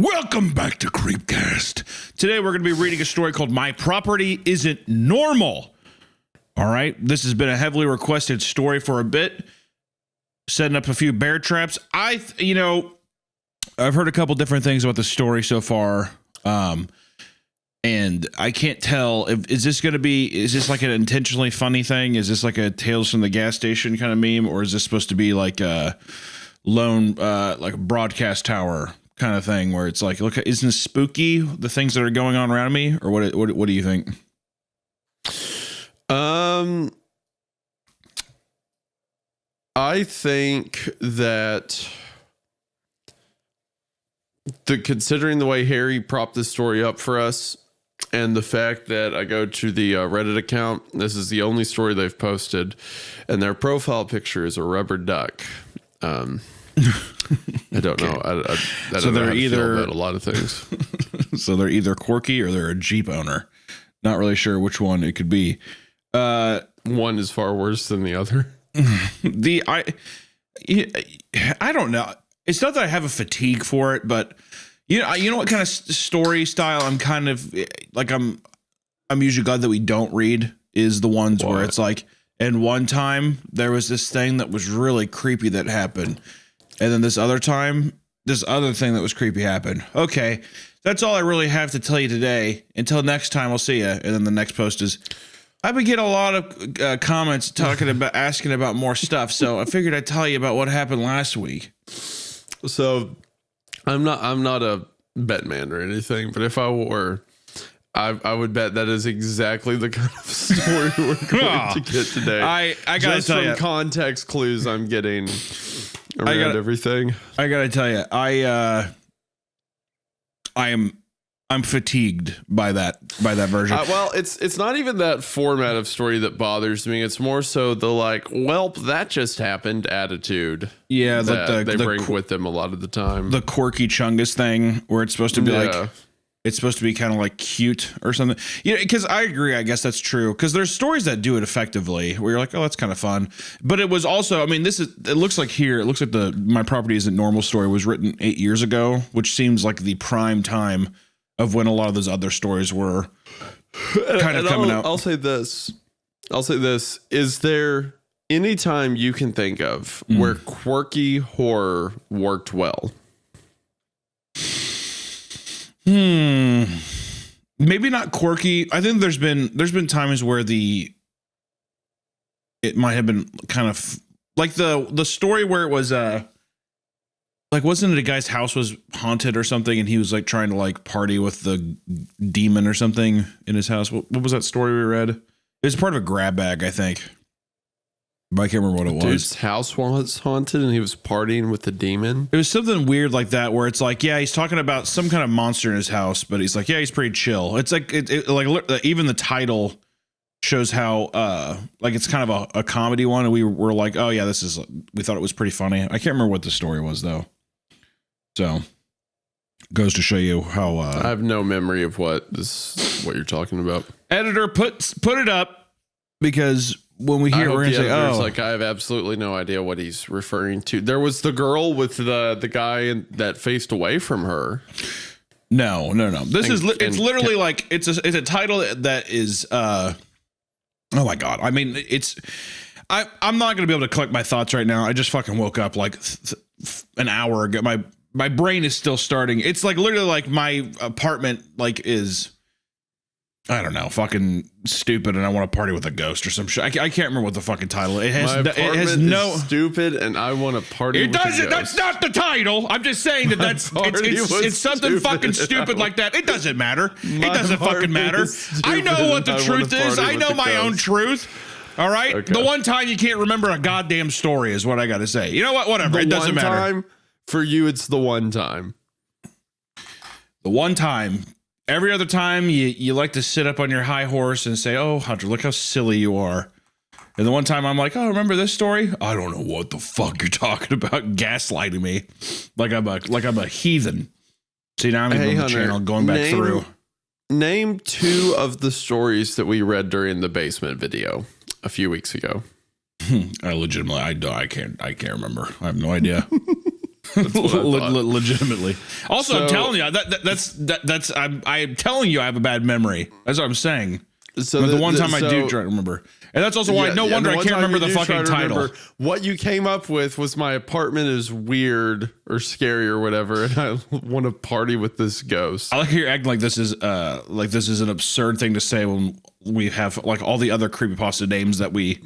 Welcome back to Creepcast. Today we're going to be reading a story called My Property Isn't Normal. All right, this has been a heavily requested story for a bit. Setting up a few bear traps. I've heard a couple different things about the story so far. And I can't tell is this like an intentionally funny thing? Is this like a Tales from the Gas Station kind of meme, or is this supposed to be like a lone like a broadcast tower kind of thing where it's like, look, isn't this spooky, the things that are going on around me, or what do you think? I think that considering the way Harry propped this story up for us, and the fact that I go to the Reddit account, this is the only story they've posted, and their profile picture is a rubber duck. I don't know. I don't know how to feel about a lot of things. So they're either quirky or they're a Jeep owner. Not really sure which one it could be. One is far worse than the other. I don't know. It's not that I have a fatigue for it, but you know what kind of story style I'm kind of like. I'm usually glad that we don't read is the ones where it's like, and one time there was this thing that was really creepy that happened. And then this other time, this other thing that was creepy happened. Okay, that's all I really have to tell you today. Until next time, I'll see you. And then the next post is, I've been getting a lot of comments asking about more stuff. So I figured I'd tell you about what happened last week. So I'm not a bet man or anything, but if I were, I would bet that is exactly the kind of story we're going to get today. I gotta just tell from you, context clues I'm getting around everything. I gotta tell you, I'm fatigued by that version. Well, it's not even that format of story that bothers me. It's more so the like, well, that just happened attitude. Yeah, that they bring with them a lot of the time. The quirky Chungus thing, where it's supposed to be like, it's supposed to be kind of like cute or something. Yeah, because I agree. I guess that's true. Because there's stories that do it effectively, where you're like, oh, that's kind of fun. But it was also, I mean, it looks like the My Property Isn't Normal story was written 8 years ago, which seems like the prime time of when a lot of those other stories were kind of coming out. I'll say this. Is there any time you can think of where quirky horror worked well? Maybe not quirky. I think there's been times where it might have been kind of like the story where it was like, wasn't it a guy's house was haunted or something, and he was like trying to like party with the demon or something in his house? What was that story we read? It was part of a grab bag, I think. But I can't remember what it was. Dude's house was haunted and he was partying with the demon. It was something weird like that, where it's like, yeah, he's talking about some kind of monster in his house, but he's like, yeah, he's pretty chill. It's like, like even the title shows how, like it's kind of a comedy one. And we were like, oh yeah, we thought it was pretty funny. I can't remember what the story was though. So goes to show you how, I have no memory of what you're talking about. Editor, put it up, because when we hear it, we're gonna say, "Oh, like I have absolutely no idea what he's referring to." There was the girl with the guy that faced away from her. No. It's literally like it's a title that is. Oh my god! I mean, I'm not gonna be able to collect my thoughts right now. I just fucking woke up like an hour ago. My brain is still starting. It's like literally like my apartment like is, I don't know, fucking stupid, and I want to party with a ghost or some shit. I can't remember what the fucking title. It has no stupid, and I want to party. It doesn't. That's not the title. I'm just saying that's it's something fucking stupid like that. It doesn't matter. It doesn't fucking matter. I know what the truth is. I know my own truth. All right. Okay. The one time you can't remember a goddamn story is what I got to say. You know what? Whatever. It doesn't matter. Time, for you, it's the one time. The one time. Every other time, you like to sit up on your high horse and say, "Oh, Hunter, look how silly you are." And the one time I'm like, "Oh, remember this story?" I don't know what the fuck you're talking about, gaslighting me, like I'm a heathen. See, now I'm on the channel, going back through. Name two of the stories that we read during the basement video a few weeks ago. I legitimately, I can't remember. I have no idea. That's what I thought. Legitimately. Also, So- I'm telling you that's I'm telling you I have a bad memory. That's what I'm saying. So The one time I do try to remember, and that's also why no wonder I can't remember the fucking title. What you came up with was my apartment is weird or scary or whatever, and I want to party with this ghost. I like how you're acting like this is an absurd thing to say when we have like all the other creepypasta names that we.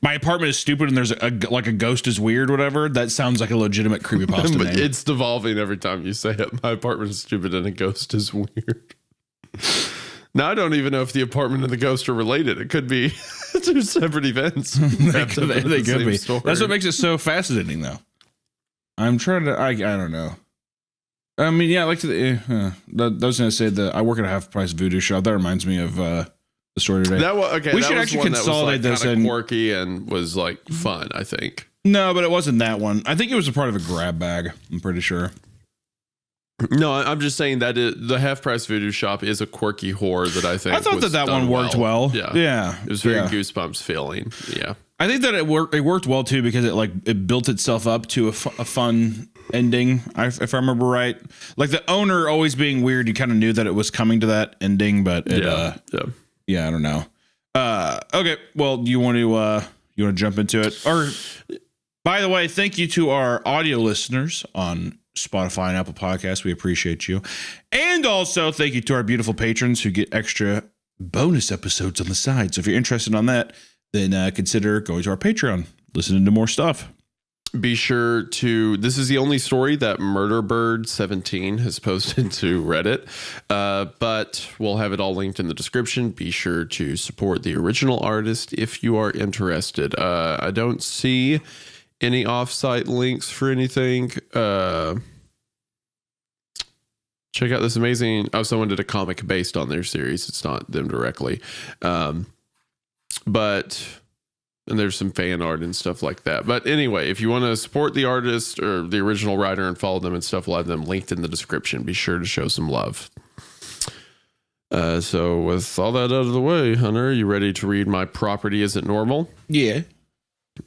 My apartment is stupid and there's a ghost is weird, whatever. That sounds like a legitimate creepypasta But name. it's devolving every time you say it. My apartment is stupid and a ghost is weird. Now I don't even know if the apartment and the ghost are related. It could be two separate events. They could be. Story. That's what makes it so fascinating, though. I'm trying to. I don't know. I mean, yeah, I like to. I was gonna say that I work at a half price voodoo shop. That reminds me of the story today. We should actually consolidate this and quirky and was like fun. I think. No, but it wasn't that one. I think it was a part of a grab bag. I'm pretty sure. No, I'm just saying that the half price voodoo shop is a quirky horror that I think. I thought that one worked well. Yeah. It was very Goosebumps feeling. Yeah. I think that it worked well too because it built itself up to a fun ending. If I remember right, like the owner always being weird, you kind of knew that it was coming to that ending, but I don't know. Okay, well, you want to jump into it? Or by the way, thank you to our audio listeners on Spotify and Apple Podcasts. We appreciate you. And also thank you to our beautiful patrons who get extra bonus episodes on the side. So if you're interested on that, then consider going to our Patreon, listening to more stuff. Be sure to, this is the only story that Murderbird17 has posted to Reddit, but we'll have it all linked in the description. Be sure to support the original artist if you are interested. I don't see any offsite links for anything. Check out this amazing, someone did a comic based on their series. It's not them directly. And there's some fan art and stuff like that. But anyway, if you want to support the artist or the original writer and follow them and stuff, we'll have them linked in the description. Be sure to show some love. So with all that out of the way, Hunter, you ready to read My Property Isn't Normal? Yeah.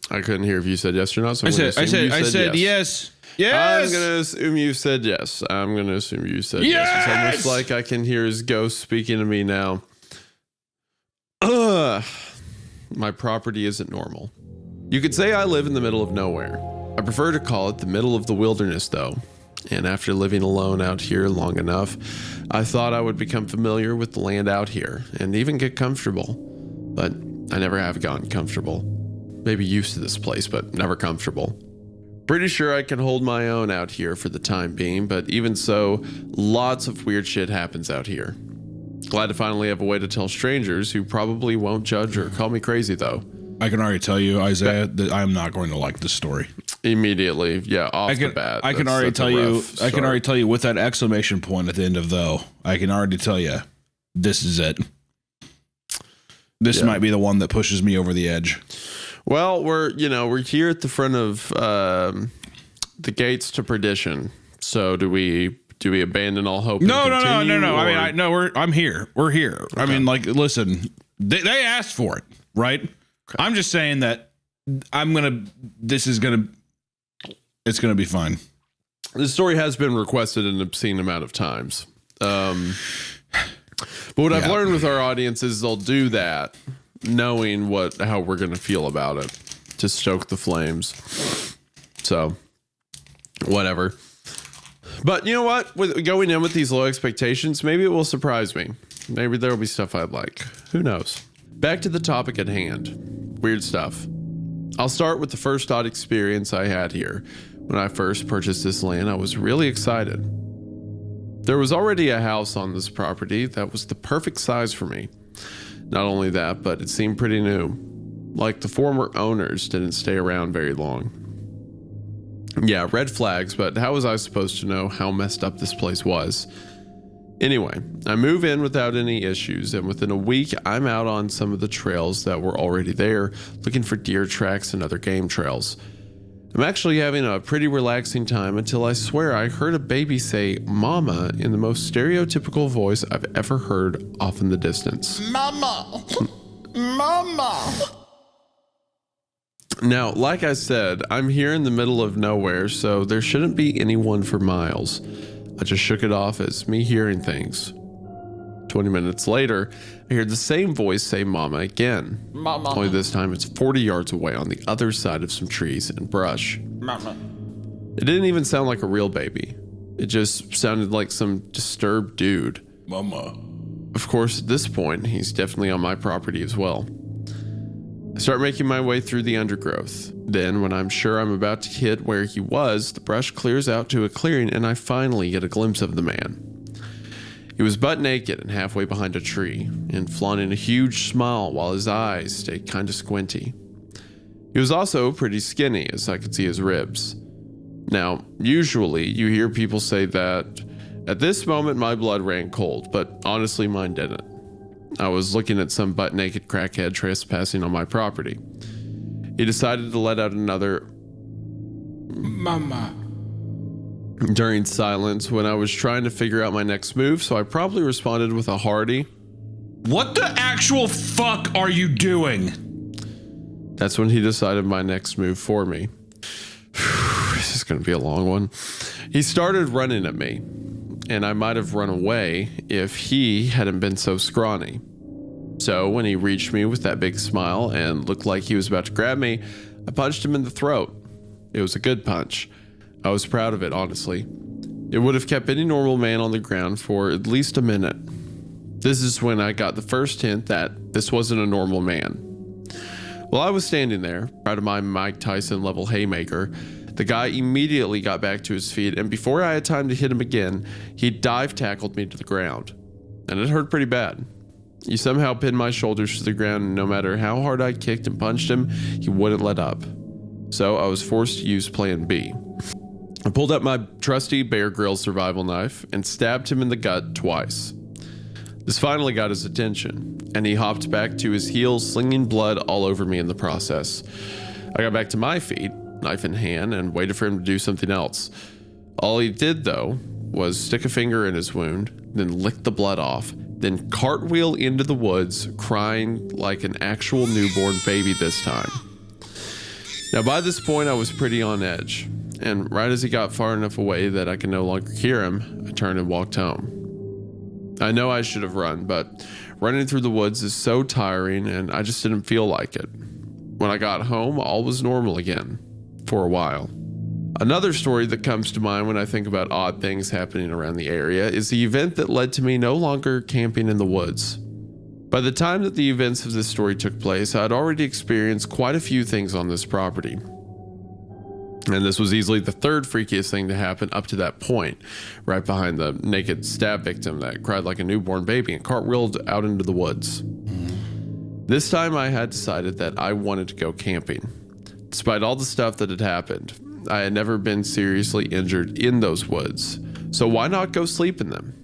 I couldn't hear if you said yes or not. So I said yes. Yes. I'm going to assume you said yes. It's almost like I can hear his ghost speaking to me now. My property isn't normal. You could say I live in the middle of nowhere. I prefer to call it the middle of the wilderness, though. And after living alone out here long enough, I thought I would become familiar with the land out here and even get comfortable. But I never have gotten comfortable. Maybe used to this place, but never comfortable. Pretty sure I can hold my own out here for the time being, but even so, lots of weird shit happens out here. Glad to finally have a way to tell strangers who probably won't judge or call me crazy, though. I can already tell you, Isaiah, that I'm not going to like this story. Immediately, yeah, off the bat. I can already tell you with that exclamation point at the end of though. I can already tell you, this is it. This might be the one that pushes me over the edge. Well, we're here at the front of the gates to perdition. So do we abandon all hope? No. I mean, I'm here. We're here. Okay. I mean, like, listen, they asked for it, right? Okay. I'm just saying that it's going to be fine. This story has been requested an obscene amount of times. But what I've learned with our audience is they'll do that knowing how we're going to feel about it to stoke the flames. So whatever. But you know what? With going in with these low expectations, maybe it will surprise me. Maybe there will be stuff I'd like. Who knows? Back to the topic at hand. Weird stuff. I'll start with the first odd experience I had here. When I first purchased this land, I was really excited. There was already a house on this property that was the perfect size for me. Not only that, but it seemed pretty new. Like the former owners didn't stay around very long. Yeah, red flags, but how was I supposed to know how messed up this place was? Anyway, I move in without any issues, and within a week, I'm out on some of the trails that were already there, looking for deer tracks and other game trails. I'm actually having a pretty relaxing time until I swear I heard a baby say "mama" in the most stereotypical voice I've ever heard off in the distance. Mama! Mama! Now, like I said, I'm here in the middle of nowhere, so there shouldn't be anyone for miles. I just shook it off as me hearing things. 20 minutes later, I hear the same voice say mama again. Mama. Only this time it's 40 yards away on the other side of some trees and brush. Mama. It didn't even sound like a real baby. It just sounded like some disturbed dude. Mama. Of course, at this point, he's definitely on my property as well. I start making my way through the undergrowth. Then, when I'm sure I'm about to hit where he was, the brush clears out to a clearing and I finally get a glimpse of the man. He was butt naked and halfway behind a tree, and flaunting a huge smile while his eyes stayed kinda squinty. He was also pretty skinny, as I could see his ribs. Now, usually you hear people say that, at this moment my blood ran cold, but honestly mine didn't. I was looking at some butt naked crackhead trespassing on my property. He decided to let out another Mama. during silence when I was trying to figure out my next move, so I promptly responded with a hearty, What the actual fuck are you doing? That's when he decided my next move for me. This is going to be a long one. He started running at me, and I might have run away if he hadn't been so scrawny. So when he reached me with that big smile and looked like he was about to grab me, I punched him in the throat. It was a good punch. I was proud of it, honestly. It would have kept any normal man on the ground for at least a minute. This is when I got the first hint that this wasn't a normal man. While I was standing there, proud of my Mike Tyson level haymaker, the guy immediately got back to his feet, and before I had time to hit him again, he dive tackled me to the ground. And it hurt pretty bad. He somehow pinned my shoulders to the ground, and no matter how hard I kicked and punched him, he wouldn't let up. So I was forced to use plan B. I pulled out my trusty Bear Grylls survival knife and stabbed him in the gut twice. This finally got his attention, and he hopped back to his heels, slinging blood all over me in the process. I got back to my feet, knife in hand, and waited for him to do something else. All he did, though, was stick a finger in his wound, then lick the blood off, then cartwheel into the woods, crying like an actual newborn baby this time. Now, by this point, I was pretty on edge, and right as he got far enough away that I could no longer hear him, I turned and walked home. I know I should have run, but running through the woods is so tiring, and I just didn't feel like it. When I got home, all was normal again, for a while. Another story that comes to mind when I think about odd things happening around the area is the event that led to me no longer camping in the woods. By the time that the events of this story took place, I had already experienced quite a few things on this property. And this was easily the third freakiest thing to happen up to that point, right behind the naked stab victim that cried like a newborn baby and cartwheeled out into the woods. This time I had decided that I wanted to go camping. Despite all the stuff that had happened, I had never been seriously injured in those woods, so why not go sleep in them?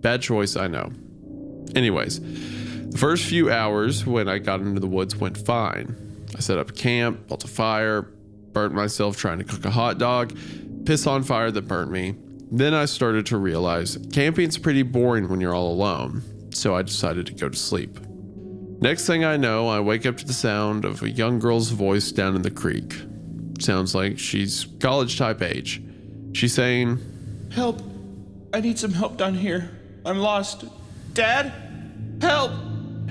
Bad choice, I know. Anyways, the first few hours when I got into the woods went fine. I set up camp, built a fire, burnt myself trying to cook a hot dog, piss on fire that burnt me. Then I started to realize camping's pretty boring when you're all alone, so I decided to go to sleep. Next thing I know, I wake up to the sound of a young girl's voice down in the creek. Sounds like she's college type age. She's saying, Help. I need some help down here. I'm lost. Dad? Help.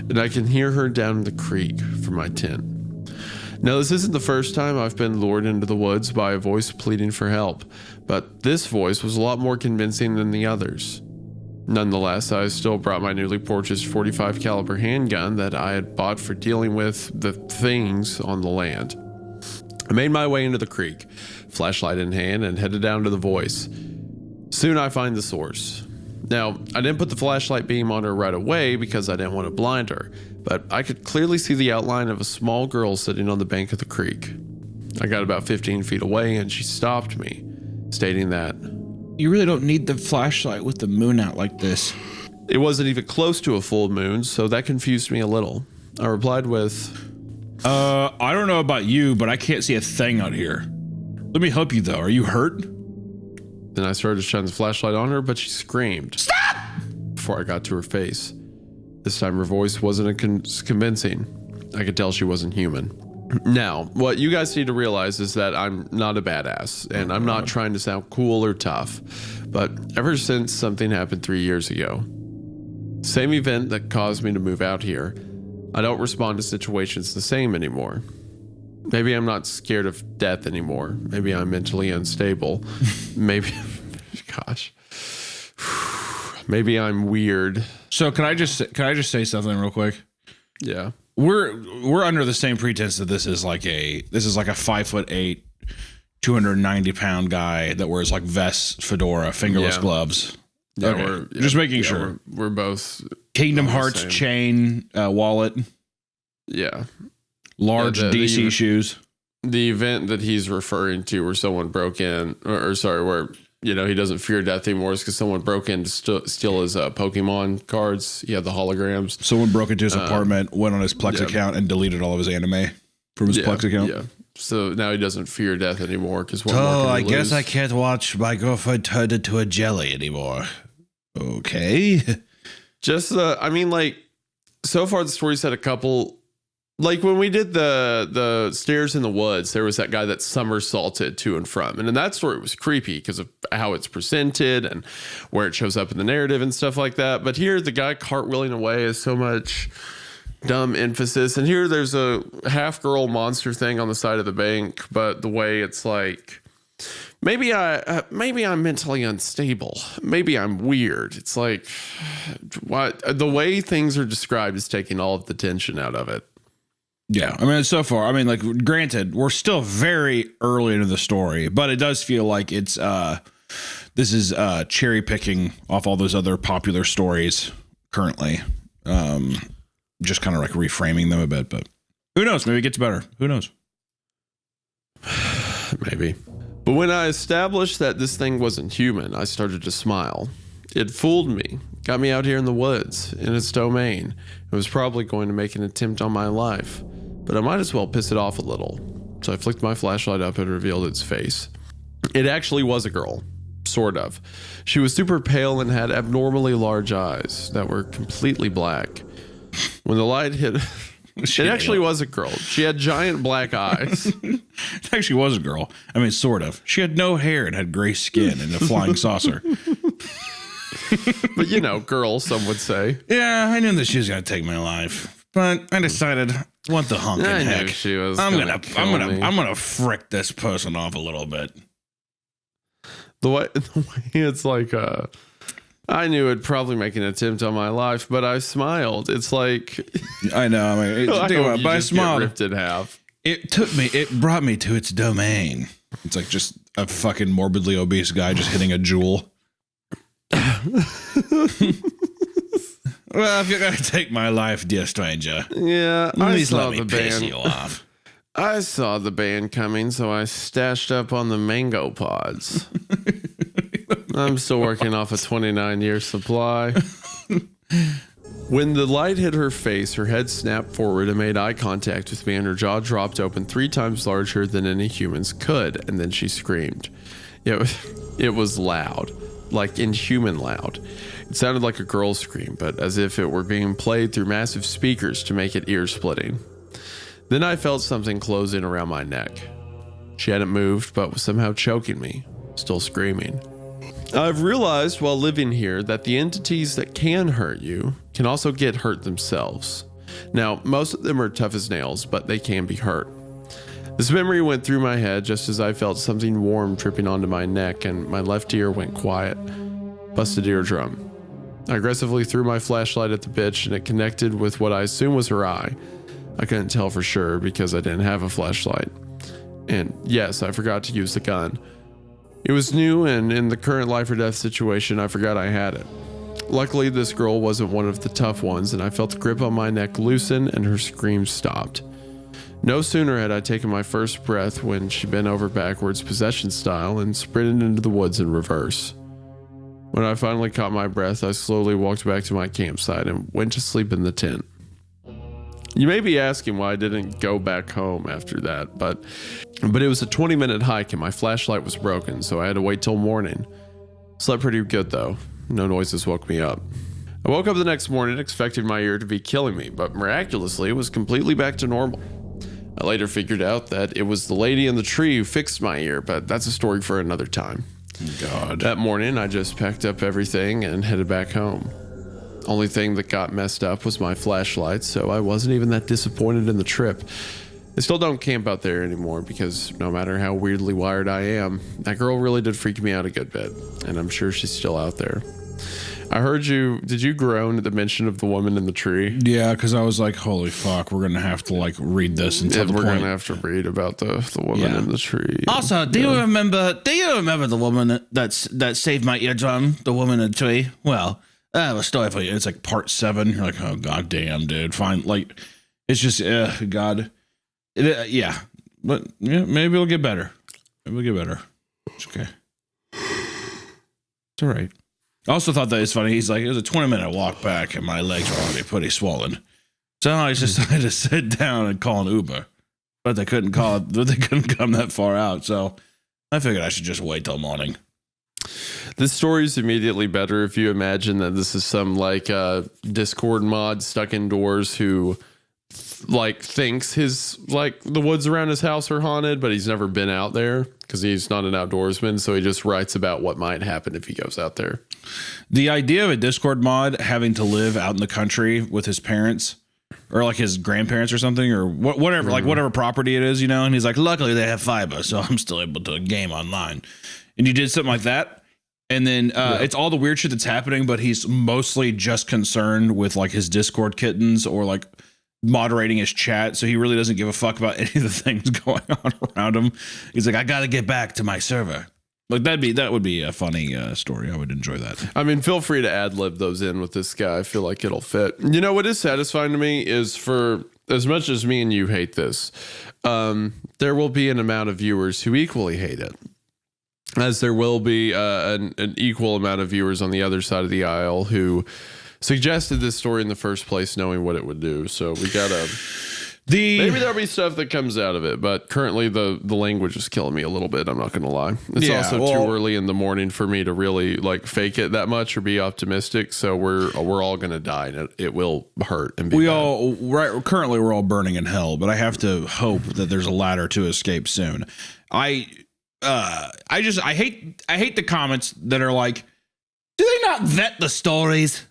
and I can hear her down the creek from my tent. Now, this isn't the first time I've been lured into the woods by a voice pleading for help, but this voice was a lot more convincing than the others. Nonetheless, I still brought my newly purchased .45 caliber handgun that I had bought for dealing with the things on the land. I made my way into the creek, flashlight in hand, and headed down to the voice. Soon I find the source. Now, I didn't put the flashlight beam on her right away because I didn't want to blind her, but I could clearly see the outline of a small girl sitting on the bank of the creek. I got about 15 feet away and she stopped me, stating that, You really don't need the flashlight with the moon out like this. It wasn't even close to a full moon, so that confused me a little. I replied with, I don't know about you, but I can't see a thing out here. Let me help you though. Are you hurt? Then I started to shine the flashlight on her, but she screamed. Stop! Before I got to her face. This time her voice wasn't convincing. I could tell she wasn't human. Now, what you guys need to realize is that I'm not a badass, and I'm not trying to sound cool or tough, but ever since something happened 3 years ago, same event that caused me to move out here, I don't respond to situations the same anymore. Maybe I'm not scared of death anymore. Maybe I'm mentally unstable. Maybe, gosh, maybe I'm weird. So can I just say something real quick? Yeah. We're under the same pretense that this is like a 5'8", 290-pound guy that wears like vest, fedora, fingerless gloves. Yeah, okay. Just making sure. We're both Kingdom Hearts chain, wallet. Yeah. Large DC shoes. The event that he's referring to where someone broke in, where, he doesn't fear death anymore is because someone broke in to steal his Pokemon cards. He had the holograms. Someone broke into his apartment, went on his Plex account, and deleted all of his anime from his Plex account. Yeah. So now he doesn't fear death anymore because I guess I can't watch my girlfriend turned into a jelly anymore. Okay. Just, so far the story's had a couple. Like when we did the stairs in the woods, there was that guy that somersaulted to and from. And then that story was creepy because of how it's presented and where it shows up in the narrative and stuff like that. But here, the guy cartwheeling away is so much dumb emphasis. And here there's a half girl monster thing on the side of the bank. But the way it's like, maybe I'm mentally unstable. Maybe I'm weird. It's like, what the way things are described is taking all of the tension out of it. Yeah, so far, granted, we're still very early into the story, but it does feel like it's this is cherry picking off all those other popular stories currently, just kind of like reframing them a bit. But who knows? Maybe it gets better. Who knows? Maybe. But when I established that this thing wasn't human, I started to smile. It fooled me, got me out here in the woods, in its domain. It was probably going to make an attempt on my life, but I might as well piss it off a little. So I flicked my flashlight up and revealed its face. It actually was a girl, sort of. She was super pale and had abnormally large eyes that were completely black. When the light hit... It actually was a girl. She had giant black eyes. It actually was a girl. Sort of. She had no hair and had gray skin and a flying saucer. But girl, some would say. Yeah, I knew that she was gonna take my life, but I decided, what the honking heck? She was. I'm gonna frick this person off a little bit. The way it's like, I knew it'd probably make an attempt on my life, but I smiled. It's like, I know. But I smiled. Ripped in half. It brought me to its domain. It's like just a fucking morbidly obese guy just hitting a jewel. Well, if you're gonna take my life, dear stranger, please let me piss you off. I saw the band coming, so I stashed up on the mango pods. I'm still working off a 29-year supply. When the light hit her face, her head snapped forward and made eye contact with me, and her jaw dropped open 3 times larger than any humans could, and then she screamed. It was loud. Like inhuman loud. It sounded like a girl's scream, but as if it were being played through massive speakers to make it ear-splitting. Then I felt something closing around my neck. She hadn't moved, but was somehow choking me, still screaming. I've realized while living here that the entities that can hurt you can also get hurt themselves. Now, most of them are tough as nails, but they can be hurt. This memory went through my head just as I felt something warm dripping onto my neck and my left ear went quiet. Busted eardrum. I aggressively threw my flashlight at the bitch and it connected with what I assume was her eye. I couldn't tell for sure because I didn't have a flashlight. And yes, I forgot to use the gun. It was new, and in the current life or death situation, I forgot I had it. Luckily, this girl wasn't one of the tough ones, and I felt the grip on my neck loosen and her screams stopped. No sooner had I taken my first breath when she bent over backwards possession style and sprinted into the woods in reverse. When I finally caught my breath, I slowly walked back to my campsite and went to sleep in the tent. You may be asking why I didn't go back home after that, but it was a 20-minute hike and my flashlight was broken, so I had to wait till morning. Slept pretty good though. No noises woke me up. I woke up the next morning expecting my ear to be killing me, but miraculously it was completely back to normal. I later figured out that it was the lady in the tree who fixed my ear, but that's a story for another time. God. That morning, I just packed up everything and headed back home. Only thing that got messed up was my flashlight, so I wasn't even that disappointed in the trip. I still don't camp out there anymore because no matter how weirdly wired I am, that girl really did freak me out a good bit, and I'm sure she's still out there. I heard you. Did you groan at the mention of the woman in the tree? Yeah, because I was like, holy fuck, we're going to have to like read this until the We're point. going to have to read about the woman in the tree. Also, do you remember the woman that saved my eardrum? The woman in the tree? Well, I have a story for you. It's like part 7. You're like, oh, god damn, dude. Fine. Like, it's just, God. Yeah. But yeah, maybe it'll get better. Maybe it'll get better. It's okay. It's all right. I also thought that it's funny. He's like, it was a 20-minute walk back, and my legs were already pretty swollen. So I just had to sit down and call an Uber, but they couldn't come that far out. So I figured I should just wait till morning. This story is immediately better if you imagine that this is some like Discord mod stuck indoors who like thinks his like the woods around his house are haunted, but he's never been out there because he's not an outdoorsman. So he just writes about what might happen if he goes out there. The idea of a Discord mod having to live out in the country with his parents or like his grandparents or something or whatever, like whatever property it is, you know, and he's like, luckily they have fiber, so I'm still able to game online. And you did something like that. And then it's all the weird shit that's happening, but he's mostly just concerned with like his Discord kittens or like moderating his chat. So he really doesn't give a fuck about any of the things going on around him. He's like, I got to get back to my server. Like that would be a funny story. I would enjoy that. I mean, feel free to ad-lib those in with this guy. I feel like it'll fit. You know, what is satisfying to me is for as much as me and you hate this, there will be an amount of viewers who equally hate it. As there will be an equal amount of viewers on the other side of the aisle who suggested this story in the first place, knowing what it would do. So we gotta. Maybe there'll be stuff that comes out of it, but currently the language is killing me a little bit. I'm not going to lie. It's also too early in the morning for me to really like fake it that much or be optimistic. So we're all going to die, and it will hurt. And be currently we're all burning in hell, but I have to hope that there's a ladder to escape soon. I hate the comments that are like, do they not vet the stories?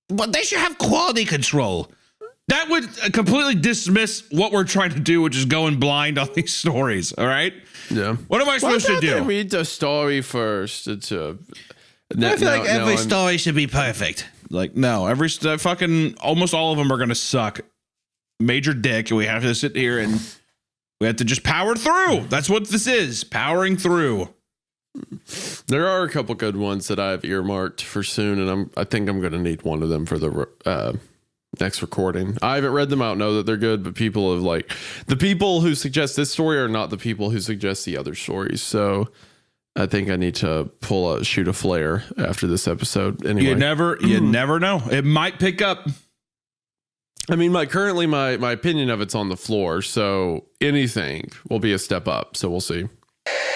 But they should have quality control. That would completely dismiss what we're trying to do, which is going blind on these stories. All right. Yeah. What am I supposed to do? Read the story first. I feel like every story should be perfect. Like, no, fucking almost all of them are going to suck. Major dick. And we have to sit here and we have to just power through. That's what this is. Powering through. There are a couple good ones that I've earmarked for soon, and I think I'm going to need one of them for the next recording. I haven't read them. I don't know that they're good, but people have like the people who suggest this story are not the people who suggest the other stories. So I think I need to shoot a flare after this episode. Anyway, you never know. It might pick up. I mean, my opinion of it's on the floor, so anything will be a step up. So we'll see.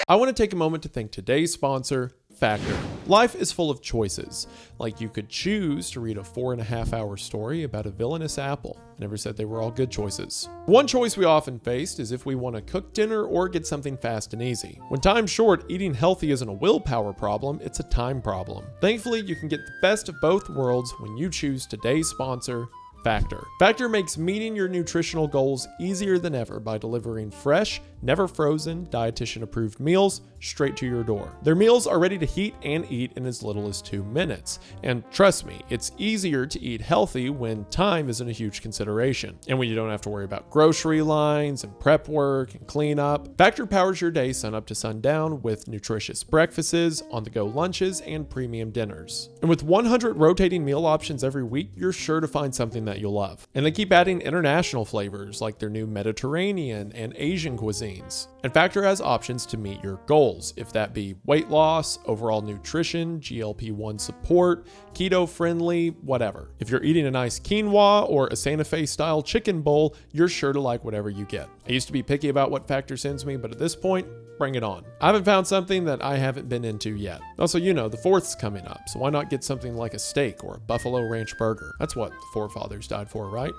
I want to take a moment to thank today's sponsor, Factor. Life is full of choices. Like you could choose to read a 4.5-hour story about a villainous apple. I never said they were all good choices. One choice we often faced is if we want to cook dinner or get something fast and easy. When time's short, eating healthy isn't a willpower problem, it's a time problem. Thankfully, you can get the best of both worlds when you choose today's sponsor, Factor. Factor makes meeting your nutritional goals easier than ever by delivering fresh, never frozen, dietitian-approved meals straight to your door. Their meals are ready to heat and eat in as little as 2 minutes. And trust me, it's easier to eat healthy when time isn't a huge consideration. And when you don't have to worry about grocery lines and prep work and cleanup. Factor powers your day sun up to sundown with nutritious breakfasts, on-the-go lunches, and premium dinners. And with 100 rotating meal options every week, you're sure to find something that you'll love. And they keep adding international flavors like their new Mediterranean and Asian cuisines. And Factor has options to meet your goals, if that be weight loss, overall nutrition, GLP-1 support, keto-friendly, whatever. If you're eating a nice quinoa or a Santa Fe style chicken bowl, you're sure to like whatever you get. I used to be picky about what Factor sends me, but at this point, bring it on. I haven't found something that I haven't been into yet. Also, the 4th's coming up, so why not get something like a steak or a Buffalo Ranch burger? That's what the forefathers died for, right?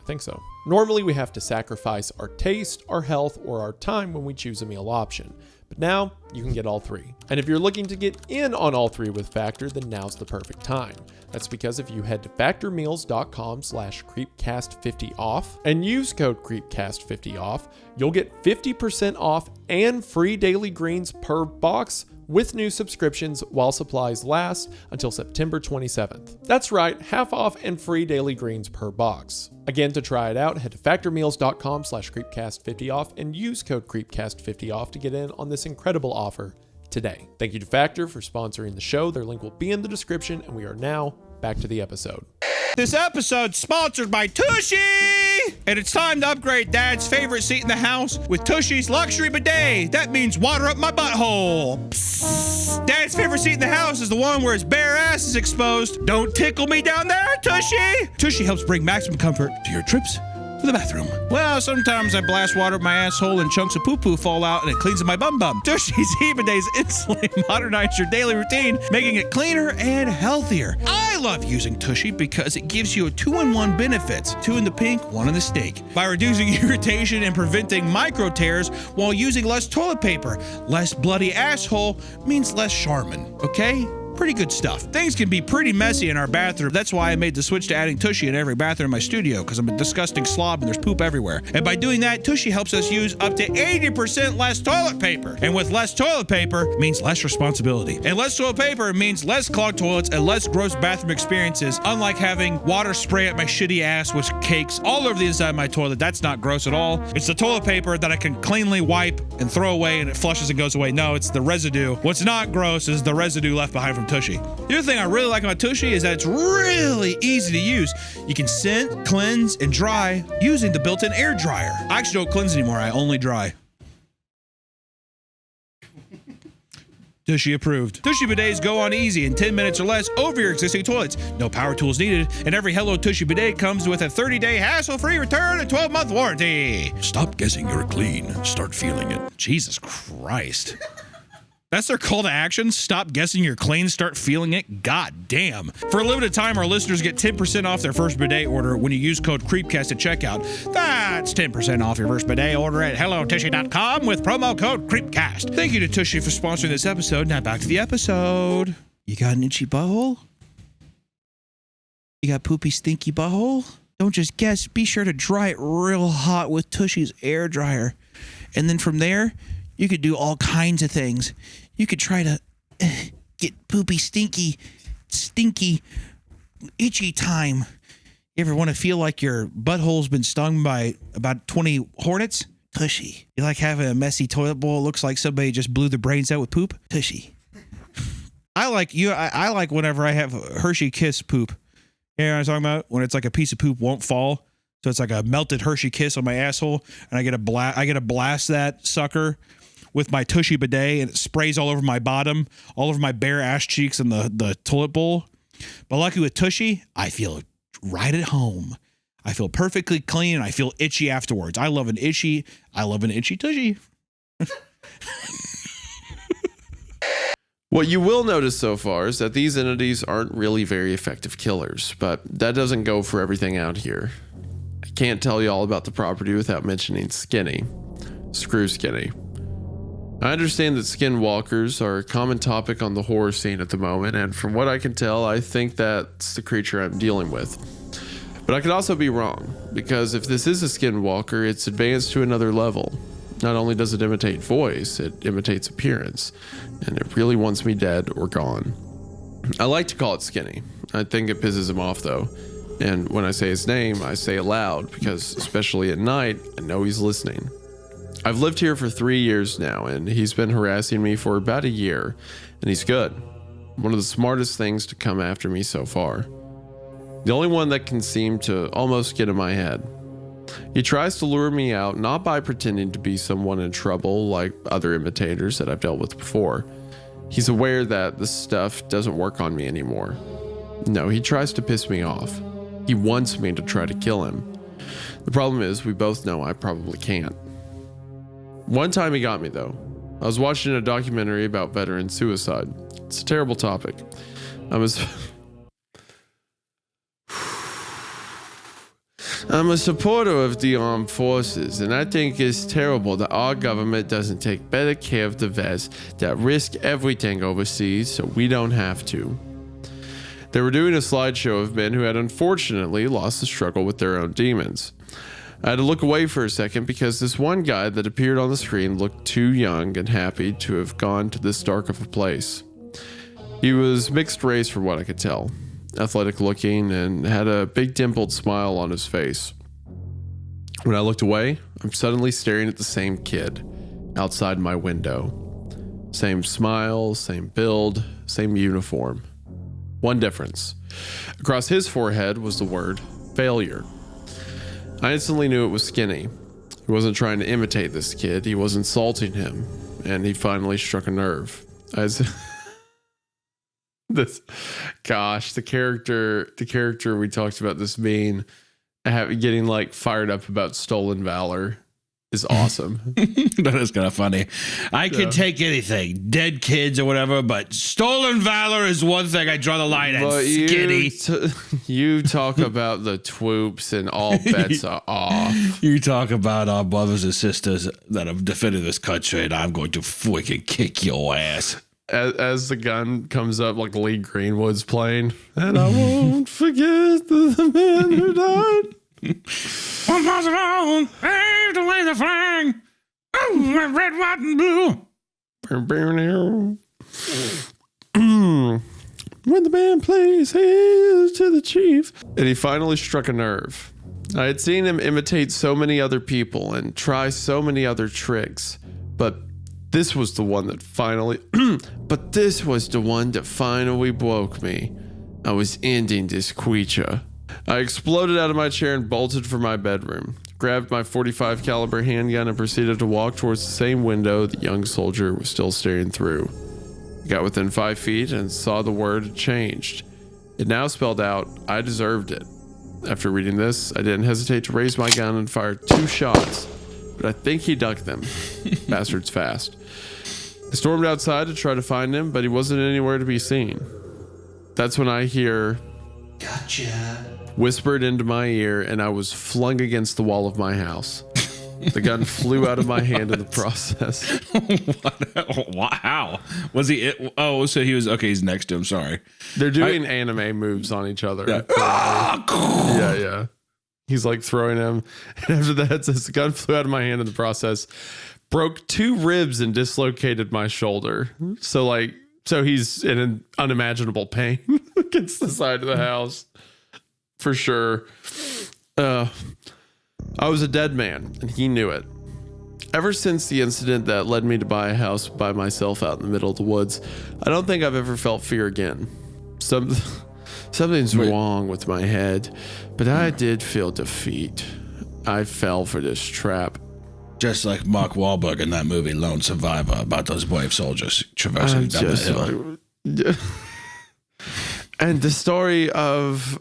I think so. Normally we have to sacrifice our taste, our health, or our time when we choose a meal option. But now you can get all three. And if you're looking to get in on all three with Factor, then now's the perfect time. That's because if you head to factormeals.com/creepcast50off and use code creepcast50off, you'll get 50% off and free daily greens per box with new subscriptions while supplies last until September 27th. That's right, half off and free daily greens per box. Again, to try it out, head to factormeals.com/creepcast50off and use code creepcast50off to get in on this incredible offer today. Thank you to Factor for sponsoring the show. Their link will be in the description, and we are now back to the episode. This episode's sponsored by Tushy! And it's time to upgrade Dad's favorite seat in the house with Tushy's luxury bidet. That means water up my butthole. Psst. Dad's favorite seat in the house is the one where his bare ass is exposed. Don't tickle me down there, Tushy! Tushy helps bring maximum comfort to your trips to the bathroom. Well, sometimes I blast water up my asshole and chunks of poo-poo fall out and it cleans up my bum-bum. Tushy's Bidets instantly modernize your daily routine, making it cleaner and healthier. I love using Tushy because it gives you a 2-in-1 benefits. 2 in the pink, 1 in the steak. By reducing irritation and preventing micro tears while using less toilet paper. Less bloody asshole means less Charmin, okay? Pretty good stuff. Things can be pretty messy in our bathroom. That's why I made the switch to adding Tushy in every bathroom in my studio, because I'm a disgusting slob and there's poop everywhere. And by doing that, Tushy helps us use up to 80% less toilet paper. And with less toilet paper means less responsibility. And less toilet paper means less clogged toilets and less gross bathroom experiences, unlike having water spray at my shitty ass with cakes all over the inside of my toilet. That's not gross at all. It's the toilet paper that I can cleanly wipe and throw away and it flushes and goes away. No, it's the residue. What's not gross is the residue left behind from Tushy. The other thing I really like about Tushy is that it's really easy to use. You can scent, cleanse, and dry using the built-in air dryer. I actually don't cleanse anymore. I only dry. Tushy approved. Tushy bidets go on easy in 10 minutes or less over your existing toilets. No power tools needed, and every Hello Tushy bidet comes with a 30-day hassle-free return and 12-month warranty. Stop guessing you're clean. Start feeling it. Jesus Christ. That's their call to action. Stop guessing you're clean, start feeling it. God damn. For a limited time, our listeners get 10% off their first bidet order when you use code Creepcast at checkout. That's 10% off your first bidet order at hellotushy.com with promo code Creepcast. Thank you to Tushy for sponsoring this episode. Now back to the episode. You got an itchy butthole? You got poopy, stinky butthole? Don't just guess. Be sure to dry it real hot with Tushy's air dryer. And then from there, you could do all kinds of things. You could try to get poopy, stinky, itchy time. You ever want to feel like your butthole's been stung by about 20 hornets? Tushy. You like having a messy toilet bowl? It looks like somebody just blew their brains out with poop? Tushy. I like whenever I have Hershey Kiss poop. You know what I'm talking about? When it's like a piece of poop won't fall. So it's like a melted Hershey Kiss on my asshole, and I get to blast that sucker with my Tushy bidet, and it sprays all over my bottom, all over my bare ass cheeks and the toilet bowl. But lucky with Tushy, I feel right at home. I feel perfectly clean, and I feel itchy afterwards. I love an itchy Tushy. What you will notice so far is that these entities aren't really very effective killers, but that doesn't go for everything out here. I can't tell you all about the property without mentioning Skinny. Screw Skinny. I understand that skinwalkers are a common topic on the horror scene at the moment, and from what I can tell, I think that's the creature I'm dealing with. But I could also be wrong, because if this is a skinwalker, it's advanced to another level. Not only does it imitate voice, it imitates appearance, and it really wants me dead or gone. I like to call it Skinny. I think it pisses him off though, and when I say his name, I say it loud, because especially at night, I know he's listening. I've lived here for 3 years now, and he's been harassing me for about a year, and he's good. One of the smartest things to come after me so far. The only one that can seem to almost get in my head. He tries to lure me out, not by pretending to be someone in trouble like other imitators that I've dealt with before. He's aware that this stuff doesn't work on me anymore. No, he tries to piss me off. He wants me to try to kill him. The problem is, we both know I probably can't. One time he got me though. I was watching a documentary about veteran suicide. It's a terrible topic. I'm a supporter of the armed forces, and I think it's terrible that our government doesn't take better care of the vets that risk everything overseas so we don't have to. They were doing a slideshow of men who had unfortunately lost the struggle with their own demons. I had to look away for a second because this one guy that appeared on the screen looked too young and happy to have gone to this dark of a place. He was mixed race from what I could tell, athletic looking, and had a big dimpled smile on his face. When I looked away, I'm suddenly staring at the same kid outside my window. Same smile, same build, same uniform. One difference. Across his forehead was the word failure. I instantly knew it was Skinny. He wasn't trying to imitate this kid, he was insulting him, and he finally struck a nerve. The character we talked about this being getting like fired up about stolen valor is awesome. That is kind of funny. I can take anything, dead kids or whatever, but stolen valor is one thing I draw the line at. But Skinny. You talk about the twoops and all bets are off. You talk about our brothers and sisters that have defended this country, and I'm going to freaking kick your ass. As the gun comes up, like Lee Greenwood's playing, and I won't forget the man who died. One miles around, wave the way the flag. Oh, red, white, and blue. When the band plays Hail to the Chief. And he finally struck a nerve. I had seen him imitate so many other people and try so many other tricks, but this was the one that finally broke me. I was ending this creature. I exploded out of my chair and bolted for my bedroom, grabbed my .45 caliber handgun and proceeded to walk towards the same window the young soldier was still staring through. I got within 5 feet and saw the word had changed. It now spelled out, I deserved it. After reading this, I didn't hesitate to raise my gun and fire 2 shots, but I think he ducked them. Bastard's fast. I stormed outside to try to find him, but he wasn't anywhere to be seen. That's when I hear, "Gotcha," whispered into my ear, and I was flung against the wall of my house. The gun flew out of my hand in the process. What? How? Was he it? Oh, so he was, okay, he's next to him, sorry. They're doing anime moves on each other. Yeah. Yeah. He's like throwing him. And after that, it says the gun flew out of my hand in the process, broke 2 ribs and dislocated my shoulder. So he's in an unimaginable pain against the side of the house. For sure. I was a dead man, and he knew it. Ever since the incident that led me to buy a house by myself out in the middle of the woods, I don't think I've ever felt fear again. Something's wrong with my head, but I did feel defeat. I fell for this trap. Just like Mark Wahlberg in that movie Lone Survivor about those brave soldiers traversing down the hill. And the story of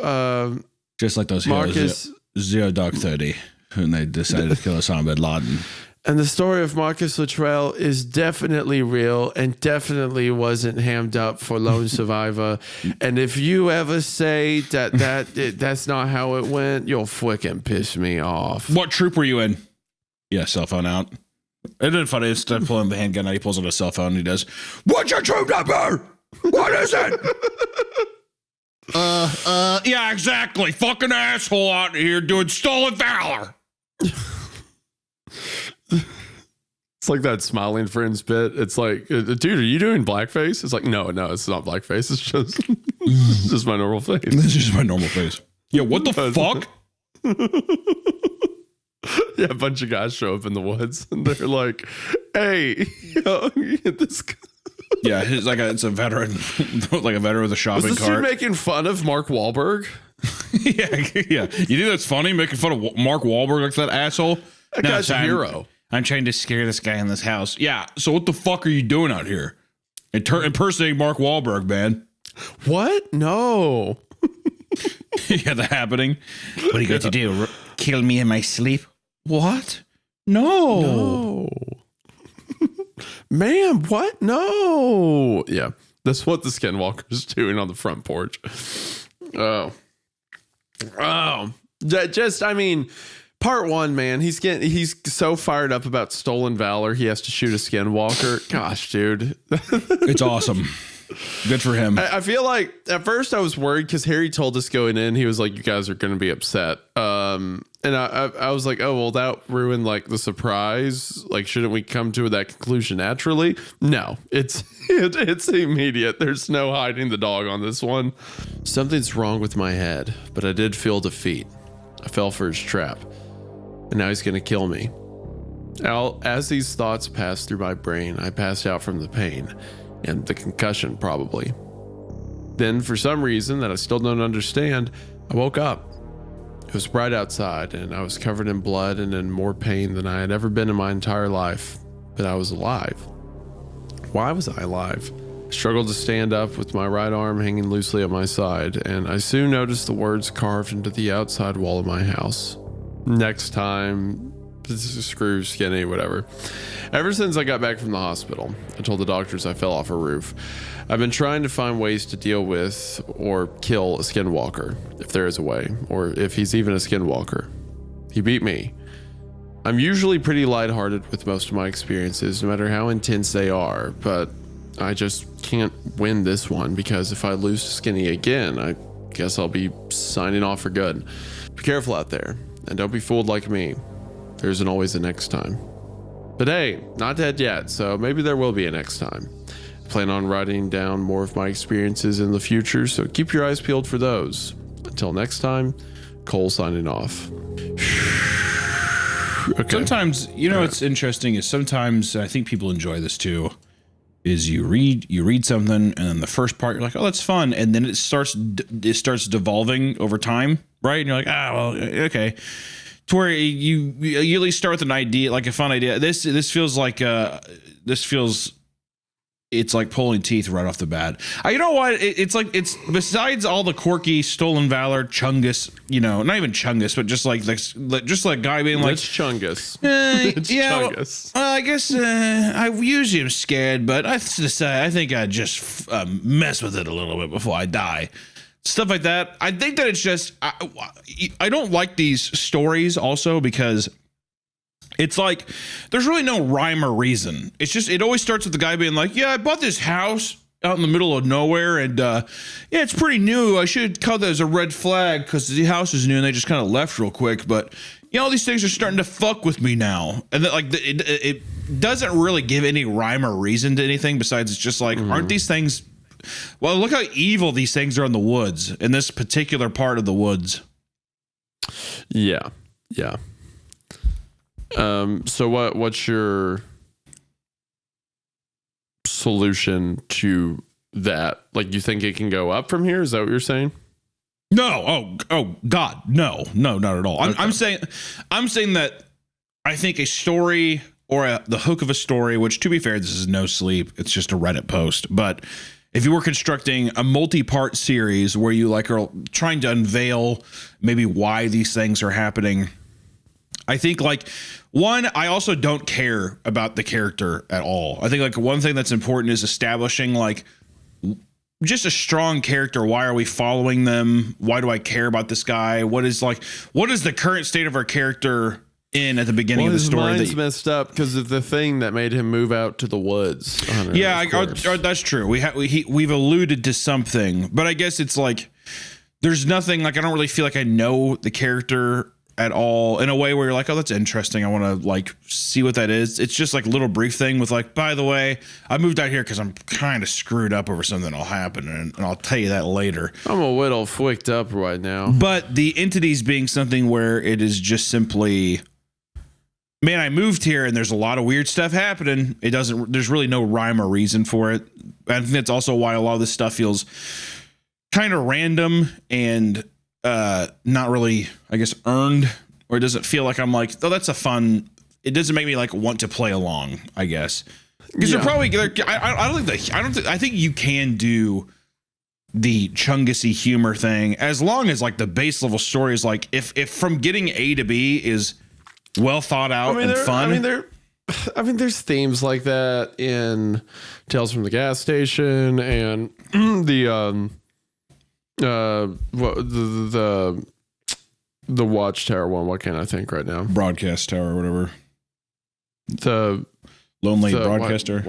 just like those Marcus, heroes, Zero Dark 30, when they decided to kill Osama bin Laden. And the story of Marcus Luttrell is definitely real and definitely wasn't hammed up for Lone Survivor. And if you ever say that's not how it went, you'll frickin' piss me off. What troop were you in? Yeah, cell phone out. Isn't it funny? Instead of pulling the handgun out, he pulls out a cell phone and he does, "What's your troop number? What is it?" Yeah, exactly. Fucking asshole out here doing stolen valor. It's like that Smiling Friends bit. It's like, dude, are you doing blackface? It's like, no, it's not blackface. It's just my normal face. This is my normal face. Yeah, what the fuck? Yeah, a bunch of guys show up in the woods and they're like, "Hey, this guy." Yeah, it's a veteran, like a veteran with a shopping Was this cart. dude making fun of Mark Wahlberg? yeah. You think that's funny? Making fun of Mark Wahlberg like that asshole? That guy's a hero. I'm trying to scare this guy in this house. Yeah. So what the fuck are you doing out here? Impersonating Mark Wahlberg, man. What? No. Yeah, the happening. What are you going to do? Kill me in my sleep? What? No. Ma'am, what? No. Yeah. That's what the Skinwalker's doing on the front porch. Oh. Just, I mean, part one, man, he's so fired up about stolen valor. He has to shoot a skinwalker. Gosh, dude. It's awesome. Good for him. I feel like at first I was worried because Harry told us going in, he was like, you guys are going to be upset. And I was like, oh, well, that ruined like the surprise. Like, shouldn't we come to that conclusion naturally? No, it's immediate. There's no hiding the dog on this one. Something's wrong with my head, but I did feel defeat. I fell for his trap, and now he's going to kill me. As these thoughts passed through my brain, I passed out from the pain and the concussion, probably. Then, for some reason that I still don't understand, I woke up. It was bright outside, and I was covered in blood and in more pain than I had ever been in my entire life, but I was alive. Why was I alive? I struggled to stand up with my right arm hanging loosely at my side, and I soon noticed the words carved into the outside wall of my house. Next time, screw skinny, whatever. Ever since I got back from the hospital, I told the doctors I fell off a roof. I've been trying to find ways to deal with or kill a skinwalker, if there is a way, or if he's even a skinwalker. He beat me. I'm usually pretty lighthearted with most of my experiences, no matter how intense they are, but I just can't win this one because if I lose to Skinny again, I guess I'll be signing off for good. Be careful out there, and don't be fooled like me. There isn't always a next time. But hey, not dead yet, so maybe there will be a next time. I plan on writing down more of my experiences in the future, so keep your eyes peeled for those. Until next time, Cole signing off. Okay. Sometimes, what's interesting is sometimes I think people enjoy this too. Is you read something and then the first part you're like, oh, that's fun, and then it starts devolving over time, right? And you're like, okay. To where you at least start with an idea, like a fun idea. This feels like it's like pulling teeth right off the bat. You know what? It's besides all the quirky stolen valor, Chungus, not even Chungus, but just like guy being like, it's Chungus. Chungus. I guess I usually am scared, but I think I just mess with it a little bit before I die. Stuff like that. I think that it's just I don't like these stories also because it's like there's really no rhyme or reason. It's just it always starts with the guy being like, yeah, I bought this house out in the middle of nowhere, and it's pretty new. I should count that as a red flag because the house is new, and they just kind of left real quick. But all these things are starting to fuck with me now, and then, it doesn't really give any rhyme or reason to anything besides it's just like, aren't these things? Well, look how evil these things are in the woods, in this particular part of the woods. Yeah. So what's your solution to that? Like, you think it can go up from here? Is that what you're saying? No. Oh God. No, not at all. Okay. I'm saying that I think a story or the hook of a story, which to be fair, this is no sleep. It's just a Reddit post, but if you were constructing a multi-part series where you are trying to unveil maybe why these things are happening, I think one, I also don't care about the character at all. I think one thing that's important is establishing just a strong character. Why are we following them? Why do I care about this guy? What is the current state of our characer in at the beginning of the story? His mind's messed up because of the thing that made him move out to the woods. Yeah, that's true. We've alluded to something, but I guess it's there's nothing I don't really feel like I know the character at all in a way where you're like, oh, that's interesting. I want to see what that is. It's just a little brief thing with by the way, I moved out here because I'm kind of screwed up over something that'll happen, and I'll tell you that later. I'm a little flicked up right now. But the entities being something where it is just simply, man, I moved here and there's a lot of weird stuff happening. There's really no rhyme or reason for it. I think that's also why a lot of this stuff feels kind of random and not really, I guess, earned, or it doesn't feel like I'm oh, that's a fun, it doesn't make me want to play along, I guess. Because you're probably, I think you can do the Chungusy humor thing as long as the base level story is if from getting A to B is well thought out and fun. There's themes like that in Tales from the Gas Station and the The Watchtower one. What can I think right now? Broadcast tower or whatever. The Lonely broadcaster.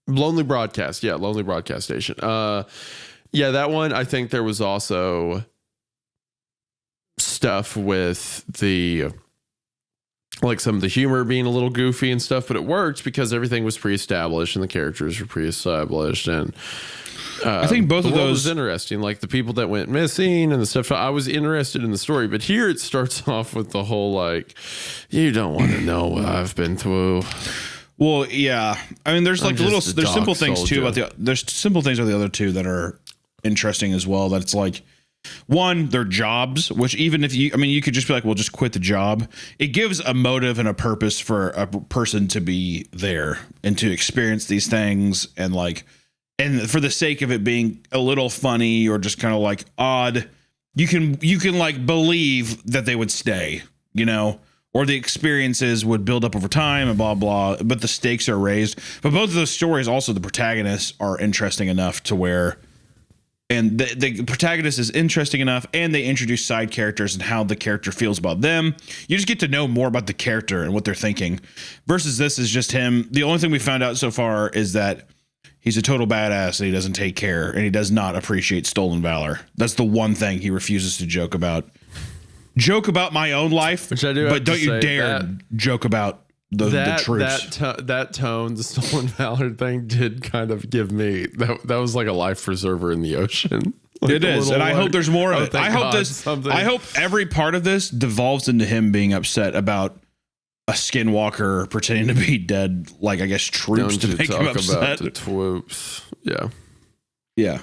Lonely broadcast. Yeah, lonely broadcast station. Yeah, that one. I think there was also stuff with the like some of the humor being a little goofy and stuff, but it worked because everything was pre-established and the characters were pre-established, and I think both of those was interesting. Like the people that went missing and the stuff. I was interested in the story, but here it starts off with the whole like, you don't want to know what I've been through. Well, yeah. I mean, there's like there's simple things too about there's simple things about the other two that are interesting as well. That it's like, one, their jobs, which even if you could just be like, well, just quit the job. It gives a motive and a purpose for a person to be there and to experience these things, and like, and for the sake of it being a little funny or just kind of like odd, you can like believe that they would stay, you know, or the experiences would build up over time and blah, blah, but the stakes are raised. But both of those stories, also the protagonists are interesting enough to where, and the protagonist is interesting enough, and they introduce side characters and how the character feels about them. You just get to know more about the character and what they're thinking, versus this is just him. The only thing we found out so far is that he's a total badass and he doesn't take care, and he does not appreciate stolen valor. That's the one thing he refuses to joke about. Joke about my own life, which I do, but don't you dare joke about the troops. That tone, the stolen valor thing, did kind of give me that was like a life preserver in the ocean. Like it is, and I hope there's more of it. I hope every part of this devolves into him being upset about a skinwalker pretending to be dead, like I guess troops, to make him upset. About the troops. Yeah.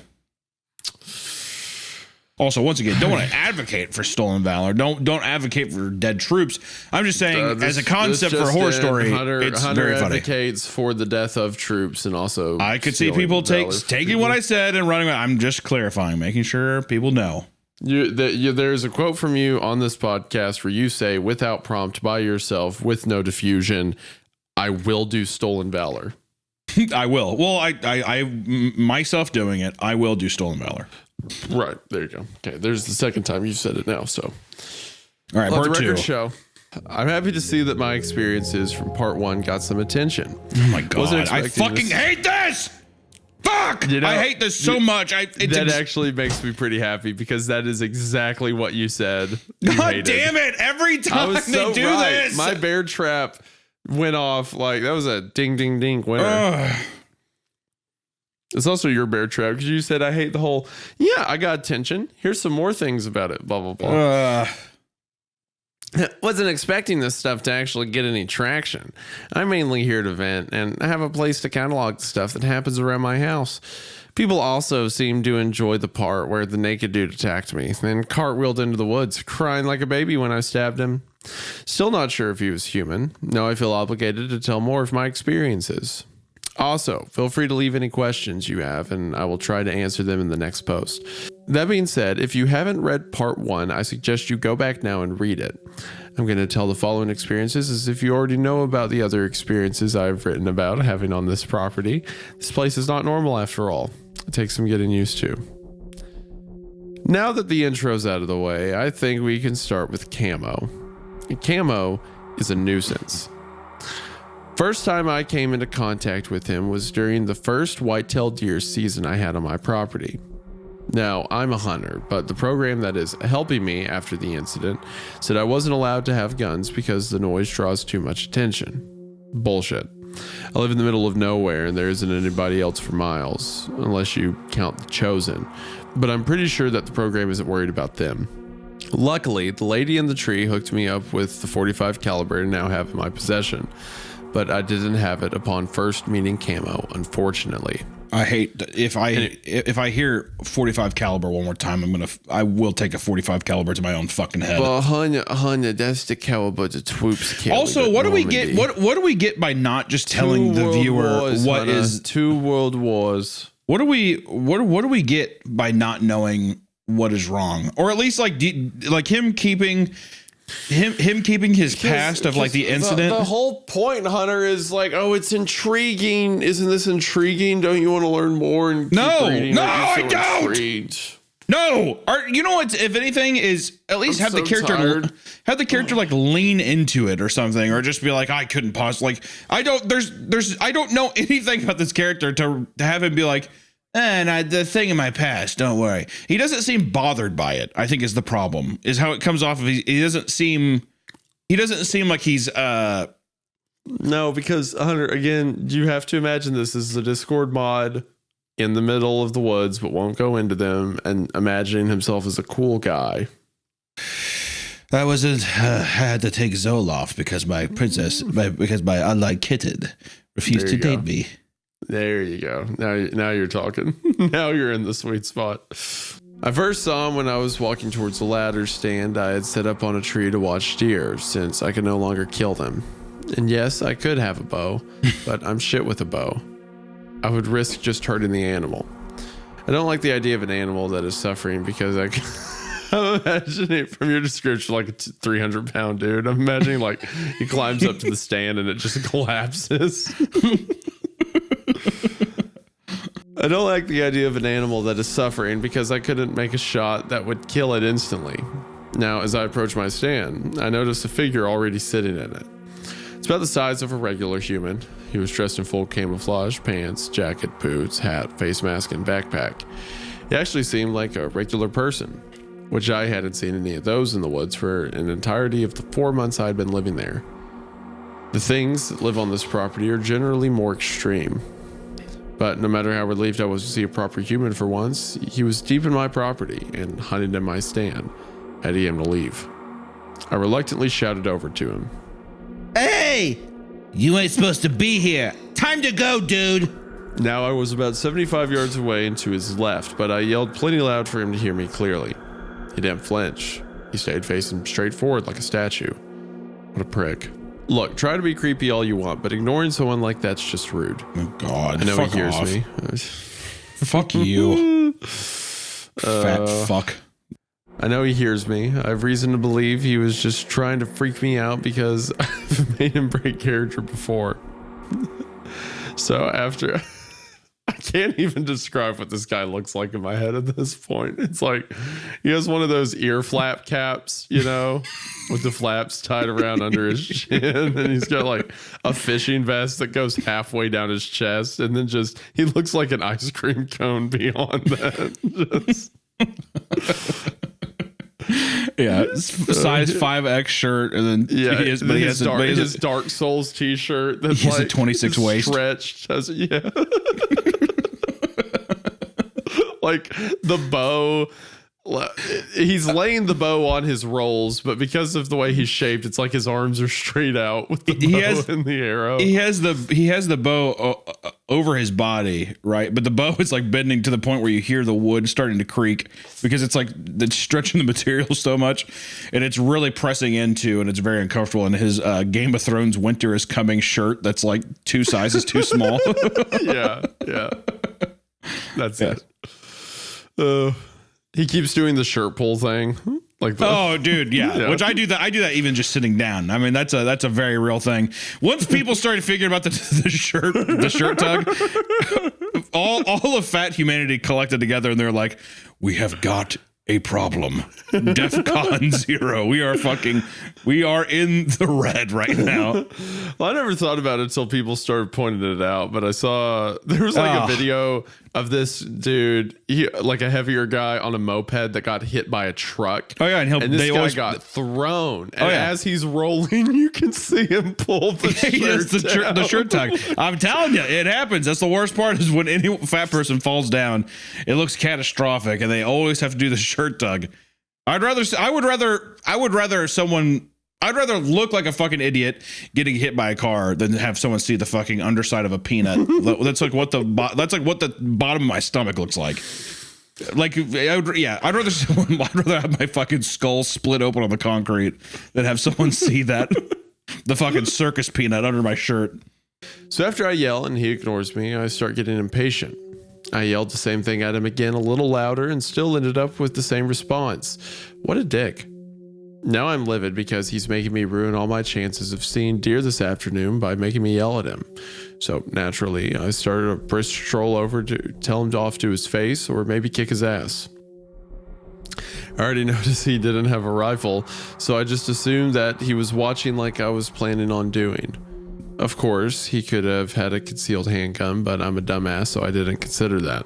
Also, once again, don't want to advocate for stolen valor. Don't advocate for dead troops. I'm just saying, as a concept for a horror story, it's very funny. Advocates for the death of troops, and also I could see people taking what I said and running away. I'm just clarifying, making sure people know. There's a quote from you on this podcast where you say, without prompt, by yourself, with no diffusion, I will do stolen valor. I will. Well, I myself doing it, I will do stolen valor. Right. There you go. Okay. There's the second time you've said it now. So, all right. Part two. Show. I'm happy to see that my experiences from part one got some attention. Oh my God. I fucking hate this. Fuck. You know, I hate this so much. That actually makes me pretty happy because that is exactly what you said. God damn it. Every time they do this. My bear trap went off like that was a ding, ding, ding winner. It's also your bear trap because you said I hate the whole. Yeah, I got attention. Here's some more things about it. Blah blah blah. Wasn't expecting this stuff to actually get any traction. I'm mainly here to vent, and I have a place to catalog the stuff that happens around my house. People also seem to enjoy the part where the naked dude attacked me, then cartwheeled into the woods, crying like a baby when I stabbed him. Still not sure if he was human. Now I feel obligated to tell more of my experiences. Also, feel free to leave any questions you have, and I will try to answer them in the next post. That being said, if you haven't read part one, I suggest you go back now and read it. I'm going to tell the following experiences as if you already know about the other experiences I've written about having on this property. This place is not normal after all. It takes some getting used to. Now that the intro's out of the way, I think we can start with Camo. Camo is a nuisance. First time I came into contact with him was during the first white-tailed deer season I had on my property. Now, I'm a hunter, but the program that is helping me after the incident said I wasn't allowed to have guns because the noise draws too much attention. Bullshit. I live in the middle of nowhere and there isn't anybody else for miles, unless you count the Chosen, but I'm pretty sure that the program isn't worried about them. Luckily, the lady in the tree hooked me up with the .45 caliber I now have in my possession. But I didn't have it upon first meeting Camo, unfortunately. I hate if I hear .45 caliber one more time, I will take a .45 caliber to my own fucking head. Well, Hanya, that's the caliber the troops carry. Also, what do we get? What do we get by not just telling the viewer what is 2 world wars? What do we get by not knowing what is wrong, or at least like him keeping his past of like the incident. The whole point, Hunter, is like, oh, it's intriguing. Isn't this intriguing? Don't you want to learn more? And no, I don't. Intrigued? No, you know what? If anything, is at least have the character like lean into it or something, or just be like, I couldn't possibly. Like, I don't know anything about this character to have him be like, the thing in my past. Don't worry. He doesn't seem bothered by it. I think is the problem. Is how it comes off of. He doesn't seem like he's No, because Hunter, again, you have to imagine this is a Discord mod in the middle of the woods, but won't go into them, and imagining himself as a cool guy. I had to take Zoloft because my unlike kitten refused to date me. There you go. Now you're talking. Now you're in the sweet spot. I first saw him when I was walking towards the ladder stand I had set up on a tree to watch deer, since I could no longer kill them. And yes, I could have a bow, but I'm shit with a bow. I would risk just hurting the animal. I don't like the idea of an animal that is suffering because I'm imagining from your description like a 300-pound dude. I'm imagining like he climbs up to the stand and it just collapses. I don't like the idea of an animal that is suffering because I couldn't make a shot that would kill it instantly. Now, as I approach my stand, I notice a figure already sitting in it. It's about the size of a regular human. He was dressed in full camouflage, pants, jacket, boots, hat, face mask, and backpack. He actually seemed like a regular person, which I hadn't seen any of those in the woods for an entirety of the 4 months I'd been living there. The things that live on this property are generally more extreme. But no matter how relieved I was to see a proper human for once, he was deep in my property and hunting in my stand, heading him to leave. I reluctantly shouted over to him. Hey! You ain't supposed to be here. Time to go, dude. Now I was about 75 yards away and to his left, but I yelled plenty loud for him to hear me clearly. He didn't flinch. He stayed facing straight forward like a statue. What a prick. Look, try to be creepy all you want, but ignoring someone like that's just rude. Oh, God. I know he hears me. Fuck you. Fat fuck. I know he hears me. I have reason to believe he was just trying to freak me out because I've made him break character before. So after... I can't even describe what this guy looks like in my head at this point. It's like he has one of those ear flap caps, you know, with the flaps tied around under his chin. And he's got like a fishing vest that goes halfway down his chest. And then just, he looks like an ice cream cone beyond that. Just... Yeah, size 5X shirt, and then he has his Dark Souls t-shirt that's he has like a 26 waist stretched. Like the bow, he's laying the bow on his rolls, but because of the way he's shaped, it's like his arms are straight out with the bow and the arrow. He has the bow over his body, right? But the bow is like bending to the point where you hear the wood starting to creak because it's like it's stretching the material so much, and it's really pressing into, and it's very uncomfortable. And his Game of Thrones Winter is Coming shirt that's like 2 sizes too small. yeah, that's it. He keeps doing the shirt pull thing. Like dude, yeah. Which I do that even just sitting down. I mean, that's a very real thing. Once people started figuring about the shirt tug, all of fat humanity collected together and they're like, we have got a problem. DEFCON 0. We are in the red right now. Well, I never thought about it until people started pointing it out, but I saw there was like a video of this dude, like a heavier guy on a moped that got hit by a truck. Oh yeah, and this guy got thrown. And as he's rolling, you can see him pull the shirt the shirt tug. I'm telling you, it happens. That's the worst part is when any fat person falls down, it looks catastrophic, and they always have to do the shirt tug. I'd rather look like a fucking idiot getting hit by a car than have someone see the fucking underside of a peanut. That's like what the bottom of my stomach looks like. Like, I'd rather have my fucking skull split open on the concrete than have someone see that the fucking circus peanut under my shirt. So after I yell and he ignores me, I start getting impatient. I yelled the same thing at him again, a little louder, and still ended up with the same response. What a dick. Now I'm livid because he's making me ruin all my chances of seeing deer this afternoon by making me yell at him. So naturally, I started a brisk stroll over to tell him off to his face or maybe kick his ass. I already noticed he didn't have a rifle, so I just assumed that he was watching like I was planning on doing. Of course, he could have had a concealed handgun, but I'm a dumbass, so I didn't consider that.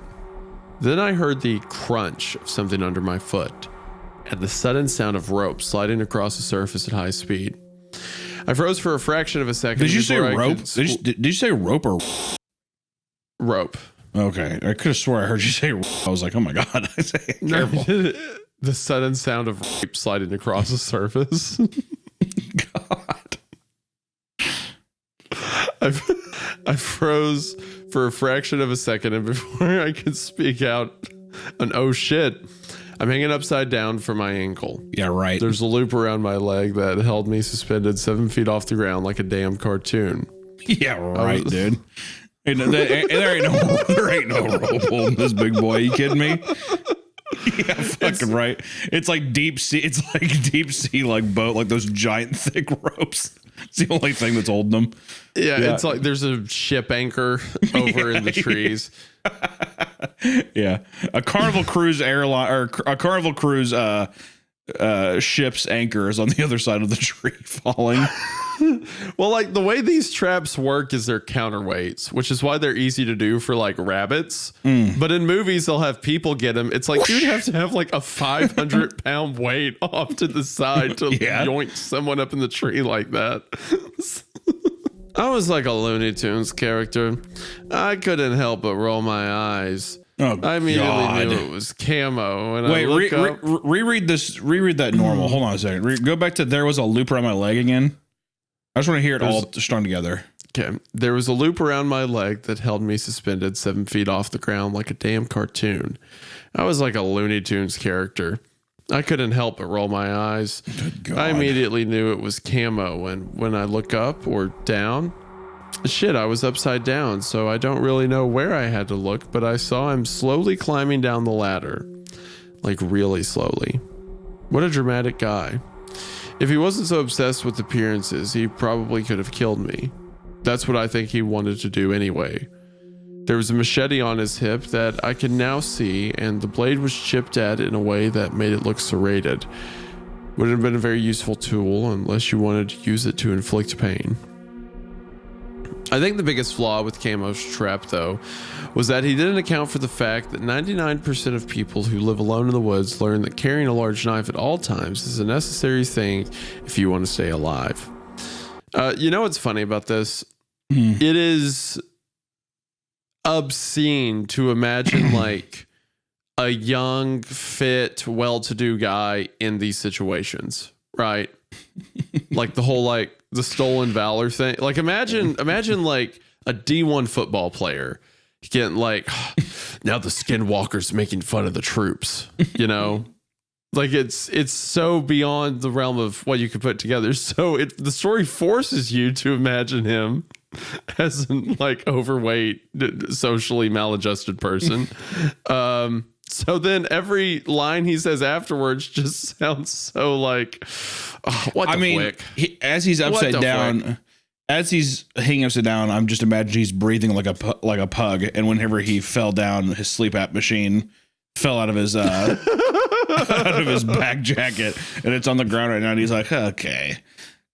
Then I heard the crunch of something under my foot, and the sudden sound of rope sliding across the surface at high speed. I froze for a fraction of a second. Did you say rope? Did you say rope or rope? Okay, I could have swore I heard you say rope. I was like, oh my God. Careful. The sudden sound of rope sliding across the surface. God. I froze for a fraction of a second, and before I could speak out an oh shit, I'm hanging upside down from my ankle. Yeah, right. There's a loop around my leg that held me suspended 7 feet off the ground like a damn cartoon. Yeah, right, dude. There ain't no rope holding this big boy. You kidding me? Yeah, fucking right. It's like deep sea. It's like deep sea, like boat, like those giant thick ropes. It's the only thing that's holding them. Yeah, it's like there's a ship anchor over in the trees. Yeah, a Carnival Cruise airline or a Carnival Cruise ship's anchor is on the other side of the tree falling. Well, like the way these traps work is they're counterweights, which is why they're easy to do for like rabbits. But in movies, they'll have people get them. It's like you'd have to have like a 500-pound weight off to the side to yoink someone up in the tree like that. I was like a Looney Tunes character. I couldn't help but roll my eyes. Oh, I immediately knew it was camo. And wait, reread this. Reread that normal. Hold on a second. Go back to there was a loop around my leg again. I just want to hear it all strung together. Okay. There was a loop around my leg that held me suspended 7 feet off the ground like a damn cartoon. I was like a Looney Tunes character. I couldn't help but roll my eyes. Good God. I immediately knew it was camo, and when I look up or down, shit, I was upside down, so I don't really know where I had to look, but I saw him slowly climbing down the ladder. Like really slowly. What a dramatic guy. If he wasn't so obsessed with appearances, he probably could have killed me. That's what I think he wanted to do anyway. There was a machete on his hip that I can now see, and the blade was chipped at in a way that made it look serrated. Would have been a very useful tool unless you wanted to use it to inflict pain. I think the biggest flaw with Camo's trap, though, was that he didn't account for the fact that 99% of people who live alone in the woods learn that carrying a large knife at all times is a necessary thing if you want to stay alive. You know what's funny about this? It is obscene to imagine like a young, fit, well-to-do guy in these situations, right? Like the whole like the stolen valor thing. Like imagine like a D1 football player getting like, now the skinwalker's making fun of the troops, you know? Like it's so beyond the realm of what you could put together. So the story forces you to imagine him as an like overweight, socially maladjusted person. So then every line he says afterwards just sounds so like, oh, what the flick? As he's upside down, as he's hanging upside down, I'm just imagining he's breathing like a pug. And whenever he fell down, his sleep app machine fell out of his out of his back jacket, and it's on the ground right now. And he's like, okay,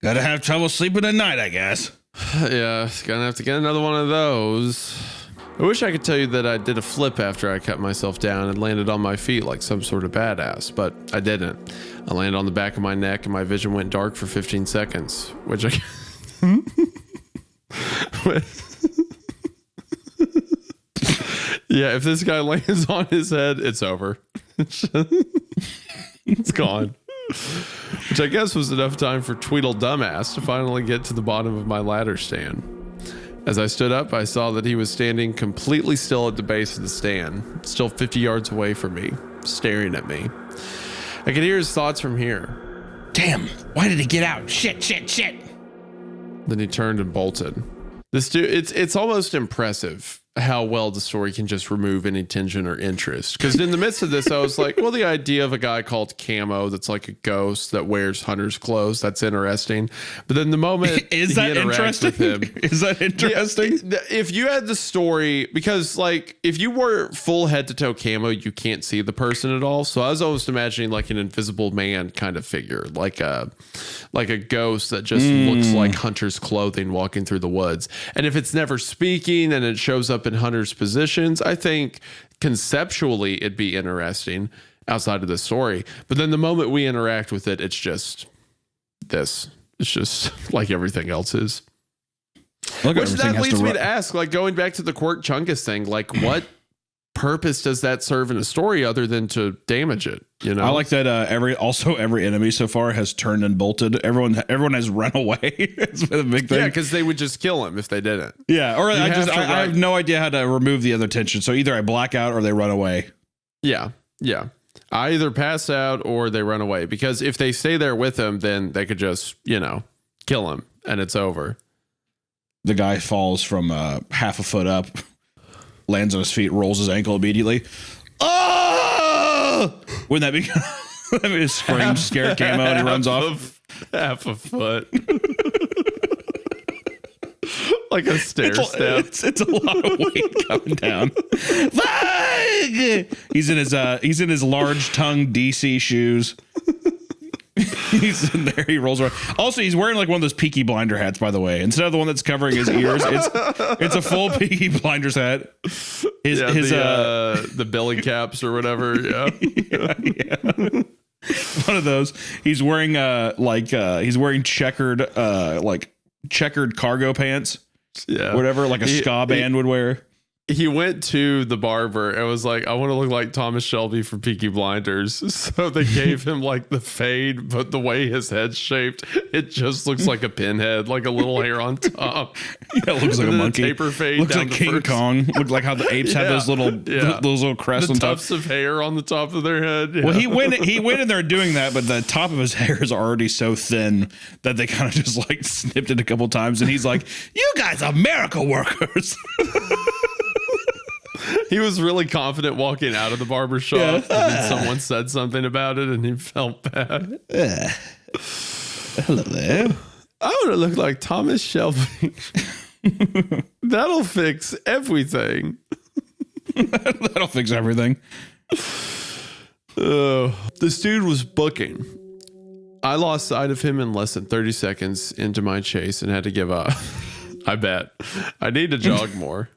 gotta have trouble sleeping at night, I guess. Yeah, gonna have to get another one of those. I wish I could tell you that I did a flip after I cut myself down and landed on my feet like some sort of badass, but I didn't. I landed on the back of my neck and my vision went dark for 15 seconds, which I... Yeah, if this guy lands on his head, it's over. It's gone. Which I guess was enough time for Tweedle Dumbass to finally get to the bottom of my ladder stand. As I stood up, I saw that he was standing completely still at the base of the stand, still 50 yards away from me, staring at me. I could hear his thoughts from here. Damn, why did he get out? Shit. Then he turned and bolted. This dude, it's almost impressive how well the story can just remove any tension or interest. Because in the midst of this, I was like, well, the idea of a guy called Camo that's like a ghost that wears hunter's clothes, that's interesting. But then the moment is that interesting? With him, is that interesting? if you had the story, because like if you were full head to toe camo, you can't see the person at all. So I was almost imagining like an invisible man kind of figure, like a ghost that just looks like hunter's clothing walking through the woods. And if it's never speaking and it shows up in hunter's positions, I think conceptually it'd be interesting outside of the story. But then the moment we interact with it, it's just this. It's just like everything else is. Which that leads me to ask, like going back to the Quirk Chungus thing, like what purpose does that serve in a story other than to damage it? You know, I like that every enemy so far has turned and bolted. Everyone has run away. It's been a big thing. Yeah, because they would just kill him if they didn't. Yeah, or I have no idea how to remove the other tension. So either I black out or they run away. Yeah. I either pass out or they run away, because if they stay there with him, then they could just, kill him and it's over. The guy falls from half a foot up, lands on his feet, rolls his ankle immediately. Oh! Wouldn't that be a scream, scare Camo, and he runs off? Half a foot. Like a stair step. It's a lot of weight coming down. He's in his large tongue DC shoes. He's in there. He rolls around. Also, he's wearing like one of those Peaky Blinder hats, by the way. Instead of the one that's covering his ears, it's a full Peaky Blinders hat. The belly caps or whatever. Yeah. Yeah. One of those. He's wearing checkered cargo pants. Yeah. Whatever, like a ska band would wear. He went to the barber and was like, I want to look like Thomas Shelby from Peaky Blinders. So they gave him like the fade, but the way his head's shaped, it just looks like a pinhead, like a little hair on top. Yeah, it looks like a monkey. Taper fade looks down like King Kong. Looked like how the apes have those little crests the on top. tufts of hair on the top of their head. Yeah. Well, he went in there doing that, but the top of his hair is already so thin that they kind of just like snipped it a couple times, and he's like, "You guys are miracle workers." He was really confident walking out of the barber shop, and then someone said something about it, and he felt bad. Hello there. I want to look like Thomas Shelby. That'll fix everything. That'll fix everything. This dude was booking. I lost sight of him in less than 30 seconds into my chase and had to give up. I bet. I need to jog more.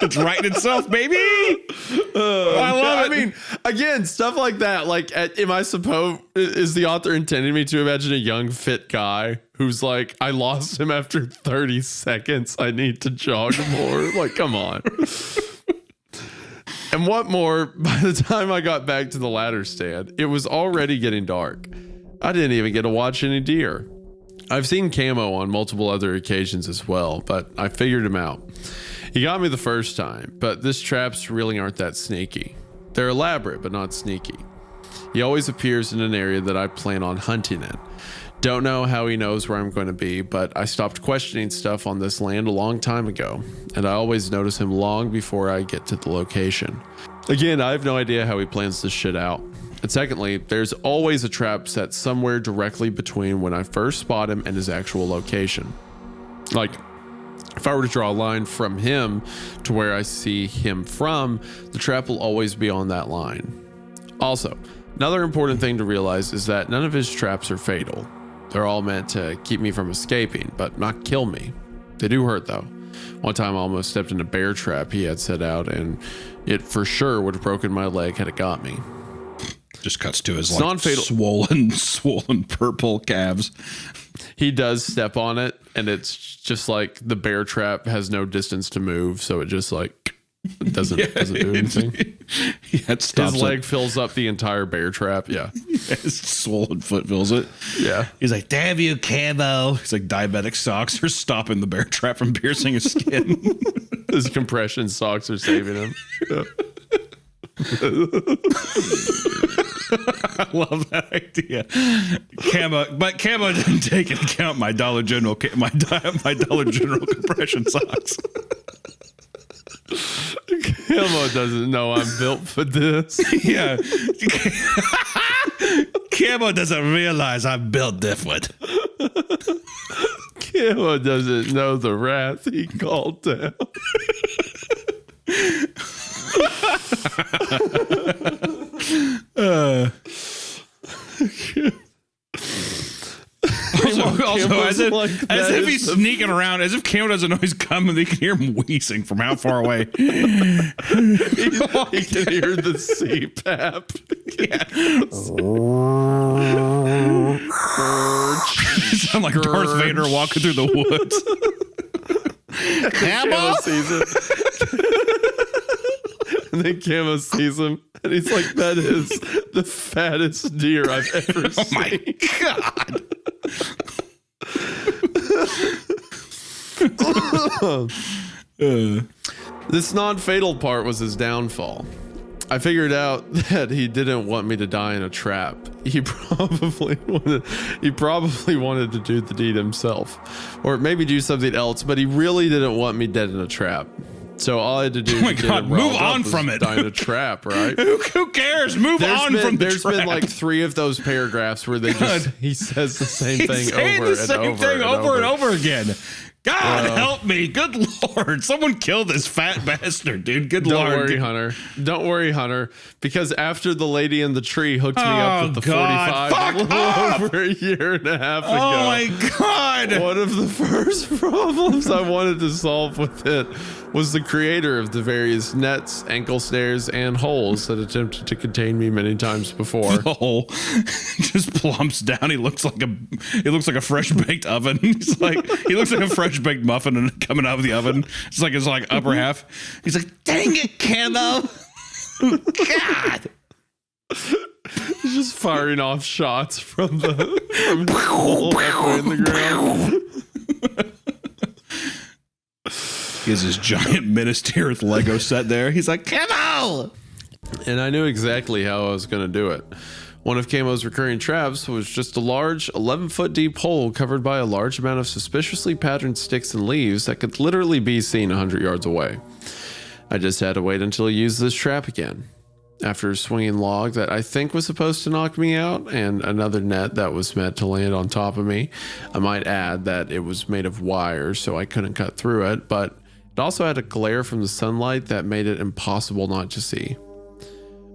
It's writing itself, baby. I love it. I mean, again, stuff like that. Like, am I supposed, is the author intending me to imagine a young, fit guy who's like, I lost him after 30 seconds. I need to jog more. Like, come on. And what more, by the time I got back to the ladder stand, it was already getting dark. I didn't even get to watch any deer. I've seen Camo on multiple other occasions as well, but I figured him out. He got me the first time, but this traps really aren't that sneaky. They're elaborate, but not sneaky. He always appears in an area that I plan on hunting in. Don't know how he knows where I'm going to be, but I stopped questioning stuff on this land a long time ago, and I always notice him long before I get to the location. Again, I have no idea how he plans this shit out. And secondly, there's always a trap set somewhere directly between when I first spot him and his actual location. Like, if I were to draw a line from him to where I see him from, the trap will always be on that line. Also, another important thing to realize is that none of his traps are fatal. They're all meant to keep me from escaping, but not kill me. They do hurt though. One time I almost stepped in a bear trap he had set out, and it for sure would have broken my leg had it got me. Just cuts to his non-fatal, swollen purple calves. He does step on it, and it's just like the bear trap has no distance to move, so it just like doesn't do anything. Yeah, it stops. His leg fills up the entire bear trap. Yeah, his swollen foot fills it. Yeah, he's like, "Damn you, Camo!" He's like, diabetic socks are stopping the bear trap from piercing his skin. His compression socks are saving him. Yeah. I love that idea. Camo didn't take into account my Dollar General compression socks. Camo doesn't know I'm built for this. Yeah. Camo doesn't realize I'm built different. Camo doesn't know the wrath he called down. Also as if he's sneaking around, as if Camo doesn't know he's coming, they can hear him wheezing from how far away. He can hear the CPAP. Yeah. You sound like Darth Vader walking through the woods. Camo sees it. And then Camo sees him, and he's like, that is the fattest deer I've ever seen. Oh my God. This non-fatal part was his downfall. I figured out that he didn't want me to die in a trap. He probably wanted to do the deed himself, or maybe do something else, but he really didn't want me dead in a trap. So all I had to do Oh my God, move on from it. Die in a trap, right? Who cares? Move on from the There's trap. been like 3 of those paragraphs where he says the same thing over and over again. God help me. Good Lord. Someone kill this fat bastard, dude. Good Lord. Don't worry, Hunter. Because after the lady in the tree hooked me up with the 45 over a year and a half ago. Oh my God. One of the first problems I wanted to solve with it was the creator of the various nets, ankle snares, and holes that attempted to contain me many times before. The hole just plumps down. He looks like a fresh baked oven. He looks like a fresh baked muffin and coming out of the oven. It's like his upper half. He's like, dang it, Camo. God. He's just firing off shots from the hole halfway in the ground. He has his giant Minas Tirith Lego set there. He's like, Camo! And I knew exactly how I was going to do it. One of Camo's recurring traps was just a large 11-foot deep hole covered by a large amount of suspiciously patterned sticks and leaves that could literally be seen 100 yards away. I just had to wait until he used this trap again. After a swinging log that I think was supposed to knock me out, and another net that was meant to land on top of me. I might add that it was made of wire, so I couldn't cut through it, but it also had a glare from the sunlight that made it impossible not to see.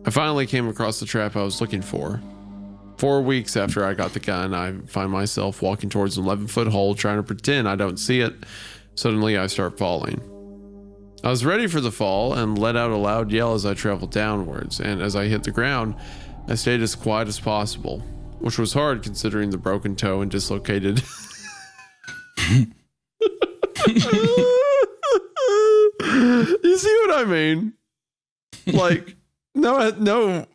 I finally came across the trap I was looking for. 4 weeks after I got the gun, I find myself walking towards an 11-foot hole trying to pretend I don't see it. Suddenly, I start falling. I was ready for the fall and let out a loud yell as I traveled downwards, and as I hit the ground, I stayed as quiet as possible, which was hard considering the broken toe and dislocated... You see what I mean? Like, no.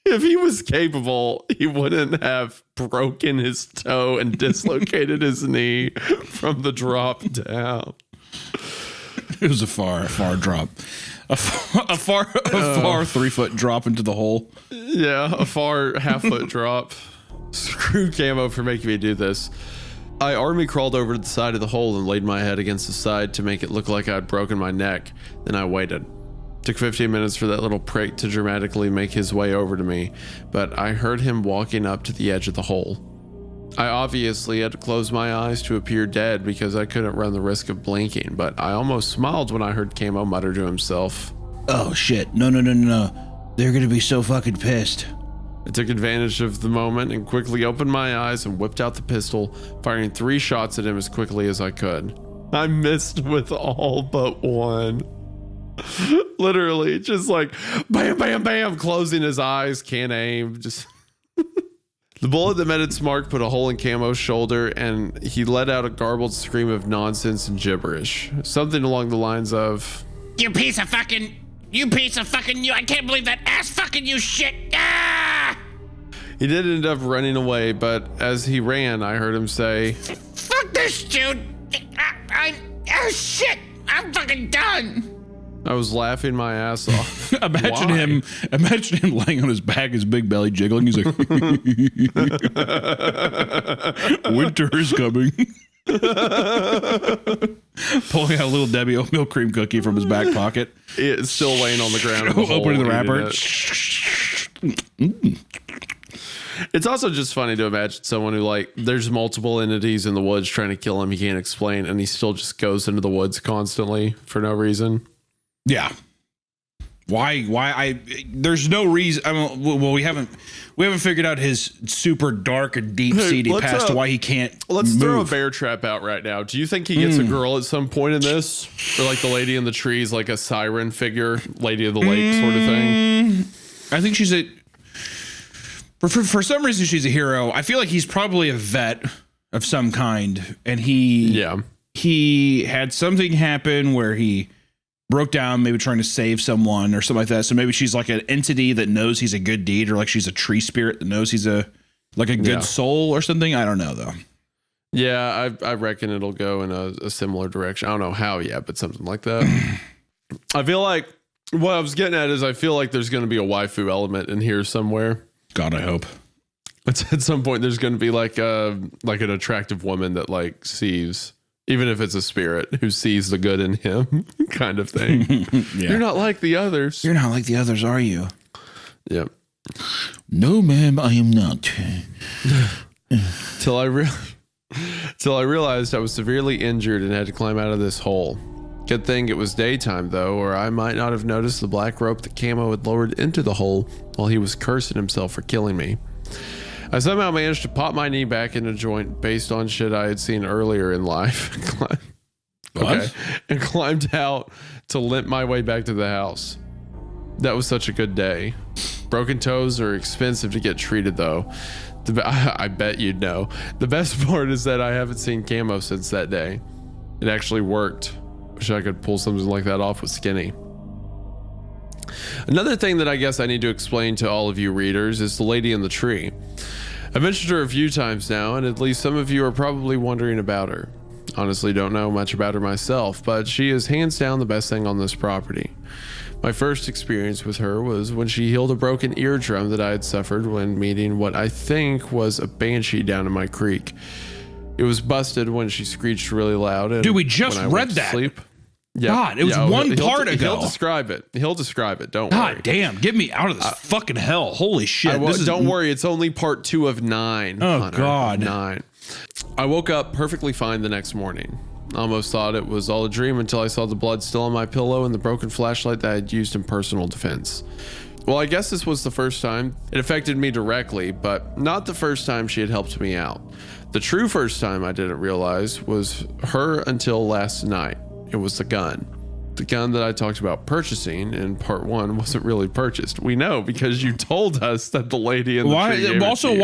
If he was capable, he wouldn't have broken his toe and dislocated his knee from the drop down. It was a far drop. A far 3-foot drop into the hole. Yeah, a far half-foot drop. Screw Camo for making me do this. I army crawled over to the side of the hole and laid my head against the side to make it look like I'd broken my neck. Then I waited. Took 15 minutes for that little prick to dramatically make his way over to me, but I heard him walking up to the edge of the hole. I obviously had to close my eyes to appear dead because I couldn't run the risk of blinking, but I almost smiled when I heard Camo mutter to himself, "Oh shit, no. They're gonna be so fucking pissed." I took advantage of the moment and quickly opened my eyes and whipped out the pistol, firing 3 shots at him as quickly as I could. I missed with all but one. Literally, just like bam, bam, bam, closing his eyes, can't aim, just... The bullet that met its mark put a hole in Camo's shoulder, and he let out a garbled scream of nonsense and gibberish. Something along the lines of, You piece of fucking, I can't believe that ass fucking you shit. Ah! He did end up running away, but as he ran, I heard him say, Fuck this, dude. Oh shit, I'm fucking done. I was laughing my ass off. Imagine him laying on his back, his big belly jiggling. He's like, winter is coming. Pulling out a little Debbie oatmeal cream cookie from his back pocket. It's still laying on the ground. Opening the wrapper. It's also just funny to imagine someone who, like, there's multiple entities in the woods trying to kill him. He can't explain, and he still just goes into the woods constantly for no reason. Yeah. Why? There's no reason. I mean, well, we haven't figured out his super dark and deep seedy past to why he can't. Let's move. throw a bear trap out right now. Do you think he gets a girl at some point in this, or like the lady in the trees, like a siren figure, Lady of the Lake sort of thing? I think she's a. For some reason, she's a hero. I feel like he's probably a vet of some kind, and he had something happen where he broke down, maybe trying to save someone or something like that. So maybe she's like an entity that knows he's a good deed, or like she's a tree spirit that knows he's a good soul or something. I don't know though. Yeah, I reckon it'll go in a similar direction. I don't know how yet, but something like that. I feel like what I was getting at is I feel like there's going to be a waifu element in here somewhere. God, I hope. At some point, there's going to be like an attractive woman that like sees, even if it's a spirit who sees the good in him, kind of thing. Yeah. You're not like the others. You're not like the others, are you? Yep. No, ma'am, I am not. Till I realized I was severely injured and had to climb out of this hole. Good thing it was daytime, though, or I might not have noticed the black rope that Camo had lowered into the hole while he was cursing himself for killing me. I somehow managed to pop my knee back in a joint based on shit I had seen earlier in life. And climbed out to limp my way back to the house. That was such a good day. Broken toes are expensive to get treated, though. I bet you'd know. The best part is that I haven't seen Camo since that day. It actually worked. Wish I could pull something like that off with Skinny. Another thing that I guess I need to explain to all of you readers is the lady in the tree. I've mentioned her a few times now, and at least some of you are probably wondering about her. Honestly, don't know much about her myself, but she is hands down the best thing on this property. My first experience with her was when she healed a broken eardrum that I had suffered when meeting what I think was a banshee down in my creek. It was busted when she screeched really loud. And dude, we just read that. Sleep. Yeah. God, it was one part ago. He'll describe it. Don't God worry. Damn, get me out of this fucking hell. Holy shit. Don't worry, it's only part 2 of 9. Oh, Hunter. God. 9. I woke up perfectly fine the next morning. Almost thought it was all a dream until I saw the blood still on my pillow and the broken flashlight that I had used in personal defense. Well, I guess this was the first time it affected me directly, but not the first time she had helped me out. The true first time I didn't realize was her until last night. It was the gun. The gun that I talked about purchasing in part 1 wasn't really purchased. We know because you told us that the lady in the tree gave it to you.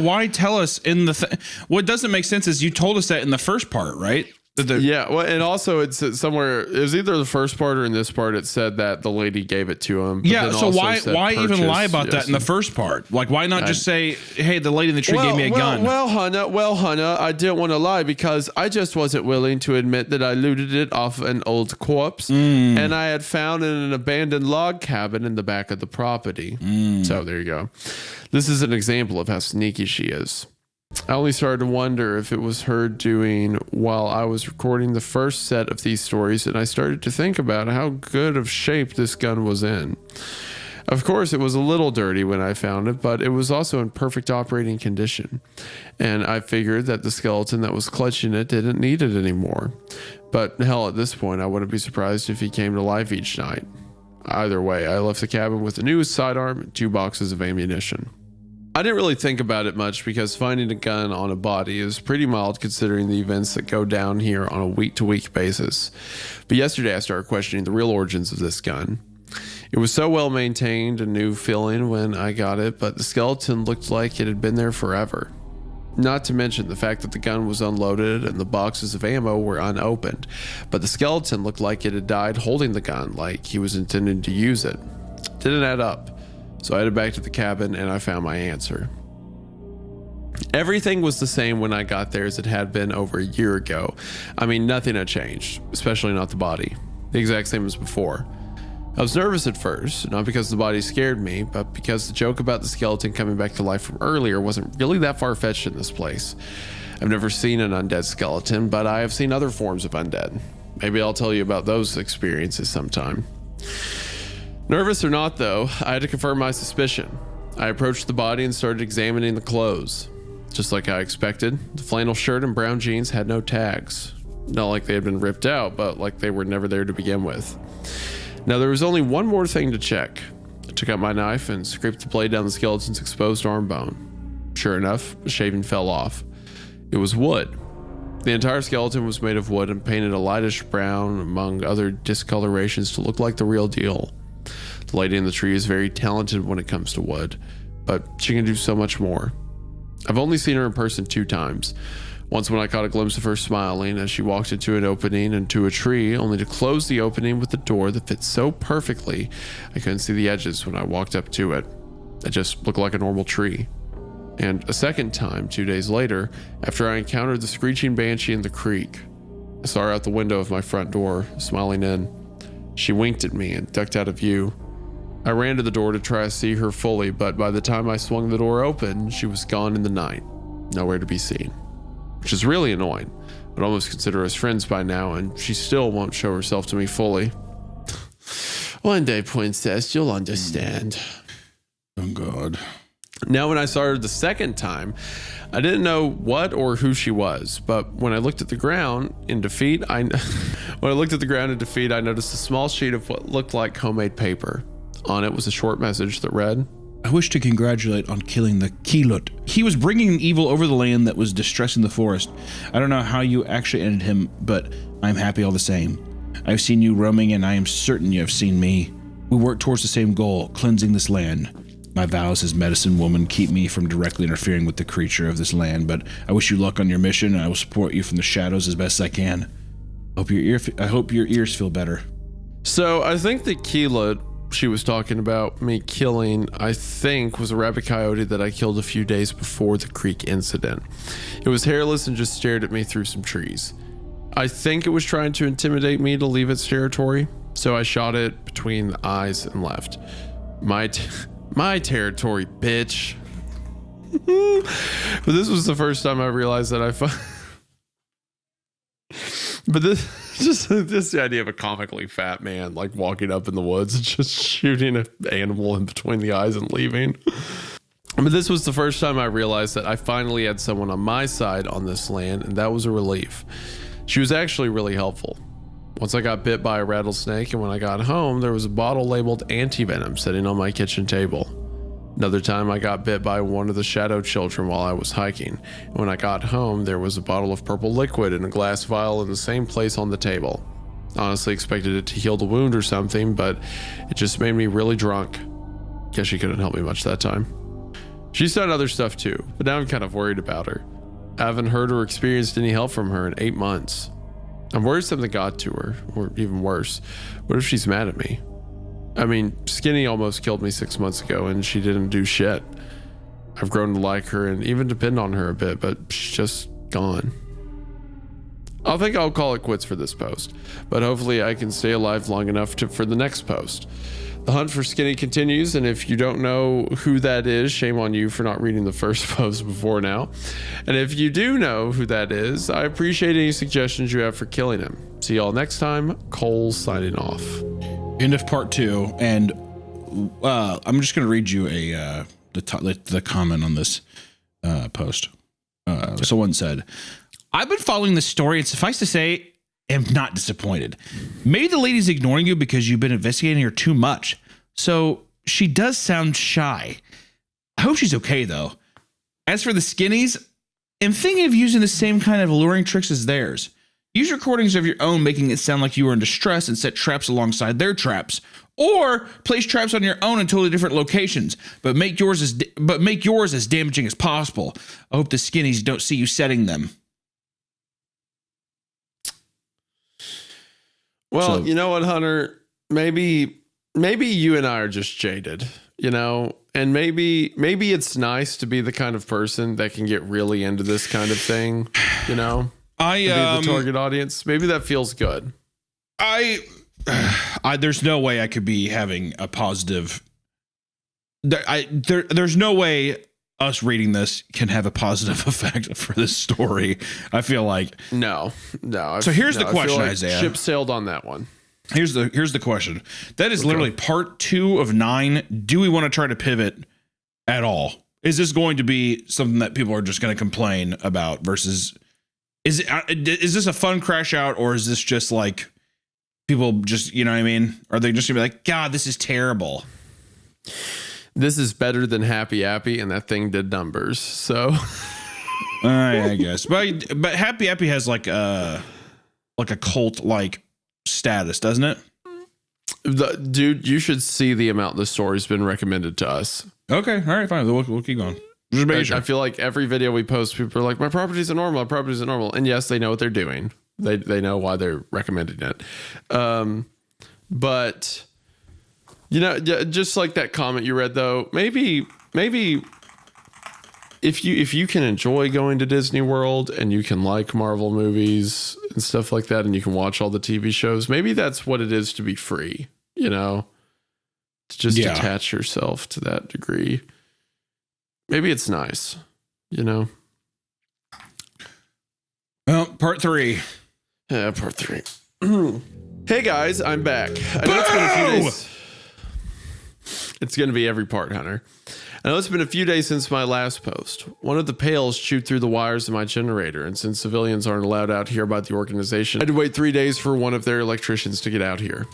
Why tell us in the what doesn't make sense is you told us that in the first part, right? Yeah, well, and also it's somewhere. It was either the first part or in this part. It said that the lady gave it to him. Yeah, so why even lie about that in the first part? Like, why not just say, "Hey, the lady in the tree gave me a gun"? Well, Hannah, I didn't want to lie because I just wasn't willing to admit that I looted it off an old corpse, and I had found in an abandoned log cabin in the back of the property. So there you go. This is an example of how sneaky she is. I only started to wonder if it was her doing while I was recording the first set of these stories, and I started to think about how good of shape this gun was in. Of course, it was a little dirty when I found it, but it was also in perfect operating condition, and I figured that the skeleton that was clutching it didn't need it anymore. But hell, at this point, I wouldn't be surprised if he came to life each night. Either way, I left the cabin with a new sidearm and 2 boxes of ammunition. I didn't really think about it much because finding a gun on a body is pretty mild considering the events that go down here on a week-to-week basis. But yesterday I started questioning the real origins of this gun. It was so well maintained, a new feeling when I got it, but the skeleton looked like it had been there forever. Not to mention the fact that the gun was unloaded and the boxes of ammo were unopened, but the skeleton looked like it had died holding the gun, like he was intending to use it. Didn't add up. So I headed back to the cabin and I found my answer. Everything was the same when I got there as it had been over a year ago. I mean, nothing had changed, especially not the body. The exact same as before. I was nervous at first, not because the body scared me, but because the joke about the skeleton coming back to life from earlier wasn't really that far-fetched in this place. I've never seen an undead skeleton, but I have seen other forms of undead. Maybe I'll tell you about those experiences sometime. Nervous or not, though, I had to confirm my suspicion. I approached the body and started examining the clothes. Just like I expected, the flannel shirt and brown jeans had no tags. Not like they had been ripped out, but like they were never there to begin with. Now, there was only one more thing to check. I took out my knife and scraped the blade down the skeleton's exposed arm bone. Sure enough, the shaving fell off. It was wood. The entire skeleton was made of wood and painted a lightish brown, among other discolorations, to look like the real deal. The lady in the tree is very talented when it comes to wood, but she can do so much more. I've only seen her in person 2 times. Once when I caught a glimpse of her smiling as she walked into an opening and to a tree, only to close the opening with a door that fit so perfectly I couldn't see the edges when I walked up to it. It just looked like a normal tree. And a second time, 2 days later, after I encountered the screeching banshee in the creek. I saw her out the window of my front door, smiling in. She winked at me and ducked out of view. I ran to the door to try to see her fully, but by the time I swung the door open, she was gone in the night, nowhere to be seen. Which is really annoying. I'd almost consider us friends by now, and she still won't show herself to me fully. One day, princess, you'll understand. Oh, God. Now, when I saw her the second time, I didn't know what or who she was, but when I looked at the ground in defeat, I noticed a small sheet of what looked like homemade paper. On it was a short message that read, I wish to congratulate on killing the Kelut. He was bringing evil over the land that was distressing the forest. I don't know how you actually ended him, but I'm happy all the same. I've seen you roaming, and I am certain you have seen me. We work towards the same goal, cleansing this land. My vows as medicine woman keep me from directly interfering with the creature of this land, but I wish you luck on your mission, and I will support you from the shadows as best I can. I hope your ears feel better. So I think the Keelut she was talking about me killing, I think, was a rabbit coyote that I killed a few days before the creek incident. It was hairless and just stared at me through some trees. I think it was trying to intimidate me to leave its territory, so I shot it between the eyes and left. My territory, bitch. But this was the first time I realized that But this the idea of a comically fat man like walking up in the woods and just shooting an animal in between the eyes and leaving. But this was the first time I realized that I finally had someone on my side on this land, and that was a relief. She was actually really helpful. Once I got bit by a rattlesnake, and when I got home, there was a bottle labeled anti-venom sitting on my kitchen table. Another time I got bit by one of the shadow children while I was hiking. And when I got home, there was a bottle of purple liquid in a glass vial in the same place on the table. Honestly expected it to heal the wound or something, but it just made me really drunk. Guess she couldn't help me much that time. She's done other stuff too, but now I'm kind of worried about her. I haven't heard or experienced any help from her in 8 months. I'm worried something got to her, or even worse, what if she's mad at me? I mean, Skinny almost killed me 6 months ago and she didn't do shit. I've grown to like her and even depend on her a bit, but she's just gone. I think I'll call it quits for this post, but hopefully I can stay alive long enough for the next post. The hunt for Skinny continues, and if you don't know who that is, shame on you for not reading the first post before now. And if you do know who that is, I appreciate any suggestions you have for killing him. See y'all next time. Cole signing off. End of part 2, and I'm just going to read you the comment on this post. Someone said, I've been following this story, and suffice to say, am not disappointed. Maybe the lady's ignoring you because you've been investigating her too much. So she does sound shy. I hope she's okay, though. As for the Skinnies, I'm thinking of using the same kind of alluring tricks as theirs. Use recordings of your own, making it sound like you were in distress, and set traps alongside their traps. Or place traps on your own in totally different locations, but make yours as damaging as possible. I hope the Skinnies don't see you setting them. Well, So- you know what, Hunter? Maybe you and I are just jaded, you know? And maybe it's nice to be the kind of person that can get really into this kind of thing, you know? I To be the target audience. Maybe that feels good. I there's no way I could be having a positive. There's no way us reading this can have a positive effect for this story. I feel like No. So here's the I feel question, like Isaiah. Ship sailed on that one. Here's the question. That is literally part 2 of 9. Do we want to try to pivot at all? Is this going to be something that people are just going to complain about versus is this a fun crash out, or is this just like people just, you know what I mean? Are they just gonna be like, God, this is terrible? This is better than Happy Appy, and that thing did numbers. So I guess. But Happy Appy has like a cult like status, doesn't it? Dude, you should see the amount the story's been recommended to us. Okay, all right, fine. We'll keep going. Just making sure. I feel like every video we post, people are like, my properties are normal, my properties are normal. And yes, they know what they're doing. They know why they're recommending it. But you know, just like that comment you read though, maybe if you can enjoy going to Disney World and you can like Marvel movies and stuff like that, and you can watch all the TV shows, maybe that's what it is to be free, you know, to just attach yourself to that degree. Maybe it's nice, you know. Well, part 3. Yeah, part 3. Hey guys, I'm back. I know it's been a few days. It's going to be every part, Hunter. I know it's been a few days since my last post. One of the pails chewed through the wires of my generator, and since civilians aren't allowed out here by the organization, I had to wait 3 days for one of their electricians to get out here.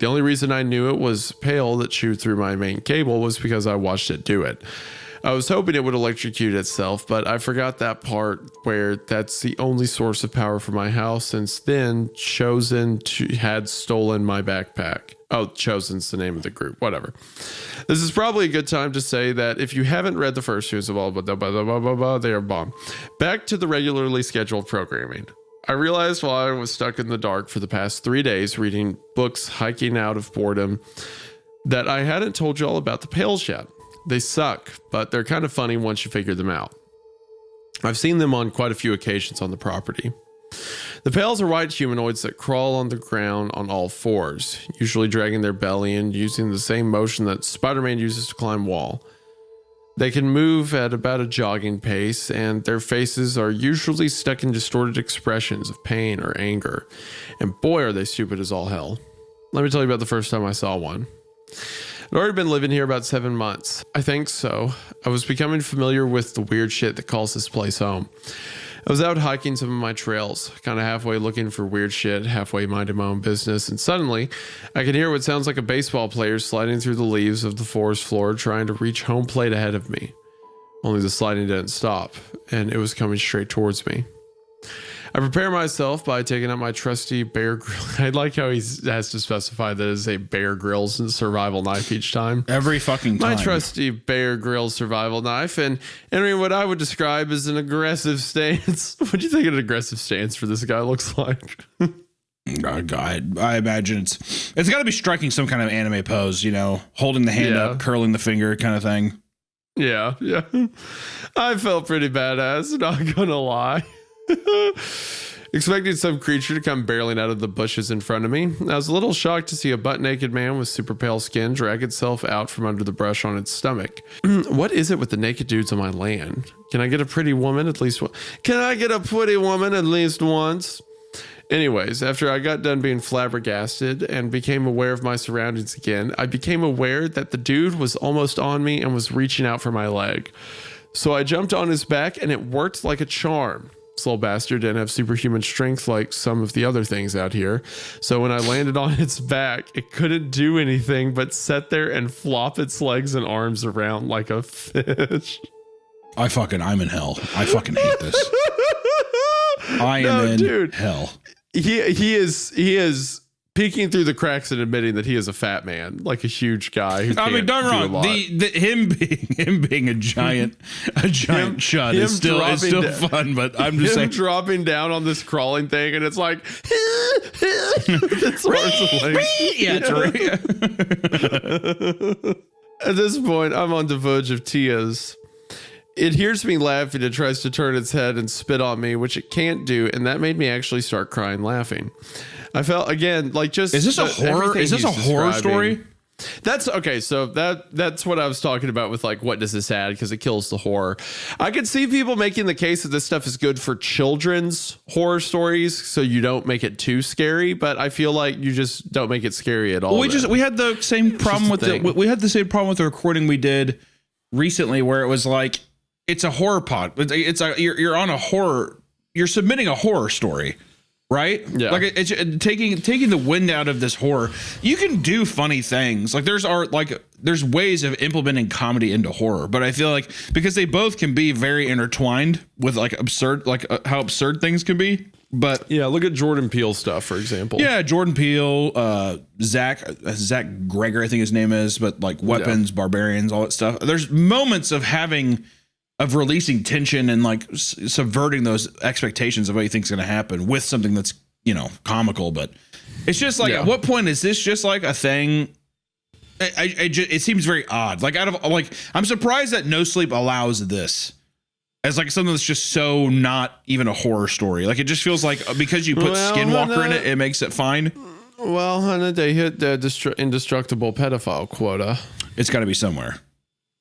The only reason I knew it was pail that chewed through my main cable was because I watched it do it. I was hoping it would electrocute itself, but I forgot that part where that's the only source of power for my house. Since then, had stolen my backpack. Oh, Chosen's the name of the group. Whatever. This is probably a good time to say that if you haven't read the first 2, they are bomb. Back to the regularly scheduled programming. I realized while I was stuck in the dark for the past 3 days reading books, hiking out of boredom, that I hadn't told you all about the pails yet. They suck, but they're kind of funny once you figure them out. I've seen them on quite a few occasions on the property. The pails are white humanoids that crawl on the ground on all 4s, usually dragging their belly and using the same motion that Spider-Man uses to climb wall. They can move at about a jogging pace, and their faces are usually stuck in distorted expressions of pain or anger. And boy, are they stupid as all hell. Let me tell you about the first time I saw one. I'd already been living here about 7 months. I think so. I was becoming familiar with the weird shit that calls this place home. I was out hiking some of my trails, kind of halfway looking for weird shit, halfway minding my own business, and suddenly I could hear what sounds like a baseball player sliding through the leaves of the forest floor trying to reach home plate ahead of me. Only the sliding didn't stop, and it was coming straight towards me. I prepare myself by taking out my trusty Bear Grylls. I like how he has to specify that it's a Bear Grylls survival knife each time. Every fucking time. My trusty Bear Grylls survival knife and entering what I would describe as an aggressive stance. What do you think an aggressive stance for this guy looks like? Oh, God, I imagine it's got to be striking some kind of anime pose, you know, holding the hand up, curling the finger kind of thing. Yeah. I felt pretty badass, not gonna lie. Expecting some creature to come barreling out of the bushes in front of me. I was a little shocked to see a butt-naked man with super pale skin drag itself out from under the brush on its stomach. What is it with the naked dudes on my land? Can I get a pretty woman at least once? Can I get a pretty woman at least once? Anyways, after I got done being flabbergasted and became aware of my surroundings again, I became aware that the dude was almost on me and was reaching out for my leg. So I jumped on his back and it worked like a charm. This little bastard didn't have superhuman strength like some of the other things out here. So when I landed on its back, it couldn't do anything but sit there and flop its legs and arms around like a fish. I'm in hell. I fucking hate this. I am in hell. He is peeking through the cracks and admitting that he is a fat man, like a huge guy. Who don't wrong. Him being a giant chud is still fun, but I'm just saying, dropping down on this crawling thing, and it's like, it's right. At this point, I'm on the verge of tears. It hears me laughing and tries to turn its head and spit on me, which it can't do, and that made me actually start crying laughing. I felt again like just Is this a horror? Is this a horror story? That's okay. So that's what I was talking about with like, what does this add? Because it kills the horror. I could see people making the case that this stuff is good for children's horror stories, so you don't make it too scary. But I feel like you just don't make it scary at all. We had the same problem with we had the same problem with the recording we did recently, where it was like it's a horror pod. You're on a horror. You're submitting a horror story. Right? Yeah. Like it's taking the wind out of this horror. You can do funny things. Like there's ways of implementing comedy into horror, but I feel like because they both can be very intertwined with like absurd, how absurd things can be. But yeah, look at Jordan Peele stuff, for example. Yeah, Jordan Peele, Zach Greger, I think his name is, but like Weapons, Barbarians, all that stuff. There's moments of releasing tension and like subverting those expectations of what you think is going to happen with something that's, comical. But it's just like, at what point is this just like a thing? It seems very odd. Like I'm surprised that No Sleep allows this as like something that's just so not even a horror story. Like it just feels like because you put Skinwalker in it, it makes it fine. Well, honey, they hit their indestructible pedophile quota. It's got to be somewhere.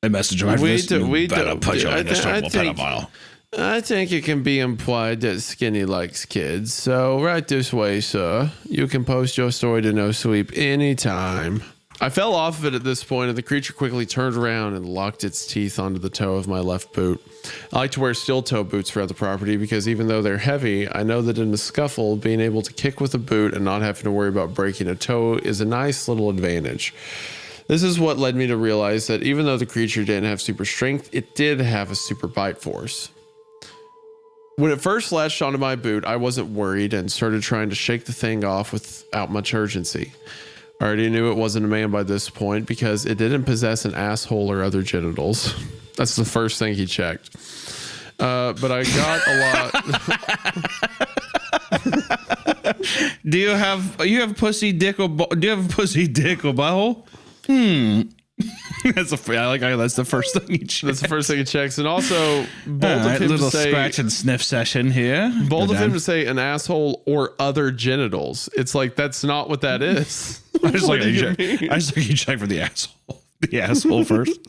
A message of we better put your indestructible pedophile. I think it can be implied that Skinny likes kids. So right this way, sir. You can post your story to No Sleep anytime. I fell off of it at this point, and the creature quickly turned around and locked its teeth onto the toe of my left boot. I like to wear steel toe boots throughout the property because even though they're heavy, I know that in a scuffle, being able to kick with a boot and not having to worry about breaking a toe is a nice little advantage. This is what led me to realize that even though the creature didn't have super strength, it did have a super bite force. When it first latched onto my boot, I wasn't worried and started trying to shake the thing off without much urgency. I already knew it wasn't a man by this point because it didn't possess an asshole or other genitals. That's the first thing he checked. But I got a lot. Do you have pussy dick or do you have a pussy dick or butthole? That's the first thing he checks. That's the first thing he checks. And also, bold of him little to say, scratch and sniff session here. Bold of him to say an asshole or other genitals. It's like that's not what that is. I just like you check for the asshole. The asshole first.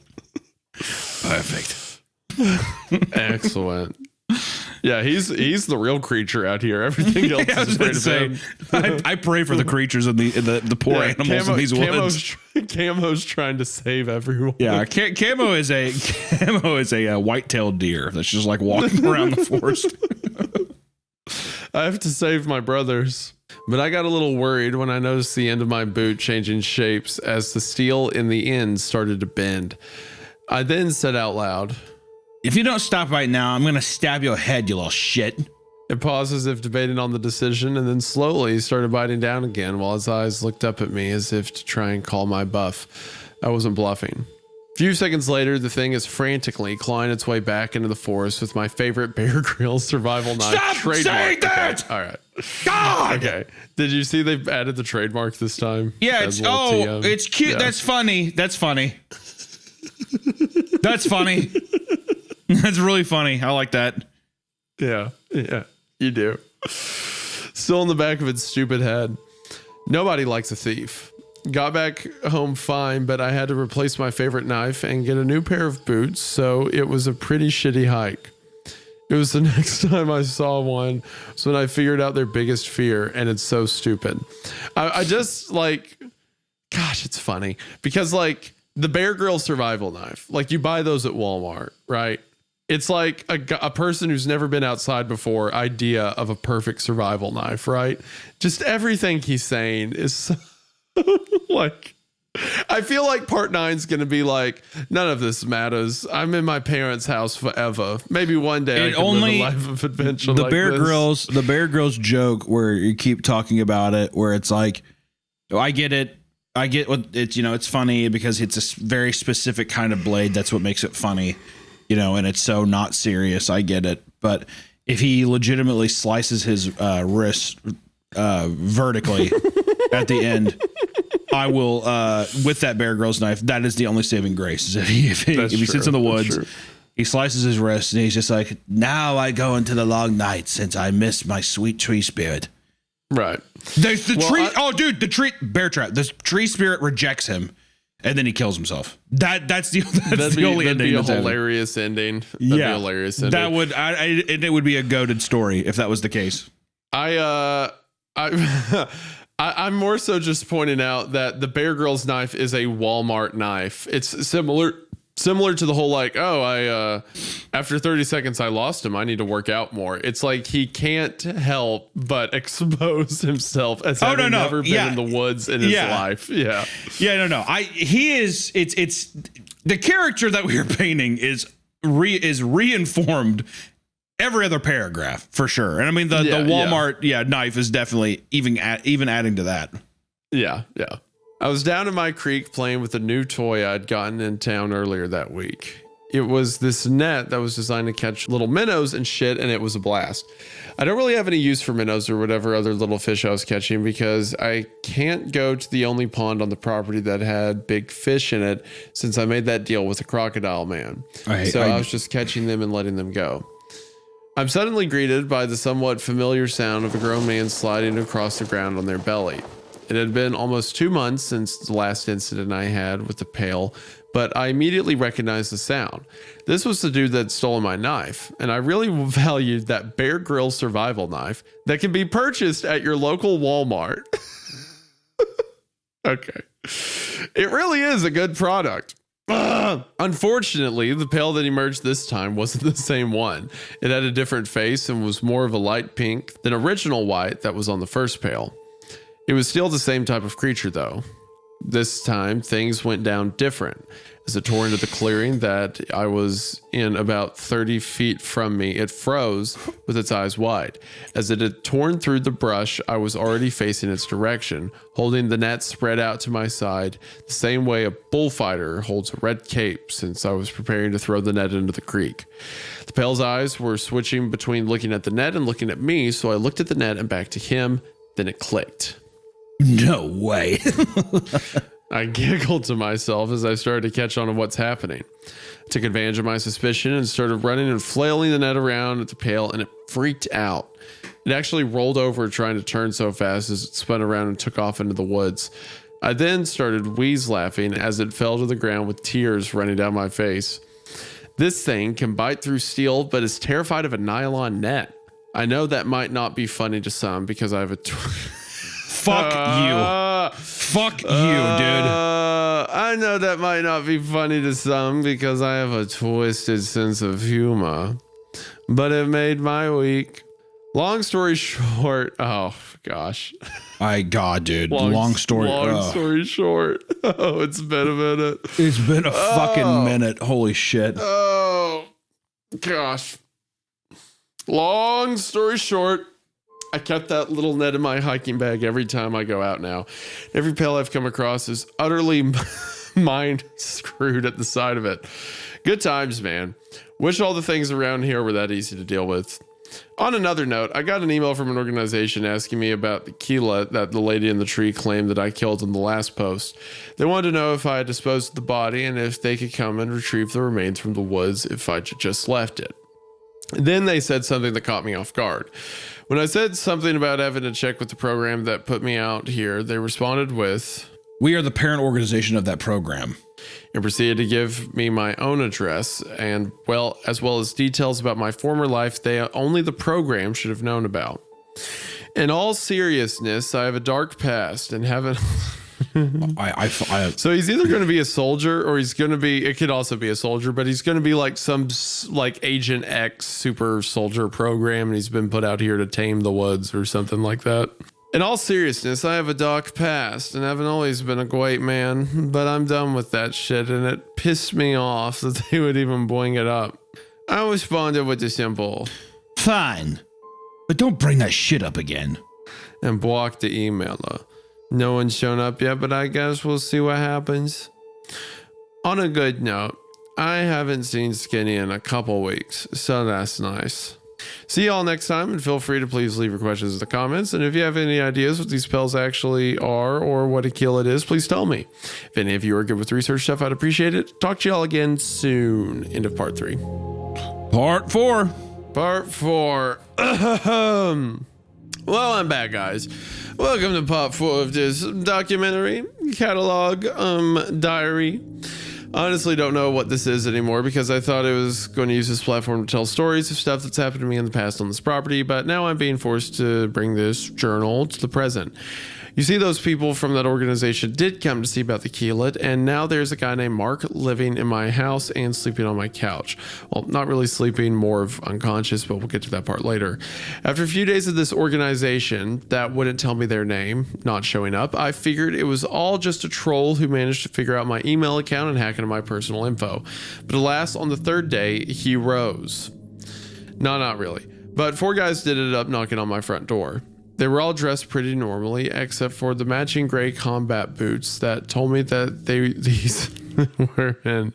Perfect. Excellent. Yeah, he's the real creature out here. Everything else is afraid of him. I pray for the creatures and the poor animals in these woods. Camo's trying to save everyone. Yeah, Camo is a white-tailed deer that's just like walking around the forest. I have to save my brothers. But I got a little worried when I noticed the end of my boot changing shapes as the steel in the end started to bend. I then said out loud, "If you don't stop right now, I'm going to stab your head, you little shit." It paused as if debating on the decision and then slowly started biting down again while his eyes looked up at me as if to try and call my bluff. I wasn't bluffing. A few seconds later, the thing is frantically clawing its way back into the forest with my favorite Bear Grylls survival knife. Stop saying that! Okay. All right. God! Okay. Did you see they've added the trademark this time? Yeah, it's cute. Yeah. That's funny. That's funny. That's funny. That's really funny. I like that. Yeah, you do. Still in the back of its stupid head. Nobody likes a thief. Got back home fine, but I had to replace my favorite knife and get a new pair of boots, so it was a pretty shitty hike. It was the next time I saw one was when I figured out their biggest fear, and it's so stupid. I just like, gosh, it's funny because like the Bear Grylls survival knife, like you buy those at Walmart, right? It's like a person who's never been outside before idea of a perfect survival knife, right? Just everything he's saying is so, like, I feel like part 9 is going to be like, none of this matters. I'm in my parents' house forever. Maybe one day I can live a life of adventure. The Bear Grylls joke where you keep talking about it, where it's like, I get it. I get what it's, it's funny because it's a very specific kind of blade. That's what makes it funny. And it's so not serious. I get it. But if he legitimately slices his wrist vertically at the end, I will, with that Bear Grylls knife, that is the only saving grace. Is if he sits in the woods, he slices his wrist, and he's just like, now I go into the long night since I miss my sweet tree spirit. Right. The tree. Dude, the tree bear trap. The tree spirit rejects him, and then he kills himself. That's the only ending. That'd be a hilarious ending. That'd be a hilarious ending. That would. And it would be a goated story if that was the case. I'm more so just pointing out that the Bear Grylls knife is a Walmart knife. It's similar to the whole after 30 seconds I lost him, I need to work out more. It's like he can't help but expose himself as having never been in the woods in his life. Yeah. He is. It's the character that we are painting is reinformed every other paragraph for sure. And I mean the Walmart knife is definitely even adding to that. Yeah. I was down in my creek playing with a new toy I'd gotten in town earlier that week. It was this net that was designed to catch little minnows and shit, and it was a blast. I don't really have any use for minnows or whatever other little fish I was catching because I can't go to the only pond on the property that had big fish in it since I made that deal with the crocodile man. I was just catching them and letting them go. I'm suddenly greeted by the somewhat familiar sound of a grown man sliding across the ground on their belly. It had been almost 2 months since the last incident I had with the pail, but I immediately recognized the sound. This was the dude that stole my knife, and I really valued that Bear Grylls survival knife that can be purchased at your local Walmart. Okay. It really is a good product. Unfortunately, the pail that emerged this time wasn't the same one. It had a different face and was more of a light pink than original white that was on the first pail. It was still the same type of creature though. This time things went down different. As it tore into the clearing that I was in about 30 feet from me, it froze with its eyes wide. As it had torn through the brush, I was already facing its direction, holding the net spread out to my side, the same way a bullfighter holds a red cape, since I was preparing to throw the net into the creek. The pail's eyes were switching between looking at the net and looking at me, so I looked at the net and back to him, then it clicked. No way. I giggled to myself as I started to catch on to what's happening. I took advantage of my suspicion and started running and flailing the net around at the pail, and it freaked out. It actually rolled over trying to turn so fast as it spun around and took off into the woods. I then started wheeze laughing as it fell to the ground with tears running down my face. This thing can bite through steel, but is terrified of a nylon net. I know that might not be funny to some because I have a... Fuck you. Fuck you, dude. I know that might not be funny to some because I have a twisted sense of humor, but it made my week. Long story short, oh gosh. Dude. Long story short. Oh, it's been a minute. It's been a fucking minute. Holy shit. Oh gosh. Long story short, I kept that little net in my hiking bag every time I go out now. Every pail I've come across is utterly mind screwed at the side of it. Good times, man. Wish all the things around here were that easy to deal with. On another note, I got an email from an organization asking me about the Keela that the lady in the tree claimed that I killed in the last post. They wanted to know if I had disposed of the body and if they could come and retrieve the remains from the woods if I just left it. Then they said something that caught me off guard. When I said something about having to check with the program that put me out here, they responded with, "We are the parent organization of that program," and proceeded to give me my own address and, well, as well as details about my former life they only the program should have known about. In all seriousness, I have a dark past and haven't... So he's either going to be a soldier or he's going to be, it could also be a soldier, but he's going to be like some like Agent X super soldier program, and he's been put out here to tame the woods or something like that. In all seriousness, I have a dark past and haven't always been a great man, but I'm done with that shit, and it pissed me off that they would even bring it up. I responded with the simple, "Fine, but don't bring that shit up again," and blocked the emailer. No one's shown up yet, but I guess we'll see what happens. On a good note, I haven't seen Skinny in a couple weeks, so that's nice. See y'all next time, and feel free to please leave your questions in the comments. And if you have any ideas what these spells actually are or what a kill it is, please tell me. If any of you are good with research stuff, I'd appreciate it. Talk to y'all again soon. End of part 3. Part 4. Part 4. Well, I'm back, guys. Welcome to part 4 of this documentary, catalog, diary. Honestly, don't know what this is anymore because I thought I was going to use this platform to tell stories of stuff that's happened to me in the past on this property, but now I'm being forced to bring this journal to the present. You see, those people from that organization did come to see about the keyleth, and now there's a guy named Mark living in my house and sleeping on my couch. Well, not really sleeping, more of unconscious, but we'll get to that part later. After a few days of this organization that wouldn't tell me their name not showing up, I figured it was all just a troll who managed to figure out my email account and hack into my personal info. But alas, on the third day, he rose. No, not really. But 4 guys did it up knocking on my front door. They were all dressed pretty normally, except for the matching gray combat boots that told me that these were in.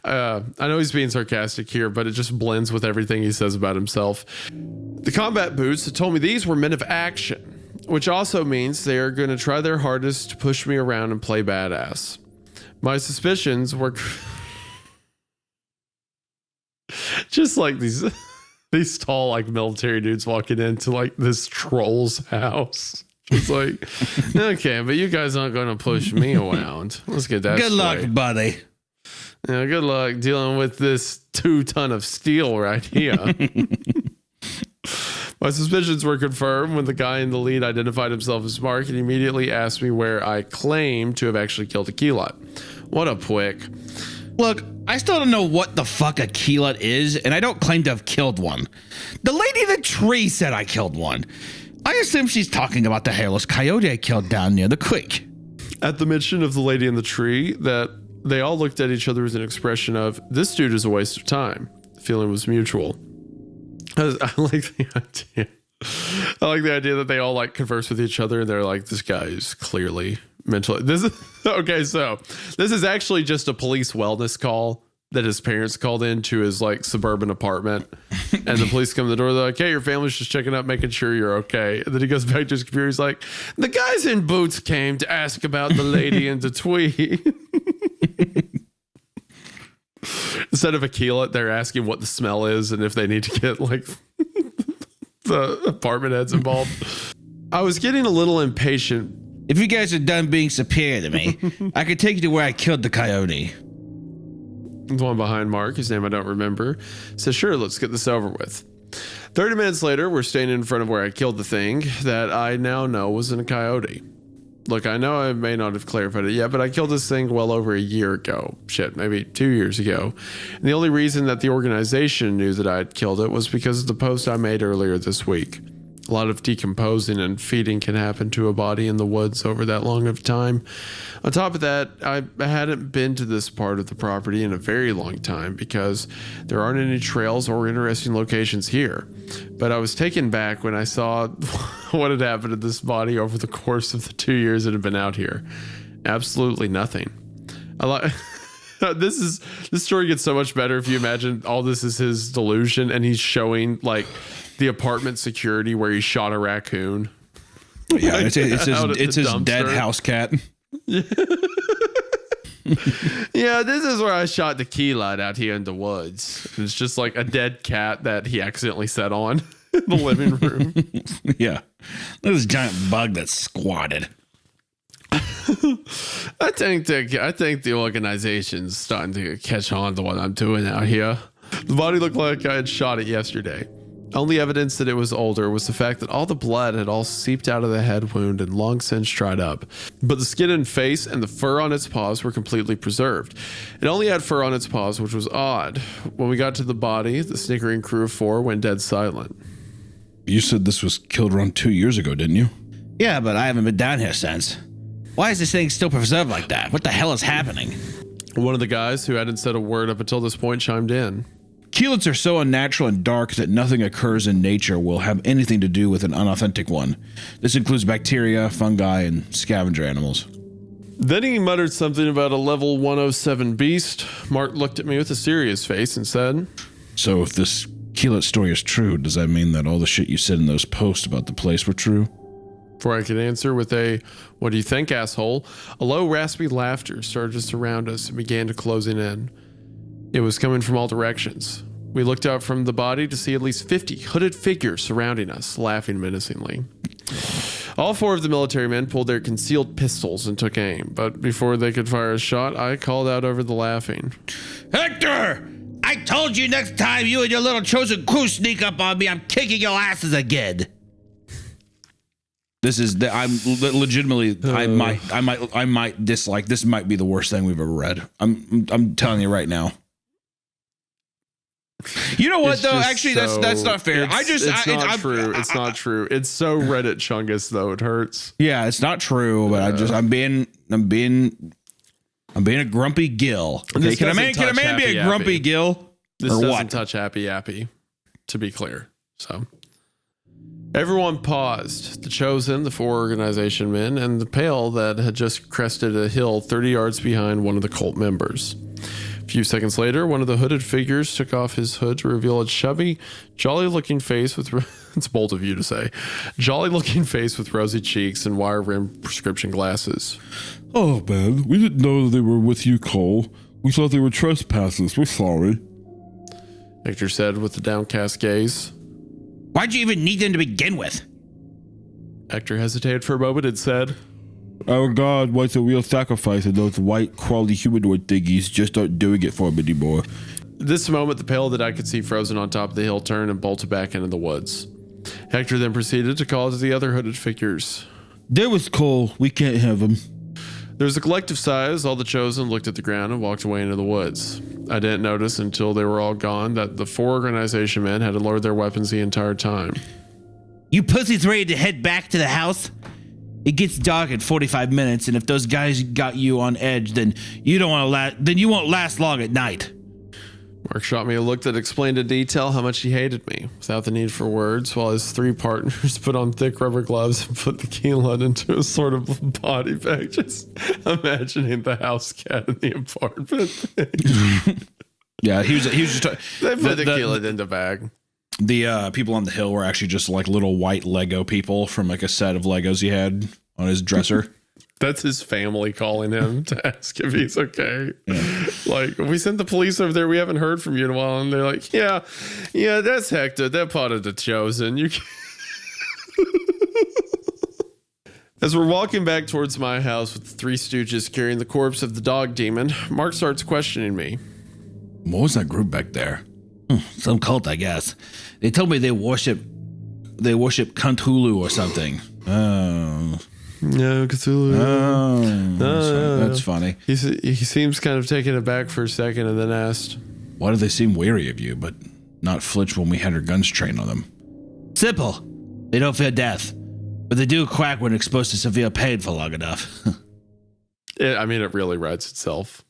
I know he's being sarcastic here, but it just blends with everything he says about himself. The combat boots told me these were men of action, which also means they are going to try their hardest to push me around and play badass. My suspicions were just like these tall, like, military dudes walking into like this troll's house. It's like, okay, but you guys aren't going to push me around. Let's get that Good straight. luck, buddy. Yeah, good luck dealing with this 2 ton of steel right here. My suspicions were confirmed when the guy in the lead identified himself as Mark and immediately asked me where I claimed to have actually killed a keyleth. What a prick. Look, I still don't know what the fuck a keyleth is, and I don't claim to have killed one. The lady in the tree said I killed one. I assume she's talking about the hairless coyote I killed down near the creek. At the mention of the lady in the tree, that they all looked at each other with an expression of, this dude is a waste of time. The feeling was mutual. I like the idea. I like the idea that they all like converse with each other and they're like, this guy is clearly mentally. This is okay. So this is actually just a police wellness call that his parents called into his like suburban apartment, and the police come to the door. They're like, "Hey, your family's just checking up, making sure you're okay." And then he goes back to his computer. He's like, "The guys in boots came to ask about the lady in the tweed." Instead of a keyleth, they're asking what the smell is and if they need to get like the apartment heads involved. I was getting a little impatient. If you guys are done being superior to me, I could take you to where I killed the coyote. The one behind Mark, his name I don't remember, says, sure, let's get this over with. 30 minutes later, we're standing in front of where I killed the thing that I now know was in a coyote. Look, I know I may not have clarified it yet, but I killed this thing well over a year ago. Shit, maybe 2 years ago. And the only reason that the organization knew that I had killed it was because of the post I made earlier this week. A lot of decomposing and feeding can happen to a body in the woods over that long of time. On top of that, I hadn't been to this part of the property in a very long time because there aren't any trails or interesting locations here. But I was taken back when I saw what had happened to this body over the course of the 2 years it had been out here. Absolutely nothing. I like this story gets so much better if you imagine all this is his delusion and he's showing like the apartment security where he shot a raccoon. Yeah, it's his dumpster. dead house cat. Yeah, this is where I shot the keyleth out here in the woods. And it's just like a dead cat that he accidentally set on in the living room. Yeah, this giant bug that squatted. I think the organization's starting to catch on to what I'm doing out here. The body looked like I had shot it yesterday. Only evidence that it was older was the fact that all the blood had all seeped out of the head wound and long since dried up. But the skin and face and the fur on its paws were completely preserved. It only had fur on its paws, which was odd. When we got to the body, the snickering crew of 4 went dead silent. You said this was killed around 2 years ago, didn't you? Yeah, but I haven't been down here since. Why is this thing still preserved like that? What the hell is happening? One of the guys who hadn't said a word up until this point chimed in. Keyleths are so unnatural and dark that nothing occurs in nature will have anything to do with an unauthentic one. This includes bacteria, fungi, and scavenger animals. Then he muttered something about a level 107 beast. Mark looked at me with a serious face and said, So if this keyleth story is true, does that mean that all the shit you said in those posts about the place were true? Before I could answer with a, what do you think, asshole? A low, raspy laughter started to surround us and began to closing in. It was coming from all directions. We looked out from the body to see at least 50 hooded figures surrounding us, laughing menacingly. All 4 of the military men pulled their concealed pistols and took aim, but before they could fire a shot, I called out over the laughing. Hector! I told you next time you and your little chosen crew sneak up on me, I'm kicking your asses again. This is I'm legitimately I might dislike this. Might be the worst thing we've ever read. I'm telling you right now. You know what though? Actually, that's not fair. It's not true. It's so Reddit chungus though. It hurts. Yeah, it's not true. But I'm being a grumpy Gil. Okay, can a man be a grumpy Gil? This doesn't touch happy yappy. To be clear, so. Everyone paused. The Chosen, the 4 organization men, and the Pale that had just crested a hill 30 yards behind one of the cult members. A few seconds later, one of the hooded figures took off his hood to reveal a chubby, jolly-looking face with... it's bold of you to say. Jolly-looking face with rosy cheeks and wire-rimmed prescription glasses. Oh, man, we didn't know they were with you, Cole. We thought they were trespassers. We're sorry. Hector said with a downcast gaze. Why'd you even need them to begin with? Hector hesitated for a moment and said, Our God wants a real sacrifice, and those white, crawly humanoid thingies just aren't doing it for him anymore. This moment, the Pale that I could see frozen on top of the hill turned and bolted back into the woods. Hector then proceeded to call to the other hooded figures. There was Cole. We can't have him. There was a collective sigh as all the Chosen looked at the ground and walked away into the woods. I didn't notice until they were all gone that the 4 organization men had lowered their weapons the entire time. You pussies ready to head back to the house? It gets dark in 45 minutes, and if those guys got you on edge, then you won't last long at night. Mark shot me a look that explained in detail how much he hated me, without the need for words, while his 3 partners put on thick rubber gloves and put the keylud into a sort of body bag, just imagining the house cat in the apartment. Yeah, he was just... They put the keylud in the bag. The people on the hill were actually just like little white Lego people from like a set of Legos he had on his dresser. That's his family calling him to ask if he's okay. Yeah. Like, we sent the police over there. We haven't heard from you in a while. And they're like, yeah, that's Hector. They're part of the Chosen. You As we're walking back towards my house with the 3 stooges carrying the corpse of the dog demon, Mark starts questioning me. What was that group back there? Some cult, I guess. They told me they worship Cthulhu or something. Oh. No, Cthulhu. That's funny. He seems kind of taken aback for a second and then asked, Why do they seem wary of you, but not flinch when we had our guns trained on them? Simple. They don't fear death, but they do quack when exposed to severe pain for long enough. It really writes itself.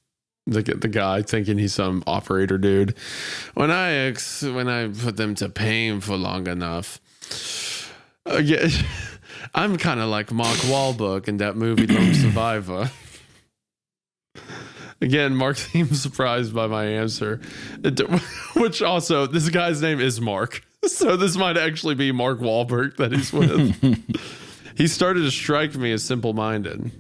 The guy thinking he's some operator dude. When I put them to pain for long enough. Yeah, I'm kind of like Mark Wahlberg in that movie Lone Survivor. Again, Mark seems surprised by my answer, which also, this guy's name is Mark. So this might actually be Mark Wahlberg that he's with. He started to strike me as simple-minded.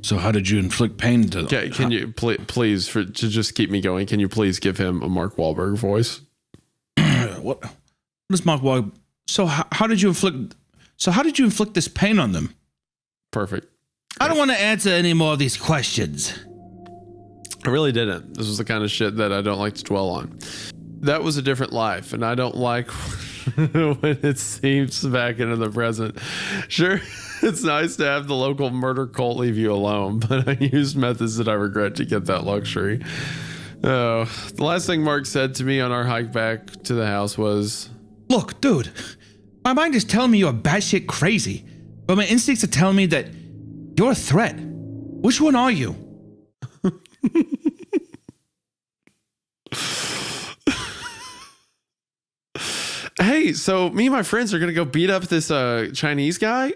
So how did you inflict pain to them? Can you please, to just keep me going, can you please give him a Mark Wahlberg voice? What is Mark Wahlberg? So how did you inflict this pain on them? Perfect. I don't want to answer any more of these questions. I really didn't. This was the kind of shit that I don't like to dwell on. That was a different life, and I don't like when it seeps back into the present. Sure, it's nice to have the local murder cult leave you alone, but I used methods that I regret to get that luxury. Oh, the last thing Mark said to me on our hike back to the house was, Look, dude, my mind is telling me you're batshit crazy, but my instincts are telling me that you're a threat. Which one are you? Hey, so me and my friends are gonna go beat up this Chinese guy.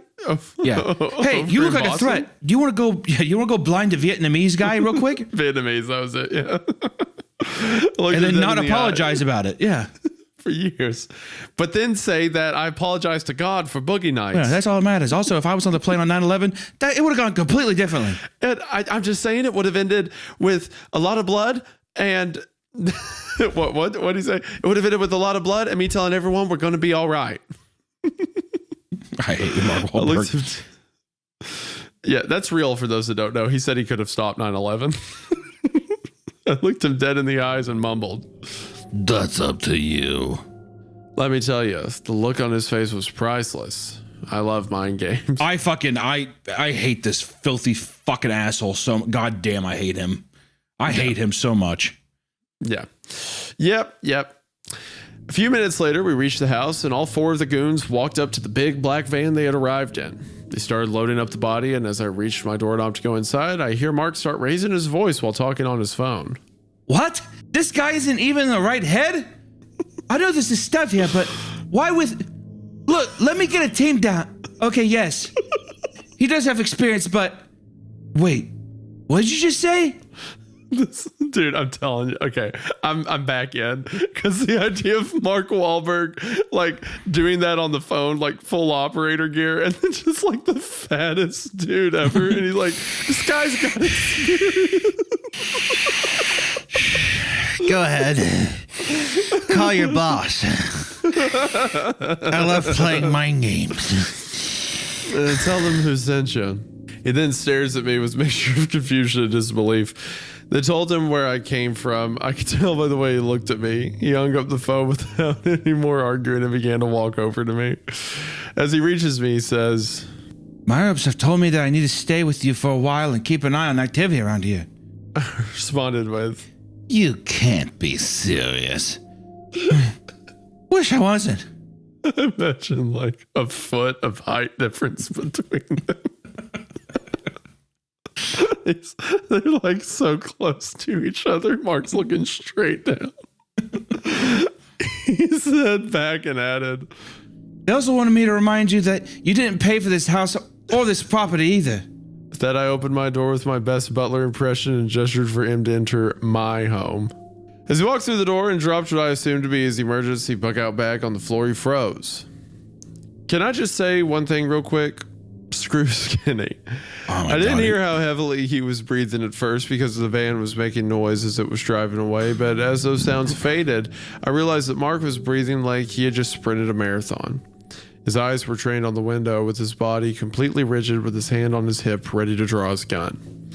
Yeah. Hey, you look like a threat. Do you want to go? Yeah, you want to go blind the Vietnamese guy real quick? Vietnamese, that was it. Yeah. And then not apologize about it. Yeah. For years, but then say that I apologize to God for boogie nights. Yeah, that's all that matters. Also, if I was on the plane on 9/11, it would have gone completely differently. And I'm just saying it would have ended with a lot of blood and. What did he say? It would have ended with a lot of blood and me telling everyone we're going to be all right. I hate Mark I looked Wahlberg. Yeah, that's real for those that don't know. He said he could have stopped 9/11. I looked him dead in the eyes and mumbled, That's up to you. let me tell you, the look on his face was priceless. I love mind games. I hate this filthy fucking asshole. So goddamn, I hate him. I hate him so much. Yeah. Yep. A few minutes later, we reached the house, and all 4 of the goons walked up to the big black van they had arrived in. They started loading up the body, and as I reached my doorknob to go inside, I hear Mark start raising his voice while talking on his phone. What? This guy isn't even in the right head? I know this is stuff here, but why with... Look, let me get a team down. Okay, yes. He does have experience, but... Wait, what did you just say? Dude, I'm telling you. Okay, I'm back in because the idea of Mark Wahlberg like doing that on the phone, like full operator gear, and then just like the fattest dude ever, and he's like, "This guy's got experience." Go ahead. Call your boss. I love playing mind games. Tell them who sent you. He then stares at me with a mixture of confusion and disbelief. They told him where I came from. I could tell by the way he looked at me. He hung up the phone without any more arguing and began to walk over to me. As he reaches me, he says, My reps have told me that I need to stay with you for a while and keep an eye on activity around here. I responded with, You can't be serious. Wish I wasn't. imagine like a foot of height difference between them. They're like so close to each other. Mark's looking straight down. He said back and added, They also wanted me to remind you that you didn't pay for this house or this property either. With that, I opened my door with my best butler impression and gestured for him to enter my home. As he walked through the door and dropped what I assumed to be his emergency bug-out bag on the floor, he froze. Can I just say one thing real quick? Screw Skinny. I didn't hear how heavily he was breathing at first because the van was making noise as it was driving away, but as those sounds faded, I realized that Mark was breathing like he had just sprinted a marathon. His eyes were trained on the window, with his body completely rigid, with his hand on his hip, ready to draw his gun.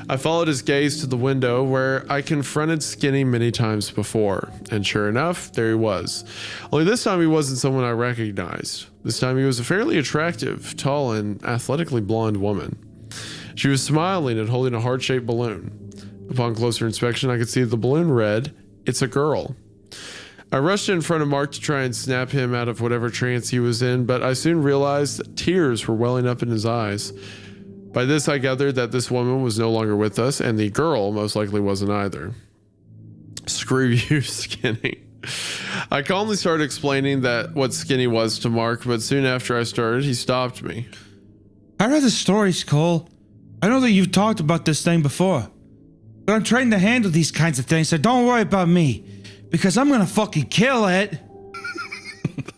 I followed his gaze to the window, where I confronted Skinny many times before, and sure enough, there he was. Only this time he wasn't someone I recognized. This time he was a fairly attractive, tall, and athletically blonde woman. She was smiling and holding a heart-shaped balloon. Upon closer inspection, I could see the balloon read, "It's a girl." I rushed in front of Mark to try and snap him out of whatever trance he was in, but I soon realized that tears were welling up in his eyes. By this, I gathered that this woman was no longer with us, and the girl most likely wasn't either. Screw you, Skinny. I calmly started explaining that what Skinny was to Mark, but soon after I started, he stopped me. I read the stories, Cole. I know that you've talked about this thing before, but I'm trained to handle these kinds of things, so don't worry about me, because I'm gonna fucking kill it.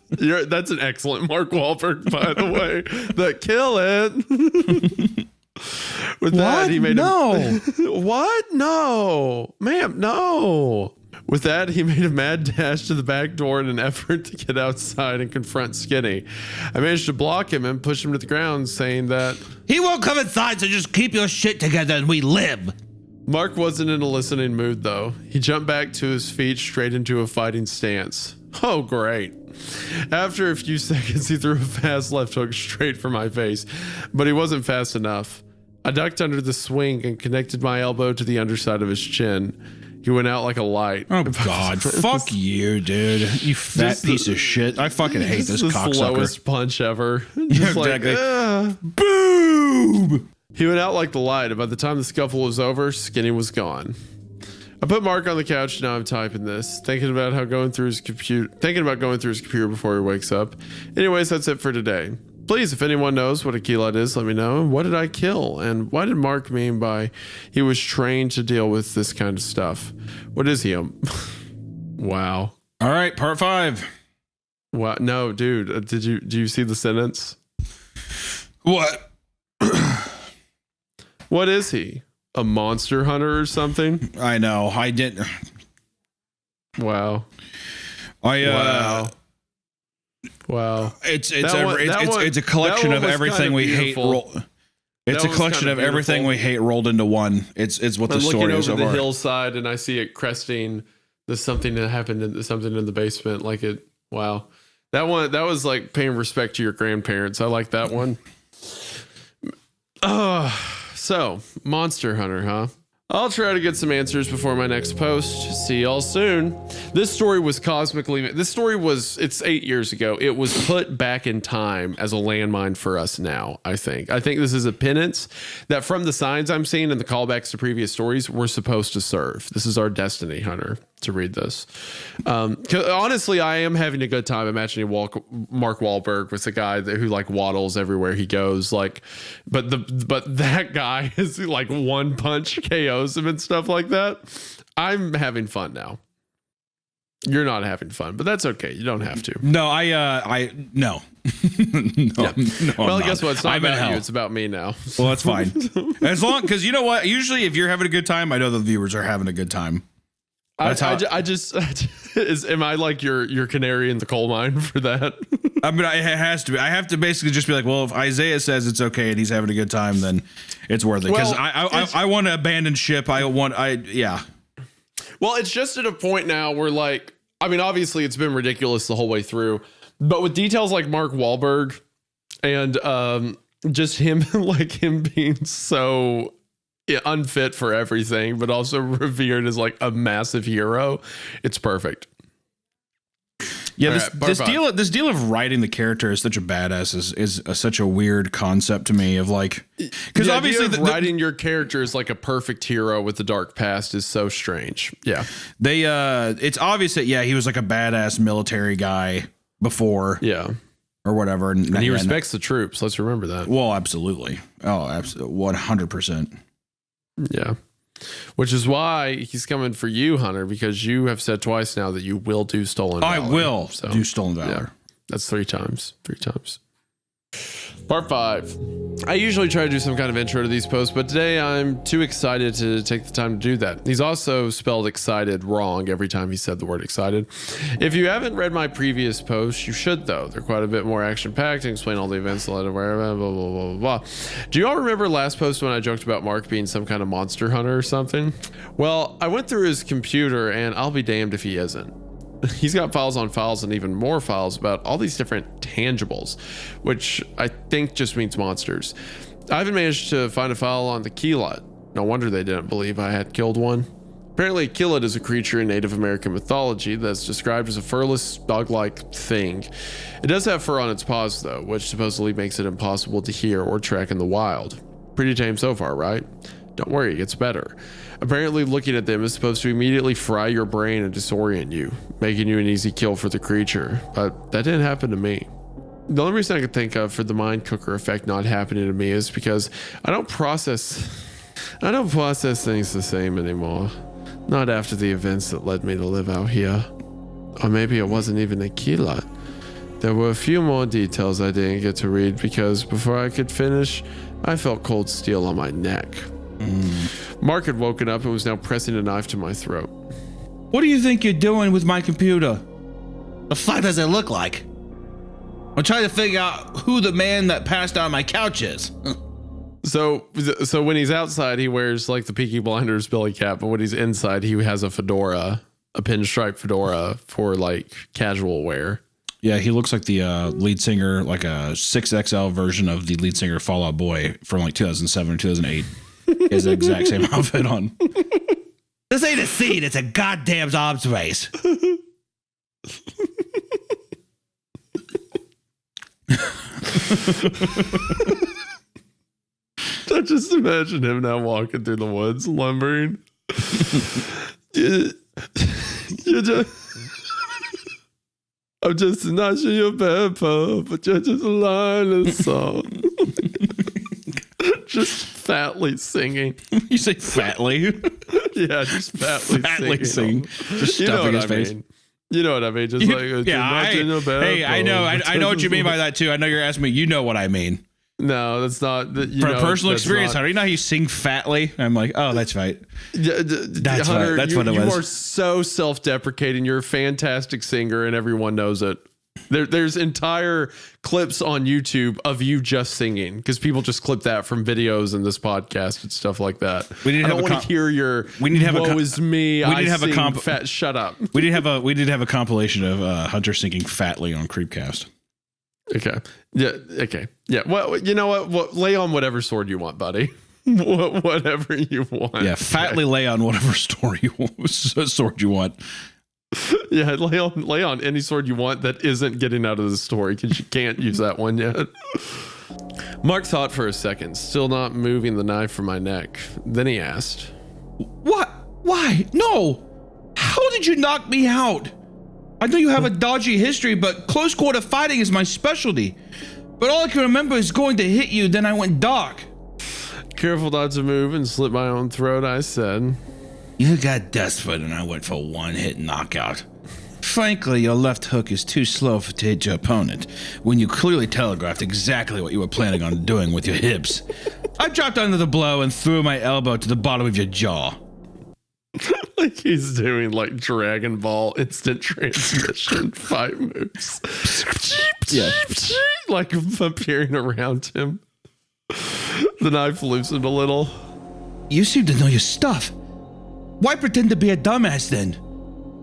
That's an excellent Mark Wahlberg, by the way. That kill it. With that, he made What? No, ma'am, no. With that, he made a mad dash to the back door in an effort to get outside and confront Skinny. I managed to block him and push him to the ground, saying that He won't come inside, so just keep your shit together and we live. Mark wasn't in a listening mood, though. He jumped back to his feet straight into a fighting stance. Oh, great. After a few seconds, he threw a fast left hook straight for my face, but he wasn't fast enough. I ducked under the swing and connected my elbow to the underside of his chin. He went out like a light. Oh, God. Fuck you, dude. You fat piece of shit. I fucking hate this the cocksucker. slowest punch ever. Just exactly. Boom! He went out like the light, and by the time the scuffle was over, Skinny was gone. I put Mark on the couch, and now I'm typing this, thinking about going through his computer before he wakes up. Anyways, that's it for today. Please, if anyone knows what a keylite is, let me know. What did I kill? And what did Mark mean by he was trained to deal with this kind of stuff? What is he? Wow. All right, part 5. Wow. No, dude. Do you see the sentence? What? What is he? A monster hunter or something? I know. I didn't. Wow. Wow. Wow. It's That a collection one of was everything kind of we hate. beautiful. It's That a was collection kind of of everything beautiful. we hate rolled into one. It's what the I'm looking story is over of the our. hillside and I see it cresting. There's something that happened. Something in the basement. Like it. Wow. That was like paying respect to your grandparents. I like that one. So Monster Hunter, huh? I'll try to get some answers before my next post. See y'all soon. This story was it's 8 years ago. It was put back in time as a landmine for us now, I think. This is a penance that from the signs I'm seeing and the callbacks to previous stories, we're supposed to serve. This is our destiny, Hunter, to read this. 'Cause honestly, I am having a good time imagining Mark Wahlberg was the guy who like waddles everywhere he goes. Like, but that guy is like one punch KOs him and stuff like that. I'm having fun now. You're not having fun, but that's okay. You don't have to. No, no. No, Well, I'm guess not. what? It's not I'm in about hell. you. It's about me now. Well, that's fine. As long because you know what? Usually, if you're having a good time, I know the viewers are having a good time. That's how. Am I like your canary in the coal mine for that? I mean, it has to be. I have to basically just be like, well, if Isaiah says it's okay and he's having a good time, then it's worth it. Because I want to abandon ship. Yeah. Well, it's just at a point now where like, I mean, obviously it's been ridiculous the whole way through, but with details like Mark Wahlberg and just him, like him being so unfit for everything, but also revered as like a massive hero, it's perfect. Yeah, All this right, this deal of writing the character as such a badass is such a weird concept to me. Of like, because the obviously idea of writing your character as like a perfect hero with a dark past is so strange. Yeah, it's obvious that he was like a badass military guy before, or whatever, and he respects the troops. Let's remember that. Well, absolutely, absolutely, 100%. Yeah. Which is why he's coming for you, Hunter, because you have said twice now that you will do Stolen Valor. I will do Stolen Valor. Yeah, that's 3 times. 3 times. Part 5. I usually try to do some kind of intro to these posts, but today I'm too excited to take the time to do that. He's also spelled excited wrong every time he said the word excited. If you haven't read my previous posts, you should though. They're quite a bit more action-packed and explain all the events that led to where, blah, blah, blah, blah, blah. Do you all remember last post when I joked about Mark being some kind of monster hunter or something? Well, I went through his computer and I'll be damned if he isn't. He's got files on files and even more files about all these different tangibles, which I think just means monsters. I even managed to find a file on the Keelut. No wonder they didn't believe I had killed one. Apparently, a Keelut is a creature in Native American mythology that's described as a furless, dog-like thing. It does have fur on its paws, though, which supposedly makes it impossible to hear or track in the wild. Pretty tame so far, right? Don't worry, it gets better. Apparently, looking at them is supposed to immediately fry your brain and disorient you, making you an easy kill for the creature. But that didn't happen to me. The only reason I could think of for the mind cooker effect not happening to me is because I don't process things the same anymore. Not after the events that led me to live out here. Or maybe it wasn't even a Keelut. There were a few more details I didn't get to read because before I could finish, I felt cold steel on my neck. Mark had woken up and was now pressing a knife to my throat. What do you think you're doing with my computer? The fuck does it look like? I'm trying to figure out who the man that passed on my couch is. So when he's outside, he wears like the Peaky Blinders billy cap, but when he's inside, he has a fedora, a pinstripe fedora for like casual wear. Yeah, he looks like the lead singer, like a 6XL version of the lead singer of Fall Out Boy from like 2007 or 2008. He has the exact same outfit on. This ain't a scene, it's a goddamn arms race. I just imagine him now walking through the woods, lumbering. I'm just not sure you're bad, but you're just a line of song. Just fatly singing. You say fatly? Yeah, just fatly sing. Just stuffing his face. Mean. You know what I mean? Just like, I know what you mean by that too. I know you're asking me. You know what I mean. No, that's not. From personal experience, how do you know how you sing fatly? I'm like, oh, that's right. That's Hunter, what it was. You are so self-deprecating. You're a fantastic singer, and everyone knows it. There's entire clips on YouTube of you just singing because people just clip that from videos in this podcast and stuff like that. We need to I have don't a want to hear your we need to have a woe is me. we need to have a sing fat. Shut up. We did have a compilation of Hunter singing fatly on Creepcast. Okay. Yeah. Okay. Yeah. Well, you know what? Lay on whatever sword you want, buddy. Whatever you want. Yeah, fatly lay on whatever sword you want. Yeah, lay on any sword you want that isn't getting out of the story because you can't use that one yet. Mark thought for a second, still not moving the knife from my neck. Then he asked, What? Why? No. How did you knock me out? I know you have a dodgy history, but close quarter fighting is my specialty. But all I can remember is going to hit you, then I went dark. Careful not to move and slit my own throat, I said. You got desperate and I went for one hit knockout. Frankly, your left hook is too slow to hit your opponent when you clearly telegraphed exactly what you were planning on doing with your hips. I dropped under the blow and threw my elbow to the bottom of your jaw. Like he's doing like Dragon Ball instant transmission fight moves. Yeah. Like appearing around him. The knife loosened a little. You seem to know your stuff. Why pretend to be a dumbass then?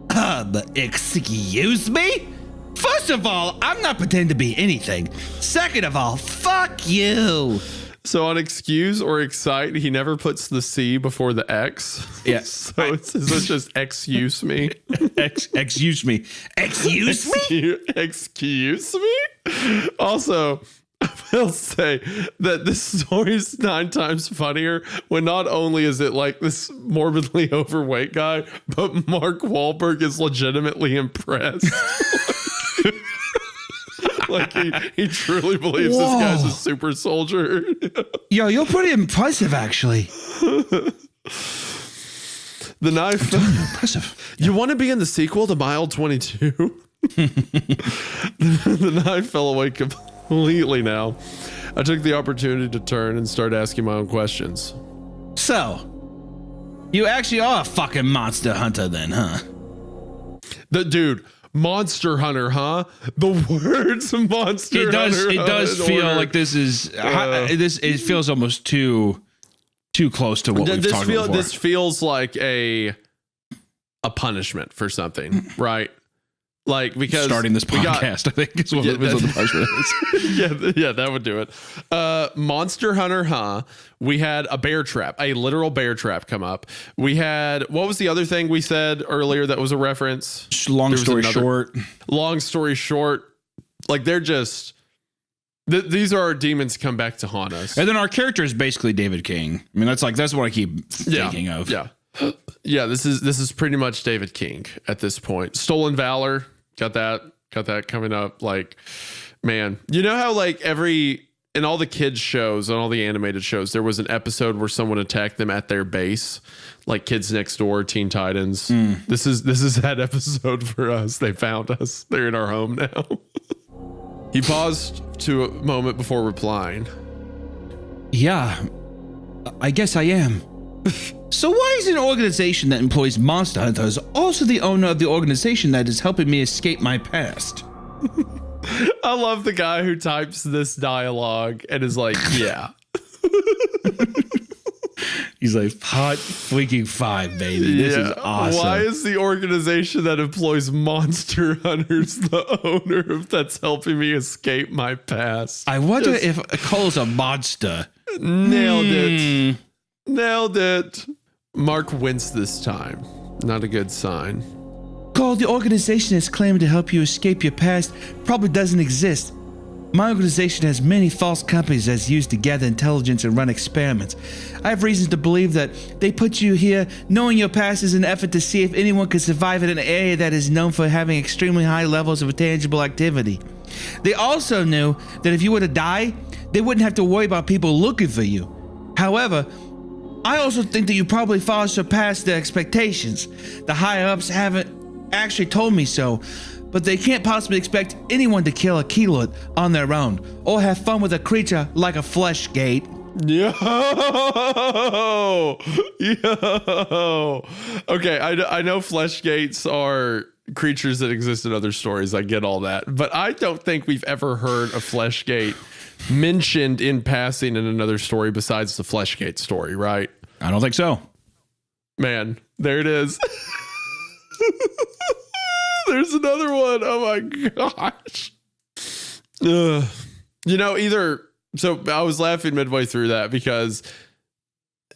But excuse me? First of all, I'm not pretending to be anything. Second of all, fuck you. So on excuse or excite, he never puts the C before the X. Yeah. So it's just excuse me. Excuse me. Excuse me? Excuse me? Also, I will say that this story is 9 times funnier when not only is it like this morbidly overweight guy, but Mark Wahlberg is legitimately impressed. Like he truly believes this guy's a super soldier. Yo, you're pretty impressive, actually. The knife. Impressive. You want to be in the sequel to Mile 22? The knife fell away completely now. I took the opportunity to turn and start asking my own questions. So, you actually are a fucking monster hunter then, huh? The dude, Monster Hunter, huh? The words Monster It Hunter. does feel like this is it feels almost too close to what we've talked about before. This feels like a punishment for something, right? Like because starting this podcast, I think is what the punishment is. yeah, that would do it. Monster Hunter, huh? We had a bear trap, a literal bear trap come up. We had, what was the other thing we said earlier that was a reference? Long story short, like they're just, these are our demons come back to haunt us. And then our character is basically David King. I mean, that's what I keep thinking of. Yeah. Yeah, this is pretty much David King at this point. Stolen Valor, got that coming up. Like, man, you know how like in all the kids shows and all the animated shows, there was an episode where someone attacked them at their base, like Kids Next Door, Teen Titans. This is that episode for us. They found us. They're in our home now. He paused to a moment before replying. Yeah, I guess I am. So why is an organization that employs monster hunters also the owner of the organization that is helping me escape my past? I love the guy who types this dialogue and is like, yeah. He's like, hot freaking 5, baby. This is awesome. Why is the organization that employs monster hunters the owner of that's helping me escape my past? I wonder if Cole's a monster. Nailed it. Mark winced this time. Not a good sign. Cole, the organization that's claiming to help you escape your past probably doesn't exist. My organization has many false companies that's used to gather intelligence and run experiments. I have reasons to believe that they put you here knowing your past is an effort to see if anyone can survive in an area that is known for having extremely high levels of intangible activity. They also knew that if you were to die, they wouldn't have to worry about people looking for you. However, I also think that you probably far surpassed their expectations. The higher-ups haven't actually told me so, but they can't possibly expect anyone to kill a keylord on their own or have fun with a creature like a flesh gate. Yo. Okay, I know flesh gates are creatures that exist in other stories. I get all that. But I don't think we've ever heard a Fleshgate mentioned in passing in another story besides the Fleshgate story, right? I don't think so. Man, there it is. There's another one. Oh my gosh. You know, either, so I was laughing midway through that because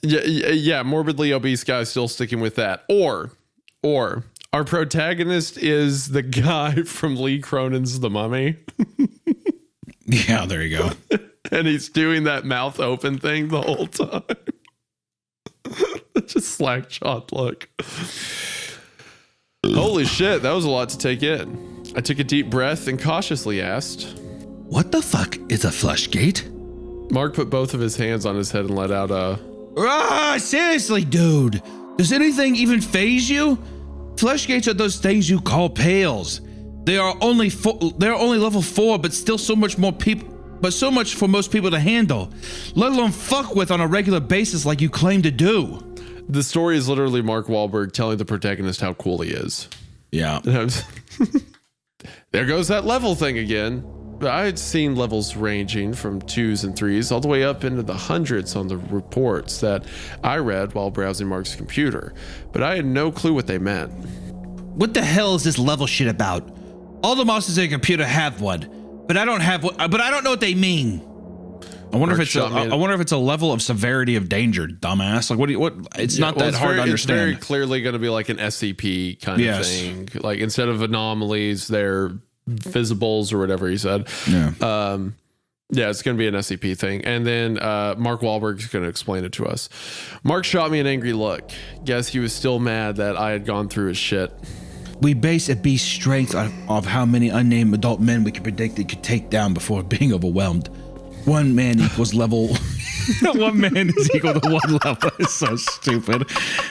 morbidly obese guy still sticking with that. Or our protagonist is the guy from Lee Cronin's The Mummy. Yeah, there you go. And he's doing that mouth open thing the whole time. Just slack-jawed look. Holy shit, that was a lot to take in. I took a deep breath and cautiously asked, What the fuck is a Fleshgate? Mark put both of his hands on his head and let out a... Seriously, dude. Does anything even faze you? Fleshgates are those things you call pails. They are only level 4, but still so much for most people to handle, let alone fuck with on a regular basis like you claim to do. The story is literally Mark Wahlberg telling the protagonist how cool he is. Yeah. There goes that level thing again. I had seen levels ranging from 2s and 3s all the way up into the hundreds on the reports that I read while browsing Mark's computer, but I had no clue what they meant. What the hell is this level shit about? All the monsters in your computer have one, but I don't have one. But I don't know what they mean. I wonder if it's a level of severity of danger, dumbass. Like what? It's not that hard to understand. It's very clearly going to be like an SCP kind of thing. Like instead of anomalies, they're visibles or whatever he said. Yeah. It's going to be an SCP thing. And then Mark Wahlberg's going to explain it to us. Mark shot me an angry look. Guess he was still mad that I had gone through his shit. We base a beast's strength of how many unnamed adult men we can predict it could take down before being overwhelmed. One man equals level. One man is equal to one level. It's so stupid.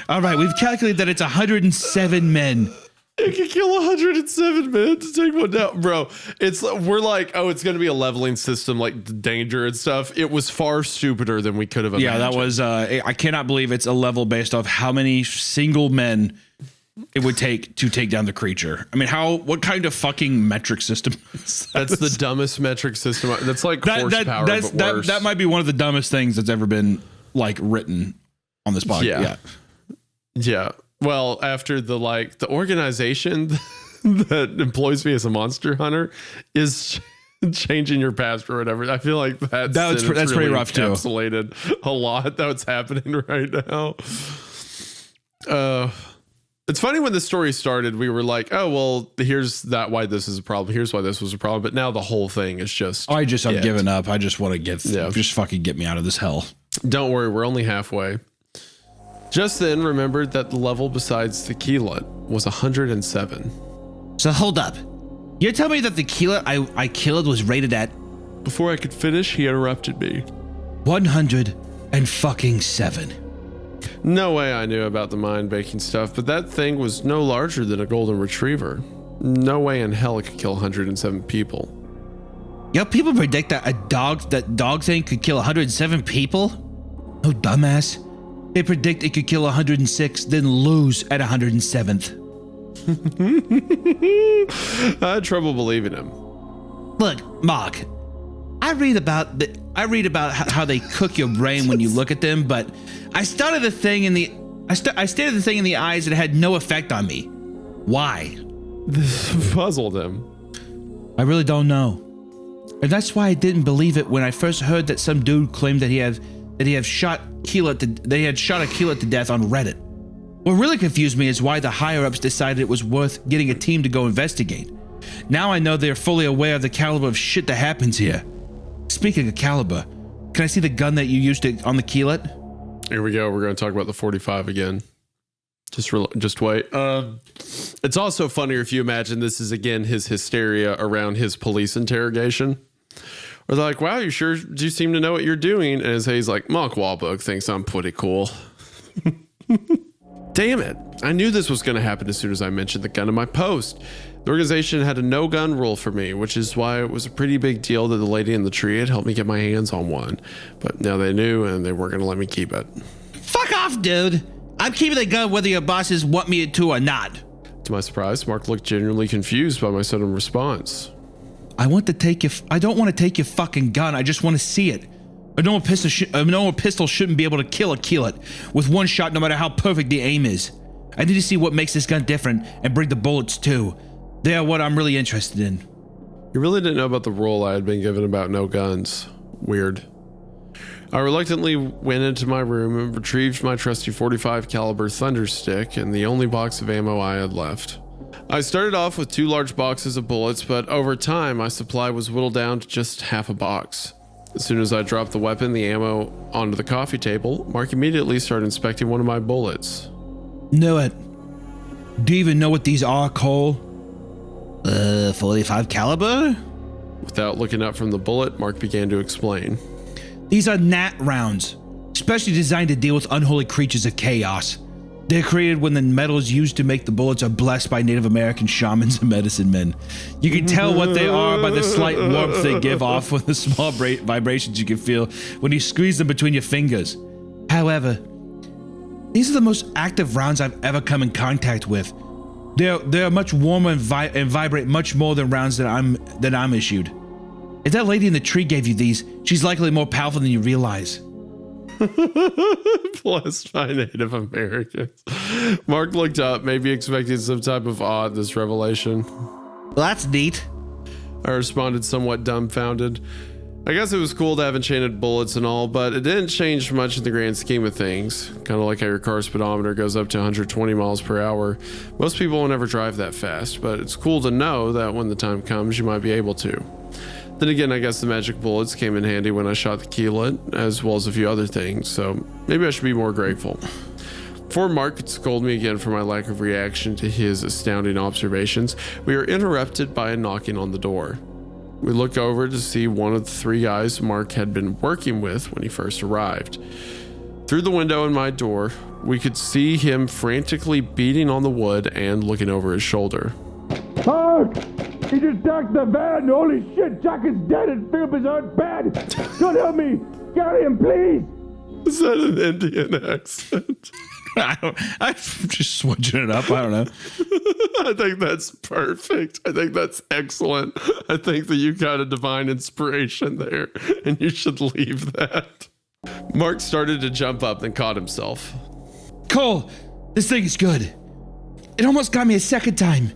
All right, we've calculated that it's 107 men. It can kill 107 men to take one down, bro. We're like, it's going to be a leveling system like the danger and stuff. It was far stupider than we could have imagined. Yeah, that was. I cannot believe it's a level based off how many single men it would take to take down the creature. I mean, what kind of fucking metric system is that? That's the dumbest metric system. That's like horsepower, but worse. That might be one of the dumbest things that's ever been like written on this podcast. Yeah. Well, after the organization that employs me as a monster hunter is changing your past or whatever. I feel like that's really pretty rough too. Encapsulated a lot that's happening right now. It's funny when the story started, we were like, oh, well, here's why this is a problem. Here's why this was a problem. But now the whole thing is just... I'm giving up. I just want to just fucking get me out of this hell. Don't worry. We're only halfway. Just then remembered that the level besides the keyleth was 107. So hold up. You're telling me that the keyleth I killed was rated at... Before I could finish, he interrupted me. 107. No way I knew about the mind-baking stuff, but that thing was no larger than a golden retriever. No way in hell it could kill 107 people. Yo, people predict that that dog thing could kill 107 people? No, dumbass. They predict it could kill 106, then lose at 107th. I had trouble believing him. Look, Mark, I read about how they cook your brain when you look at them, but I stared the thing in the eyes and it had no effect on me. Why? This puzzled him. I really don't know. And that's why I didn't believe it when I first heard that some dude claimed that he had shot a keyleth to death on Reddit. What really confused me is why the higher-ups decided it was worth getting a team to go investigate. Now I know they're fully aware of the caliber of shit that happens here. Speaking of caliber, can I see the gun that you used on the keyleth? Here we go. We're going to talk about the 45 again. Just wait. It's also funnier if you imagine this is again his hysteria around his police interrogation. Or they're like, wow, you sure do seem to know what you're doing. And he's like, Mark Wahlberg thinks I'm pretty cool. Damn it. I knew this was going to happen as soon as I mentioned the gun in my post. The organization had a no gun rule for me, which is why it was a pretty big deal that the lady in the tree had helped me get my hands on one. But now they knew and they weren't going to let me keep it. Fuck off, dude. I'm keeping the gun whether your bosses want me to or not. To my surprise, Mark looked genuinely confused by my sudden response. I don't want to take your fucking gun. I just want to see it. A normal pistol shouldn't be able to kill it with one shot, no matter how perfect the aim is. I need to see what makes this gun different and bring the bullets too. They are what I'm really interested in. He really didn't know about the rule I had been given about no guns. Weird. I reluctantly went into my room and retrieved my trusty .45 caliber thunder stick and the only box of ammo I had left. I started off with 2 large boxes of bullets, but over time my supply was whittled down to just half a box. As soon as I dropped the weapon, the ammo, onto the coffee table, Mark immediately started inspecting one of my bullets. Know it. Do you even know what these are, Cole? 45 caliber? Without looking up from the bullet, Mark began to explain. These are gnat rounds, specially designed to deal with unholy creatures of chaos. They're created when the metals used to make the bullets are blessed by Native American shamans and medicine men. You can tell what they are by the slight warmth they give off with the small vibrations you can feel when you squeeze them between your fingers. However, these are the most active rounds I've ever come in contact with. They're much warmer and vibrate much more than rounds that I'm issued. If that lady in the tree gave you these, she's likely more powerful than you realize. Blessed by Native Americans. Mark looked up, maybe expecting some type of awe at this revelation. Well, that's neat. I responded somewhat dumbfounded. I guess it was cool to have enchanted bullets and all, but it didn't change much in the grand scheme of things. Kind of like how your car speedometer goes up to 120 miles per hour. Most people will never drive that fast, but it's cool to know that when the time comes, you might be able to. Then again, I guess the magic bullets came in handy when I shot the keyless, as well as a few other things, so maybe I should be more grateful. Before Mark could scold me again for my lack of reaction to his astounding observations, we are interrupted by a knocking on the door. We look over to see one of the 3 guys Mark had been working with when he first arrived. Through the window in my door, we could see him frantically beating on the wood and looking over his shoulder. Mark! He just attacked the van! Holy shit! Jack is dead and Philip is hurt bad! God help me! Carry him, please! Is that an Indian accent? I'm just switching it up. I don't know. I think that's perfect. I think that's excellent. I think that you got a divine inspiration there, and you should leave that. Mark started to jump up, then caught himself. Cole, this thing is good. It almost got me a second time.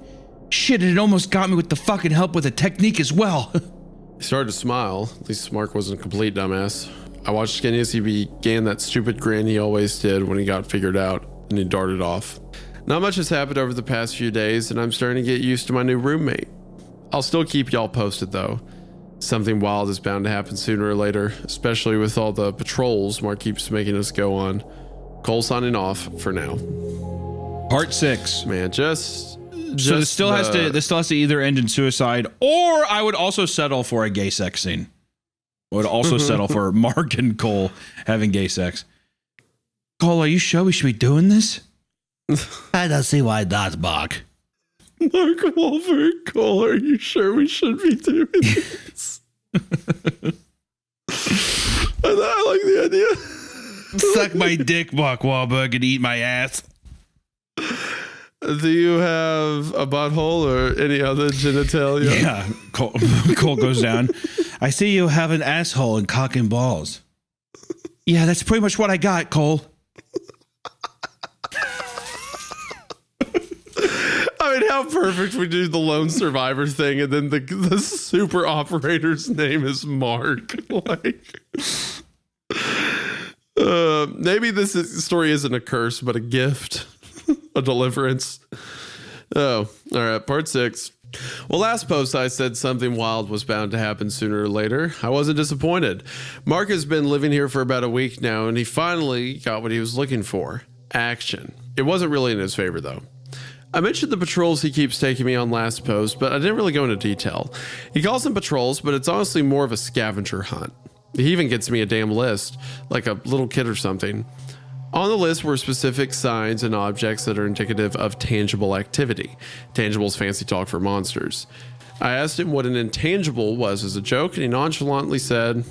Shit, and it almost got me with the fucking help with the technique as well. He started to smile. At least Mark wasn't a complete dumbass. I watched Skinny as he began that stupid grin he always did when he got figured out, and he darted off. Not much has happened over the past few days, and I'm starting to get used to my new roommate. I'll still keep y'all posted though. Something wild is bound to happen sooner or later, especially with all the patrols Mark keeps making us go on. Cole signing off for now. Part 6. Man, So this still has to either end in suicide, or I would also settle for a gay sex scene. I would also settle for Mark and Cole having gay sex. Cole, are you sure we should be doing this? I don't see why not, Mark. Mark Wahlberg, Cole, are you sure we should be doing this? I like the idea. Suck my dick, Mark Wahlberg, and eat my ass. Do you have a butthole or any other genitalia? Yeah, Cole goes down. I see you have an asshole and cock and balls. Yeah, that's pretty much what I got, Cole. I mean, how perfect we do the lone survivor thing, and then the super operator's name is Mark. Like, maybe this story isn't a curse, but a gift, a deliverance. Oh, all right, part 6. Well, last post I said something wild was bound to happen sooner or later. I wasn't disappointed. Mark has been living here for about a week now, and he finally got what he was looking for. Action. It wasn't really in his favor, though. I mentioned the patrols he keeps taking me on last post, but I didn't really go into detail. He calls them patrols, but it's honestly more of a scavenger hunt. He even gets me a damn list, like a little kid or something. On the list were specific signs and objects that are indicative of tangible activity. Tangible's fancy talk for monsters. I asked him what an intangible was as a joke, and he nonchalantly said,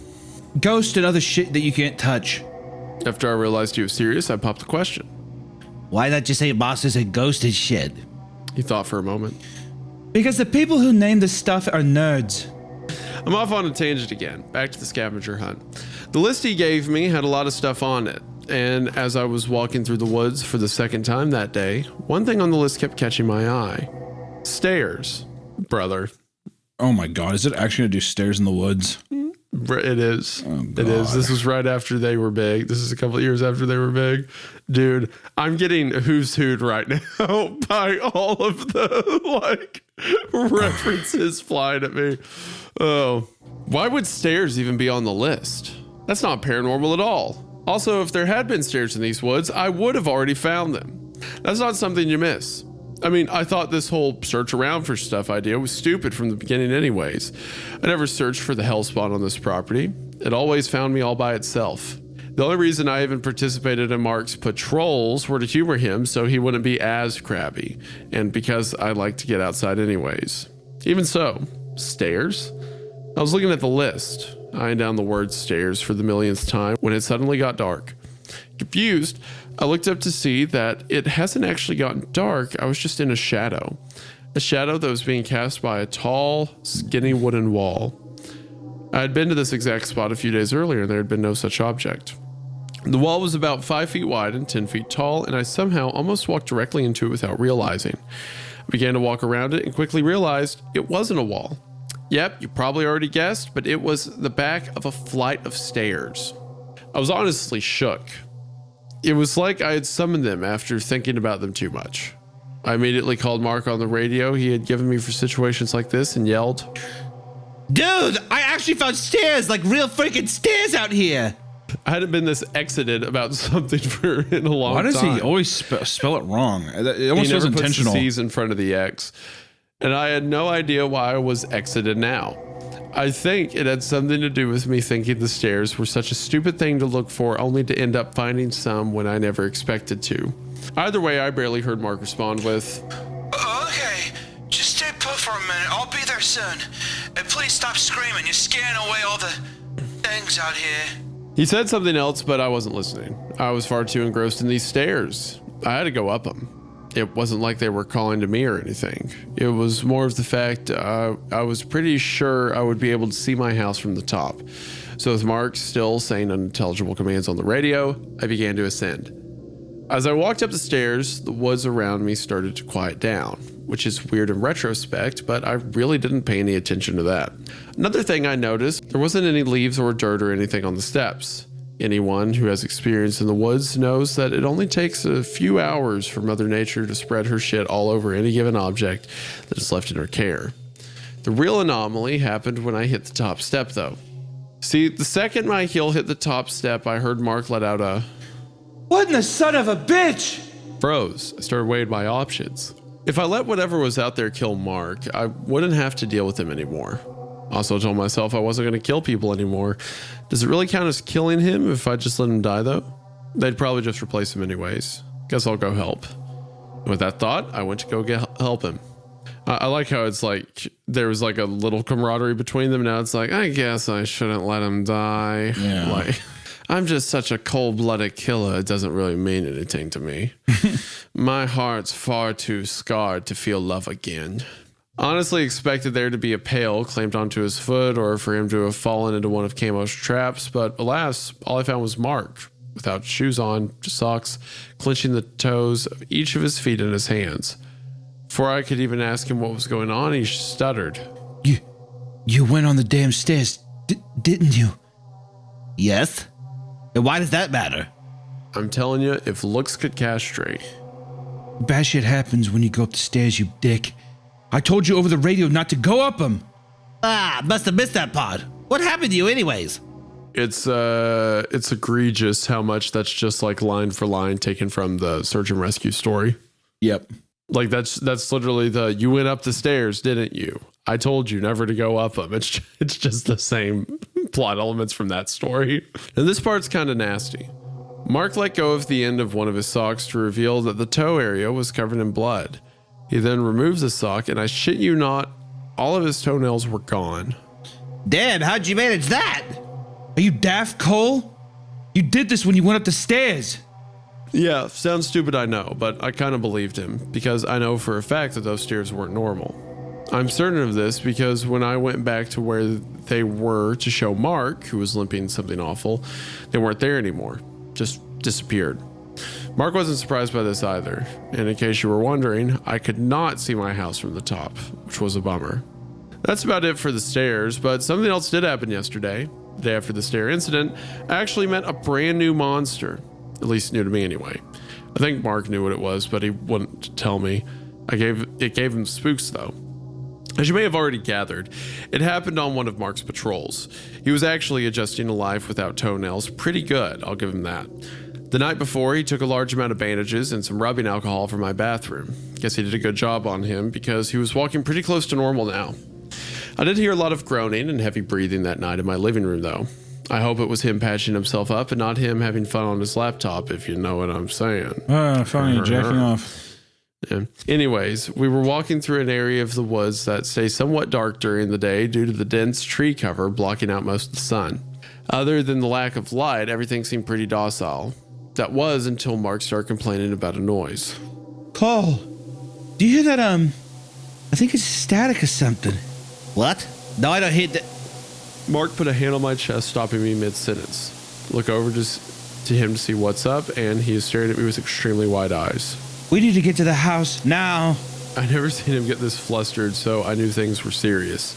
Ghost and other shit that you can't touch. After I realized he was serious, I popped the question. Why not just say monsters and ghosts and shit? He thought for a moment. Because the people who name this stuff are nerds. I'm off on a tangent again, back to the scavenger hunt. The list he gave me had a lot of stuff on it, and as I was walking through the woods for the second time that day, one thing on the list kept catching my eye. Stairs, brother. Oh my God, is it actually gonna do stairs in the woods? It is. Oh, it is. This was right after they were big. This is a couple of years after they were big. Dude, I'm getting who's who'd right now by all of the references flying at me. Oh, why would stairs even be on the list? That's not paranormal at all. Also, if there had been stairs in these woods, I would have already found them. That's not something you miss. I mean, I thought this whole search around for stuff idea was stupid from the beginning anyways. I never searched for the hell spot on this property. It always found me all by itself. The only reason I even participated in Mark's patrols were to humor him so he wouldn't be as crabby, and because I like to get outside anyways. Even so, stairs? I was looking at the list, eyeing down the word stairs for the millionth time when it suddenly got dark. Confused, I looked up to see that it hasn't actually gotten dark. I was just in a shadow that was being cast by a tall, skinny wooden wall. I had been to this exact spot a few days earlier and there had been no such object. The wall was about 5 feet wide and 10 feet tall, and I somehow almost walked directly into it without realizing. I began to walk around it and quickly realized it wasn't a wall. Yep, you probably already guessed, but it was the back of a flight of stairs. I was honestly shook. It was like I had summoned them after thinking about them too much. I immediately called Mark on the radio he had given me for situations like this and yelled, Dude, I actually found stairs, like real freaking stairs out here. I hadn't been this exited about something in a long time. Why does he always spell it wrong? It almost He feels never puts intentional. the C's in front of the X. And I had no idea why I was exited now. I think it had something to do with me thinking the stairs were such a stupid thing to look for, only to end up finding some when I never expected to. Either way, I barely heard Mark respond with, Okay, just stay put for a minute. I'll be there soon. And please stop screaming. You're scaring away all the things out here. He said something else, but I wasn't listening. I was far too engrossed in these stairs. I had to go up them. It wasn't like they were calling to me or anything. It was more of the fact I was pretty sure I would be able to see my house from the top. So with Mark still saying unintelligible commands on the radio, I began to ascend. As I walked up the stairs, the woods around me started to quiet down, which is weird in retrospect, but I really didn't pay any attention to that. Another thing I noticed, there wasn't any leaves or dirt or anything on the steps. Anyone who has experience in the woods knows that it only takes a few hours for Mother Nature to spread her shit all over any given object that is left in her care. The real anomaly happened when I hit the top step, though. See, the second my heel hit the top step, I heard Mark let out a What in the son of a bitch? froze. I started weighing my options. If I let whatever was out there kill Mark, I wouldn't have to deal with him anymore. Also told myself I wasn't going to kill people anymore. Does it really count as killing him if I just let him die, though? They'd probably just replace him anyways. Guess I'll go help. And with that thought, I went to go help him. I like how it's like there was like a little camaraderie between them. Now it's like, I guess I shouldn't let him die. Yeah. Like, I'm just such a cold-blooded killer. It doesn't really mean anything to me. My heart's far too scarred to feel love again. Honestly expected there to be a pail clamped onto his foot or for him to have fallen into one of Camo's traps, but alas, all I found was Mark, without shoes on, just socks, clenching the toes of each of his feet in his hands. Before I could even ask him what was going on, he stuttered. You went on the damn stairs, didn't you? Yes. And why does that matter? I'm telling you, if looks could castrate. Bad shit happens when you go up the stairs, you dick. I told you over the radio not to go up them. Ah, must have missed that part. What happened to you anyways? It's egregious how much that's just like line for line taken from the search and rescue story. Yep. Like that's literally you went up the stairs, didn't you? I told you never to go up them. It's just the same plot elements from that story. And this part's kind of nasty. Mark let go of the end of one of his socks to reveal that the toe area was covered in blood. He then removes the sock, and I shit you not, all of his toenails were gone. Damn, how'd you manage that? Are you daft, Cole? You did this when you went up the stairs. Yeah, sounds stupid, I know, but I kind of believed him because I know for a fact that those stairs weren't normal. I'm certain of this because when I went back to where they were to show Mark, who was limping something awful, they weren't there anymore. Just disappeared. Mark wasn't surprised by this either, and in case you were wondering, I could not see my house from the top, which was a bummer. That's about it for the stairs, but something else did happen yesterday. The day after the stair incident, I actually met a brand new monster. At least new to me anyway. I think Mark knew what it was, but he wouldn't tell me. It gave him spooks though. As you may have already gathered, it happened on one of Mark's patrols. He was actually adjusting to life without toenails pretty good, I'll give him that. The night before, he took a large amount of bandages and some rubbing alcohol from my bathroom. Guess he did a good job on him because he was walking pretty close to normal now. I did hear a lot of groaning and heavy breathing that night in my living room though. I hope it was him patching himself up and not him having fun on his laptop, if you know what I'm saying. Funny, jacking off. Yeah. Anyways, we were walking through an area of the woods that stays somewhat dark during the day due to the dense tree cover blocking out most of the sun. Other than the lack of light, everything seemed pretty docile. That was until Mark started complaining about a noise. Cole, do you hear that? I think it's static or something. What? No, I don't hear that. Mark put a hand on my chest, stopping me mid-sentence. Look over just to him to see what's up, and he is staring at me with extremely wide eyes. We need to get to the house now. I never seen him get this flustered, so I knew things were serious.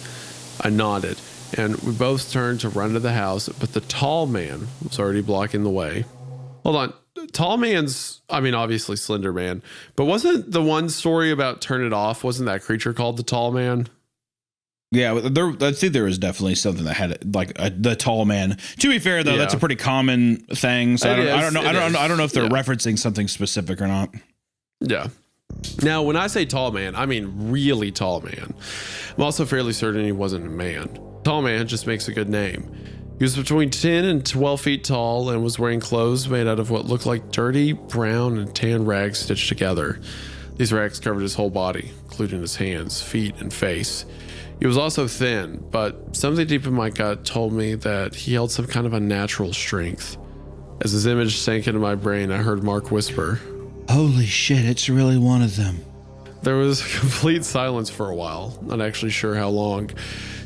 I nodded, and we both turned to run to the house, but the tall man was already blocking the way. Hold on. Tall man's, obviously Slender Man, but wasn't the one story about Turn It Off, wasn't that creature called the Tall Man? Yeah, I think there was definitely something that had like the tall man. To be fair, though, that's a pretty common thing. So I don't know if they're referencing something specific or not. Yeah. Now, when I say tall man, I mean really tall man. I'm also fairly certain he wasn't a man. Tall man just makes a good name. He was between 10 and 12 feet tall and was wearing clothes made out of what looked like dirty, brown, and tan rags stitched together. These rags covered his whole body, including his hands, feet, and face. He was also thin, but something deep in my gut told me that he held some kind of unnatural strength. As his image sank into my brain, I heard Mark whisper, Holy shit, it's really one of them. There was complete silence for a while, not actually sure how long.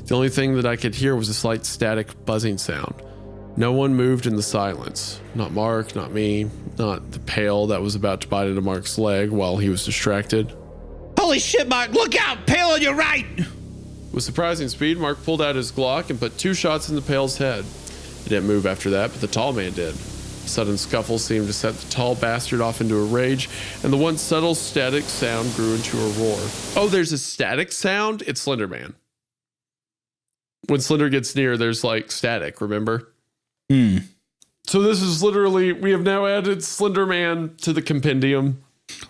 The only thing that I could hear was a slight static buzzing sound. No one moved in the silence. Not Mark, not me, not the pail that was about to bite into Mark's leg while he was distracted. Holy shit, Mark, look out! Pail on your right! With surprising speed, Mark pulled out his Glock and put 2 shots in the pail's head. He didn't move after that, but the tall man did. A sudden scuffle seemed to set the tall bastard off into a rage, and the once subtle static sound grew into a roar. Oh, there's a static sound? It's Slender Man. When Slender gets near, there's like static, remember? So this is literally, we have now added Slender Man to the compendium.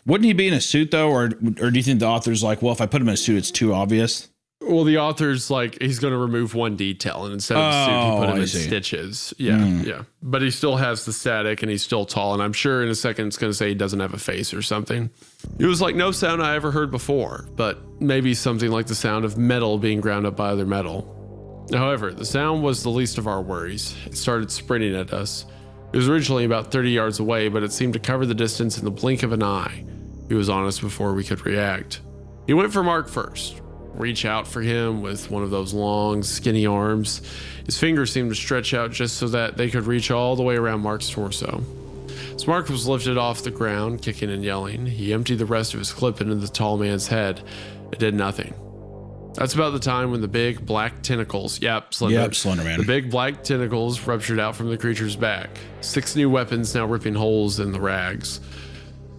Wouldn't he be in a suit though, or do you think the author's like, well, if I put him in a suit, it's too obvious? Well, the author's like, he's going to remove one detail, and instead of suit, he put him in stitches. Yeah. But he still has the static, and he's still tall, and I'm sure in a second it's going to say he doesn't have a face or something. It was like no sound I ever heard before, but maybe something like the sound of metal being ground up by other metal. However, the sound was the least of our worries. It started sprinting at us. It was originally about 30 yards away, but it seemed to cover the distance in the blink of an eye. He was on us before we could react. He went for Mark first. Reach out for him with one of those long, skinny arms. His fingers seemed to stretch out just so that they could reach all the way around Mark's torso. As Mark was lifted off the ground, kicking and yelling, he emptied the rest of his clip into the tall man's head. It did nothing. That's about the time when the big black tentacles, Slender Man. The big black tentacles ruptured out from the creature's back. 6 new weapons now ripping holes in the rags.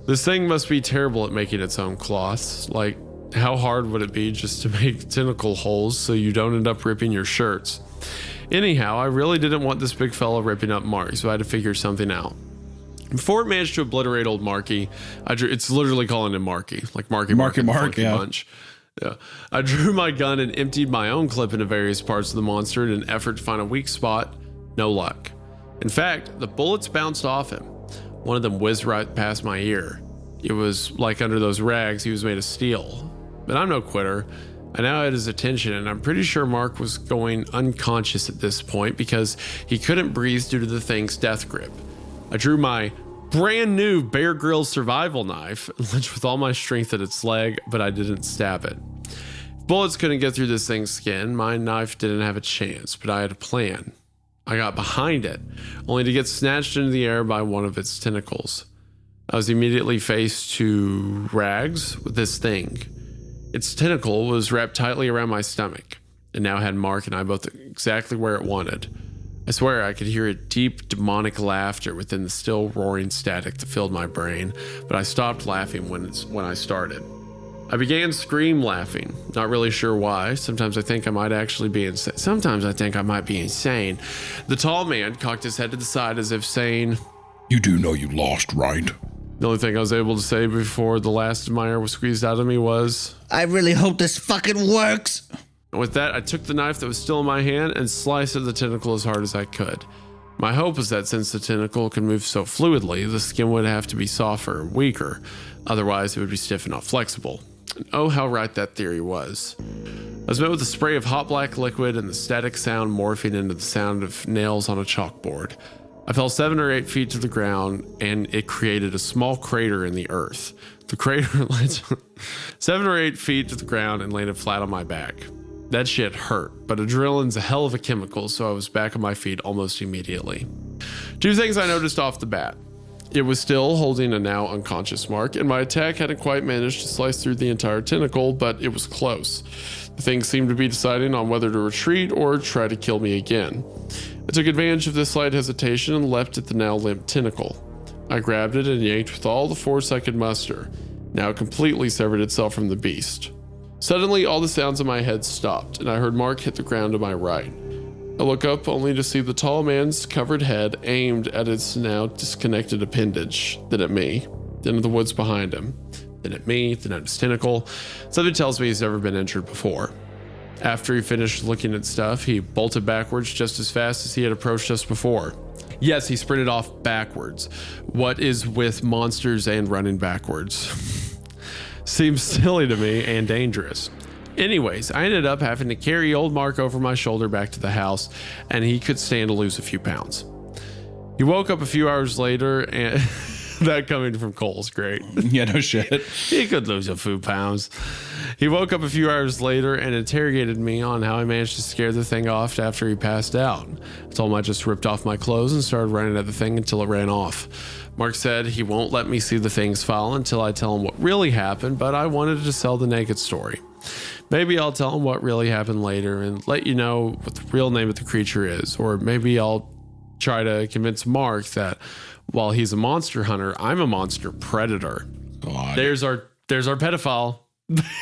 This thing must be terrible at making its own cloths. Like, how hard would it be just to make tentacle holes so you don't end up ripping your shirts? Anyhow, I really didn't want this big fella ripping up Mark, so I had to figure something out. Before it managed to obliterate old Marky, it's literally calling him Marky, like Marky Mark, yeah. Bunch. Yeah. I drew my gun and emptied my own clip into various parts of the monster in an effort to find a weak spot. No luck. In fact, the bullets bounced off him. One of them whizzed right past my ear. It was like under those rags he was made of steel. But I'm no quitter. I now had his attention, and I'm pretty sure Mark was going unconscious at this point because he couldn't breathe due to the thing's death grip. I drew my brand new Bear Grylls survival knife and lunged with all my strength at its leg, but I didn't stab it. If bullets couldn't get through this thing's skin, my knife didn't have a chance, but I had a plan. I got behind it, only to get snatched into the air by one of its tentacles. I was immediately faced to rags with this thing. Its tentacle was wrapped tightly around my stomach. It now had Mark and I both exactly where it wanted. I swear I could hear a deep, demonic laughter within the still roaring static that filled my brain, but I stopped laughing when I started. I began scream laughing, not really sure why. Sometimes I think I might actually be insane. Sometimes I think I might be insane. The tall man cocked his head to the side as if saying, "You do know you lost, right?" The only thing I was able to say before the last of my air was squeezed out of me was, I really hope this fucking works. and with that, I took the knife that was still in my hand and sliced at the tentacle as hard as I could. My hope was that since the tentacle could move so fluidly, the skin would have to be softer and weaker. Otherwise, it would be stiff and not flexible. And oh, how right that theory was. I was met with a spray of hot black liquid and the static sound morphing into the sound of nails on a chalkboard. I fell 7 or 8 feet to the ground, and it created a small crater in the earth. The crater landed 7 or 8 feet to the ground and landed flat on my back. That shit hurt, but adrenaline's a hell of a chemical, so I was back on my feet almost immediately. 2 things I noticed off the bat. It was still holding a now unconscious Mark, and my attack hadn't quite managed to slice through the entire tentacle, but it was close. The thing seemed to be deciding on whether to retreat or try to kill me again. I took advantage of this slight hesitation and leapt at the now limp tentacle. I grabbed it and yanked with all the force I could muster. Now it completely severed itself from the beast. Suddenly, all the sounds in my head stopped, and I heard Mark hit the ground to my right. I look up only to see the tall man's covered head aimed at its now disconnected appendage, then at me, then at the woods behind him, then at me, then at his tentacle. Something tells me he's never been injured before. After he finished looking at stuff, he bolted backwards just as fast as he had approached us before. Yes, he sprinted off backwards. What is with monsters and running backwards? Seems silly to me and dangerous. Anyways, I ended up having to carry old Mark over my shoulder back to the house, and he could stand to lose a few pounds. He woke up a few hours later, and that coming from Cole's great. Yeah, no shit. He could lose a few pounds. He woke up a few hours later and interrogated me on how I managed to scare the thing off after he passed out. I told him I just ripped off my clothes and started running at the thing until it ran off. Mark said he won't let me see the thing's file until I tell him what really happened, but I wanted to sell the naked story. Maybe I'll tell him what really happened later and let you know what the real name of the creature is, or maybe I'll try to convince Mark that while he's a monster hunter, I'm a monster predator. God. There's our pedophile.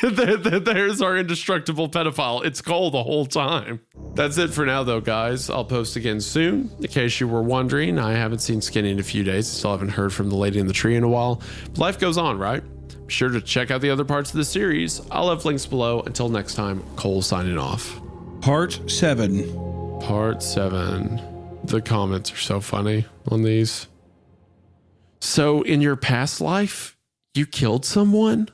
There's our indestructible pedophile. It's Cole the whole time. That's it for now, though, guys. I'll post again soon. In case you were wondering, I haven't seen Skinny in a few days. Still haven't heard from the lady in the tree in a while. But life goes on, right? Be sure to check out the other parts of the series. I'll have links below. Until next time, Cole signing off. Part 7. Part 7. The comments are so funny on these. So, in your past life, you killed someone?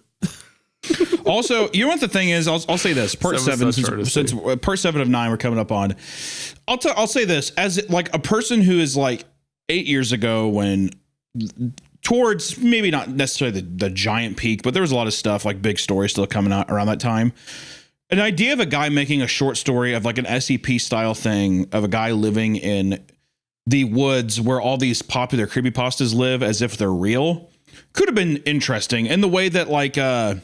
Also, you know what the thing is? I'll say this. Part 7, since part 7 of 9 we're coming up on. I'll say this as like a person who is like 8 years ago when towards maybe not necessarily the giant peak, but there was a lot of stuff like big stories still coming out around that time. An idea of a guy making a short story of like an SCP style thing of a guy living in the woods where all these popular creepypastas live as if they're real could have been interesting. And the way that like now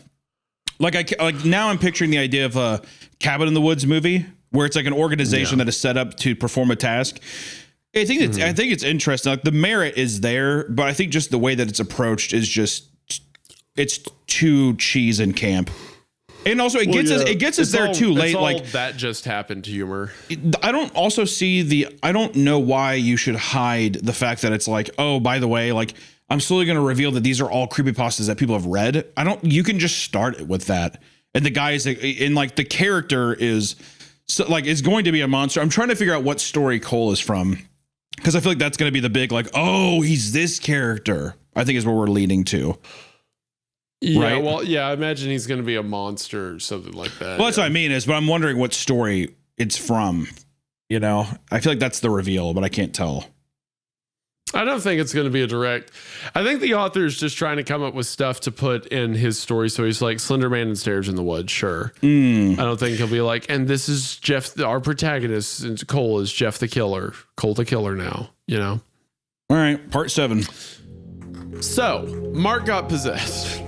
I'm picturing the idea of a Cabin in the Woods movie where it's like an organization that is set up to perform a task. I think it's interesting. Like the merit is there, but I think just the way that it's approached is just it's too cheese and camp. And also it gets us there too late. Like that just happened humor. I don't know why you should hide the fact that it's like, oh, by the way, like I'm slowly going to reveal that these are all creepypastas that people have read. You can just start it with that. And the guy is in like the character is going to be a monster. I'm trying to figure out what story Cole is from. Because I feel like that's going to be the big, like, oh, he's this character, I think is what we're leading to. Yeah, right? well, yeah, I imagine he's going to be a monster or something like that. Well, that's what I mean but I'm wondering what story it's from. You know, I feel like that's the reveal, but I can't tell. I don't think it's going to be a direct. I think the author is just trying to come up with stuff to put in his story. So he's like Slender Man and Stairs in the Woods. Sure. I don't think he'll be like, and this is Jeff, our protagonist, and Cole is Jeff the Killer. Cole the Killer now, you know? All right. Part 7. So Mark got possessed.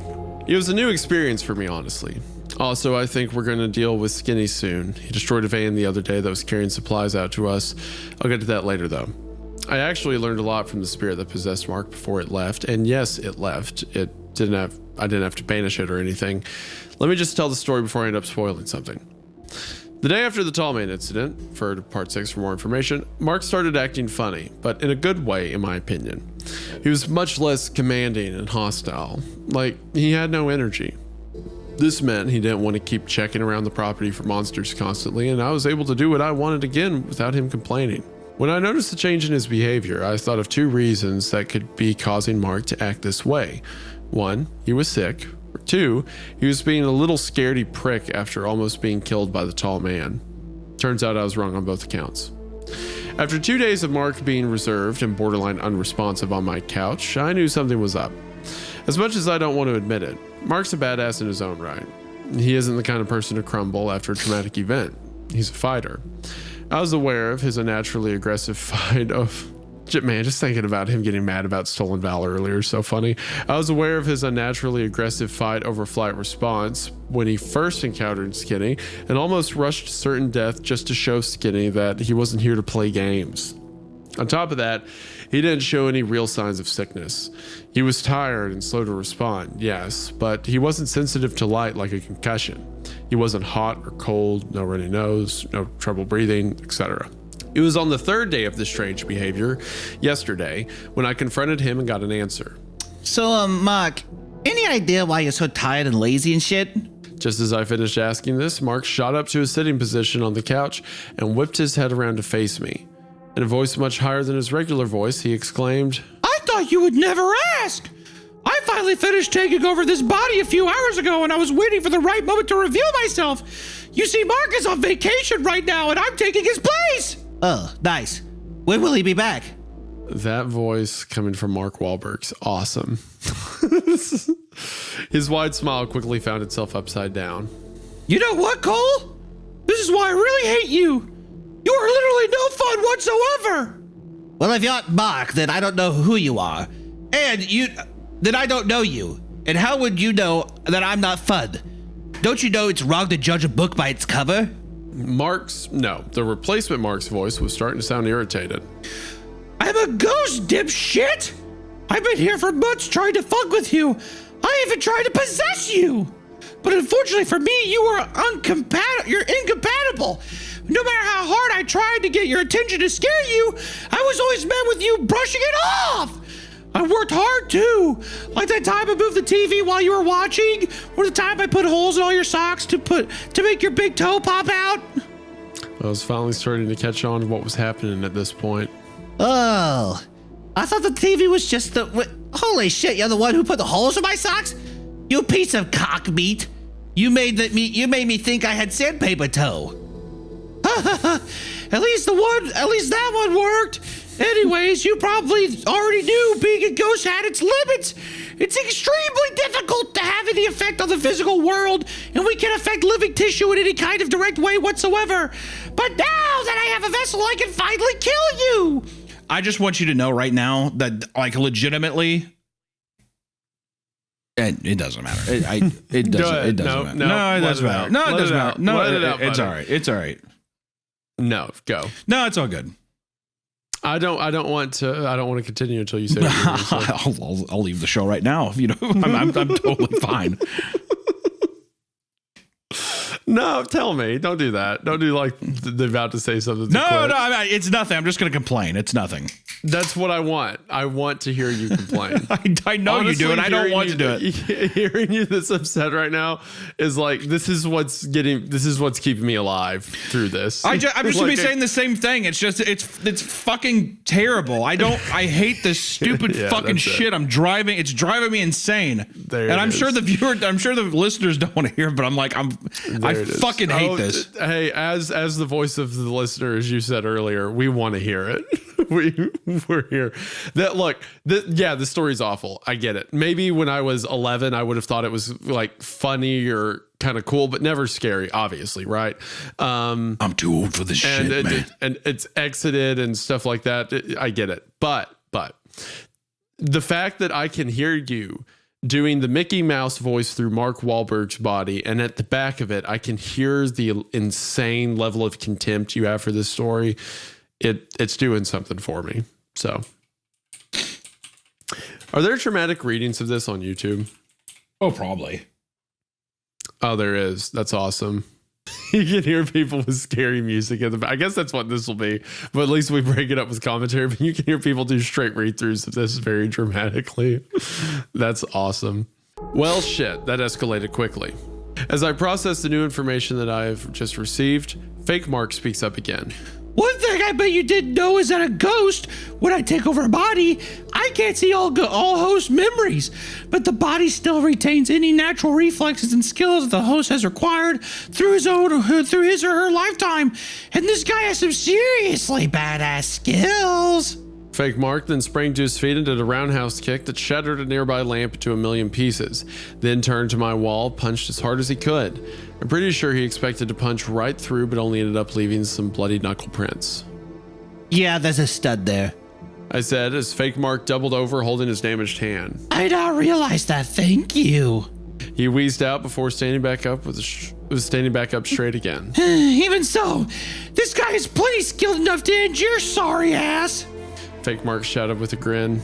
It was a new experience for me, honestly. Also, I think we're going to deal with Skinny soon. He destroyed a van the other day that was carrying supplies out to us. I'll get to that later, though. I actually learned a lot from the spirit that possessed Mark before it left. And yes, it left. I didn't have to banish it or anything. Let me just tell the story before I end up spoiling something. The day after the Tall Man incident, refer to part 6 for more information, Mark started acting funny, but in a good way, in my opinion. He was much less commanding and hostile. Like, he had no energy. This meant he didn't want to keep checking around the property for monsters constantly, and I was able to do what I wanted again without him complaining. When I noticed the change in his behavior, I thought of 2 reasons that could be causing Mark to act this way. 1, he was sick. Or 2, he was being a little scaredy prick after almost being killed by the Tall Man. Turns out I was wrong on both accounts. After 2 days of Mark being reserved and borderline unresponsive on my couch, I knew something was up. As much as I don't want to admit it, Mark's a badass in his own right. He isn't the kind of person to crumble after a traumatic event. He's a fighter. I was aware of his unnaturally aggressive fight of... Man, just thinking about him getting mad about Stolen Valor earlier is so funny. I was aware of his unnaturally aggressive fight over flight response when he first encountered Skinny and almost rushed certain death just to show Skinny that he wasn't here to play games. On top of that, he didn't show any real signs of sickness. He was tired and slow to respond, yes, but he wasn't sensitive to light like a concussion. He wasn't hot or cold, no runny nose, no trouble breathing, etc. It was on the 3rd day of this strange behavior, yesterday, when I confronted him and got an answer. So, Mark, any idea why you're so tired and lazy and shit? Just as I finished asking this, Mark shot up to his sitting position on the couch and whipped his head around to face me. In a voice much higher than his regular voice, he exclaimed, I thought you would never ask. I finally finished taking over this body a few hours ago, and I was waiting for the right moment to reveal myself. You see, Mark is on vacation right now, and I'm taking his place. Oh, nice. When will he be back? That voice coming from Mark Wahlberg's awesome. His wide smile quickly found itself upside down. You know what, Cole? This is why I really hate you. You are literally no fun whatsoever. Well, if you're not Mark, then I don't know who you are. Then I don't know you. And how would you know that I'm not fun? Don't you know it's wrong to judge a book by its cover? The replacement Mark's voice was starting to sound irritated. I'm a ghost, dipshit. I've been here for months trying to fuck with you. I even tried to possess you. But unfortunately for me, you're incompatible. No matter how hard I tried to get your attention to scare you, I was always met with you brushing it off. I worked hard too. Like that time I moved the TV while you were watching, or the time I put holes in all your socks to make your big toe pop out. I was finally starting to catch on to what was happening at this point. Oh, I thought the TV was just holy shit, you're the one who put the holes in my socks? You piece of cock meat. You made me think I had sandpaper toe. At least that one worked. Anyways, you probably already knew being a ghost had its limits. It's extremely difficult to have any effect on the physical world, and we can affect living tissue in any kind of direct way whatsoever. But now that I have a vessel, I can finally kill you. I just want you to know right now that, like, legitimately, it doesn't matter. It doesn't matter. No, it doesn't matter. No, it doesn't matter. No, it's all right. It's all right. No, go. No, it's all good. I don't want to continue until you say it. I'll leave the show right now. You know, I'm totally fine. No, tell me. Don't do that. Don't do like they're about to say something. No, it's nothing. I'm just going to complain. It's nothing. That's what I want. I want to hear you complain. I know honestly, you do, and I don't want to do it. Hearing you this upset right now is like this is what's keeping me alive through this. I'm just going to be saying the same thing. It's just it's fucking terrible. I hate this stupid fucking shit. It's driving me insane. I'm sure the listeners don't want to hear it, but I'm like I fucking hate this. Hey, as the voice of the listener, as you said earlier, we want to hear it. we're here. The story's awful. I get it. Maybe when I was 11, I would have thought it was like funny or kind of cool, but never scary, obviously, right? I'm too old for this shit, man. And it's exited and stuff like that. I get it. But the fact that I can hear you doing the Mickey Mouse voice through Mark Wahlberg's body, and at the back of it, I can hear the insane level of contempt you have for this story. It's doing something for me. So, are there dramatic readings of this on YouTube? Oh, probably. Oh, there is. That's awesome. You can hear people with scary music in the back. I guess that's what this will be, but at least we break it up with commentary. But you can hear people do straight read-throughs of this very dramatically. That's awesome. Well, shit, that escalated quickly. As I process the new information that I've just received, Fake Mark speaks up again. One thing I bet you didn't know is that a ghost, when I take over a body, I can't see all host memories, but the body still retains any natural reflexes and skills that the host has acquired through his or her lifetime. And this guy has some seriously badass skills. Fake Mark then sprang to his feet and did a roundhouse kick that shattered a nearby lamp into a million pieces, then turned to my wall, punched as hard as he could. I'm pretty sure he expected to punch right through, but only ended up leaving some bloody knuckle prints. Yeah, there's a stud there, I said as Fake Mark doubled over holding his damaged hand. I now realize that, thank you. He wheezed out before standing back up straight again. Even so, this guy is plenty skilled enough to end your sorry ass. Fake Mark shouted with a grin.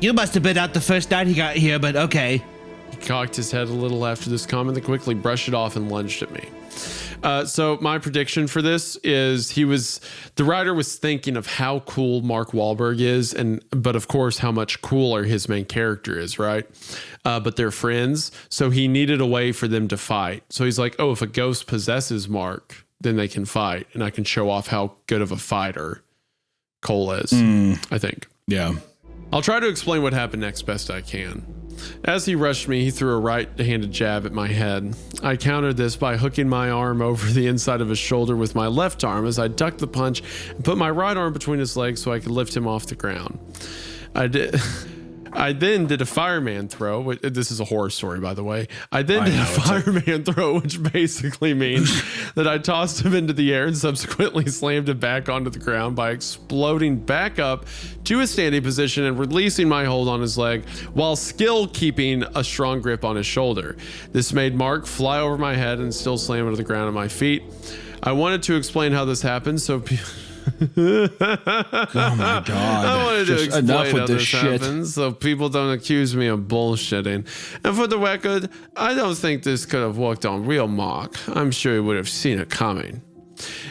You must have been out the first night he got here, but okay. He cocked his head a little after this comment, then quickly brushed it off and lunged at me. So my prediction for this is the writer was thinking of how cool Mark Wahlberg is, but of course how much cooler his main character is, right? But they're friends, so he needed a way for them to fight. So he's like, oh, if a ghost possesses Mark, then they can fight, and I can show off how good of a fighter Cole is, I think. Yeah. I'll try to explain what happened next best I can. As he rushed me, he threw a right-handed jab at my head. I countered this by hooking my arm over the inside of his shoulder with my left arm as I ducked the punch and put my right arm between his legs so I could lift him off the ground. I then did a fireman throw. This is a horror story, by the way. I did a fireman throw, which basically means that I tossed him into the air and subsequently slammed him back onto the ground by exploding back up to a standing position and releasing my hold on his leg while still keeping a strong grip on his shoulder. This made Mark fly over my head and still slam into the ground at my feet. I wanted to explain how this happened, so... Oh my god! I wanted to explain enough with how this this shit. happens so people don't accuse me of bullshitting. And for the record, I don't think this could have worked on real Mark. I'm sure he would have seen it coming.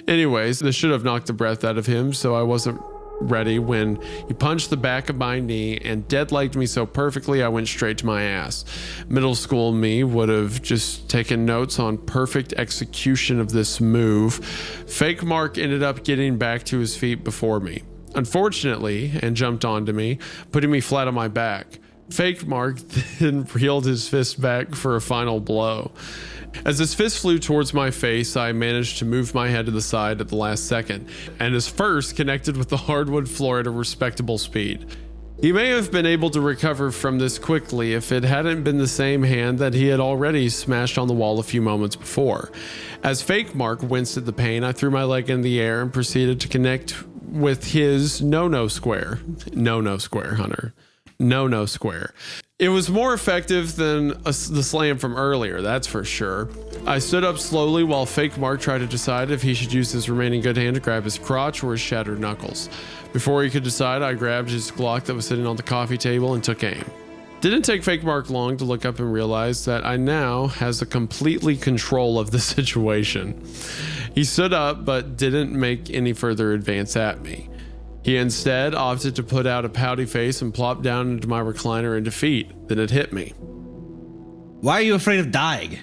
Anyways, this should have knocked the breath out of him, so I wasn't ready when he punched the back of my knee and dead-legged me so perfectly I went straight to my ass. Middle school me would have just taken notes on perfect execution of this move. Fake Mark ended up getting back to his feet before me, unfortunately, and jumped onto me, putting me flat on my back. Fake Mark then reeled his fist back for a final blow. As his fist flew towards my face, I managed to move my head to the side at the last second, and his first connected with the hardwood floor at a respectable speed. He may have been able to recover from this quickly if it hadn't been the same hand that he had already smashed on the wall a few moments before. As Fake Mark winced at the pain, I threw my leg in the air and proceeded to connect with his no-no square. No-no square, Hunter. No square. It was more effective than the slam from earlier, that's for sure. I stood up slowly while Fake Mark tried to decide if he should use his remaining good hand to grab his crotch or his shattered knuckles. Before he could decide, I grabbed his Glock that was sitting on the coffee table and took aim. Didn't take Fake Mark long to look up and realize that I now has a completely control of the situation. He stood up but didn't make any further advance at me. He instead opted to put out a pouty face and plop down into my recliner in defeat. Then it hit me. Why are you afraid of dying?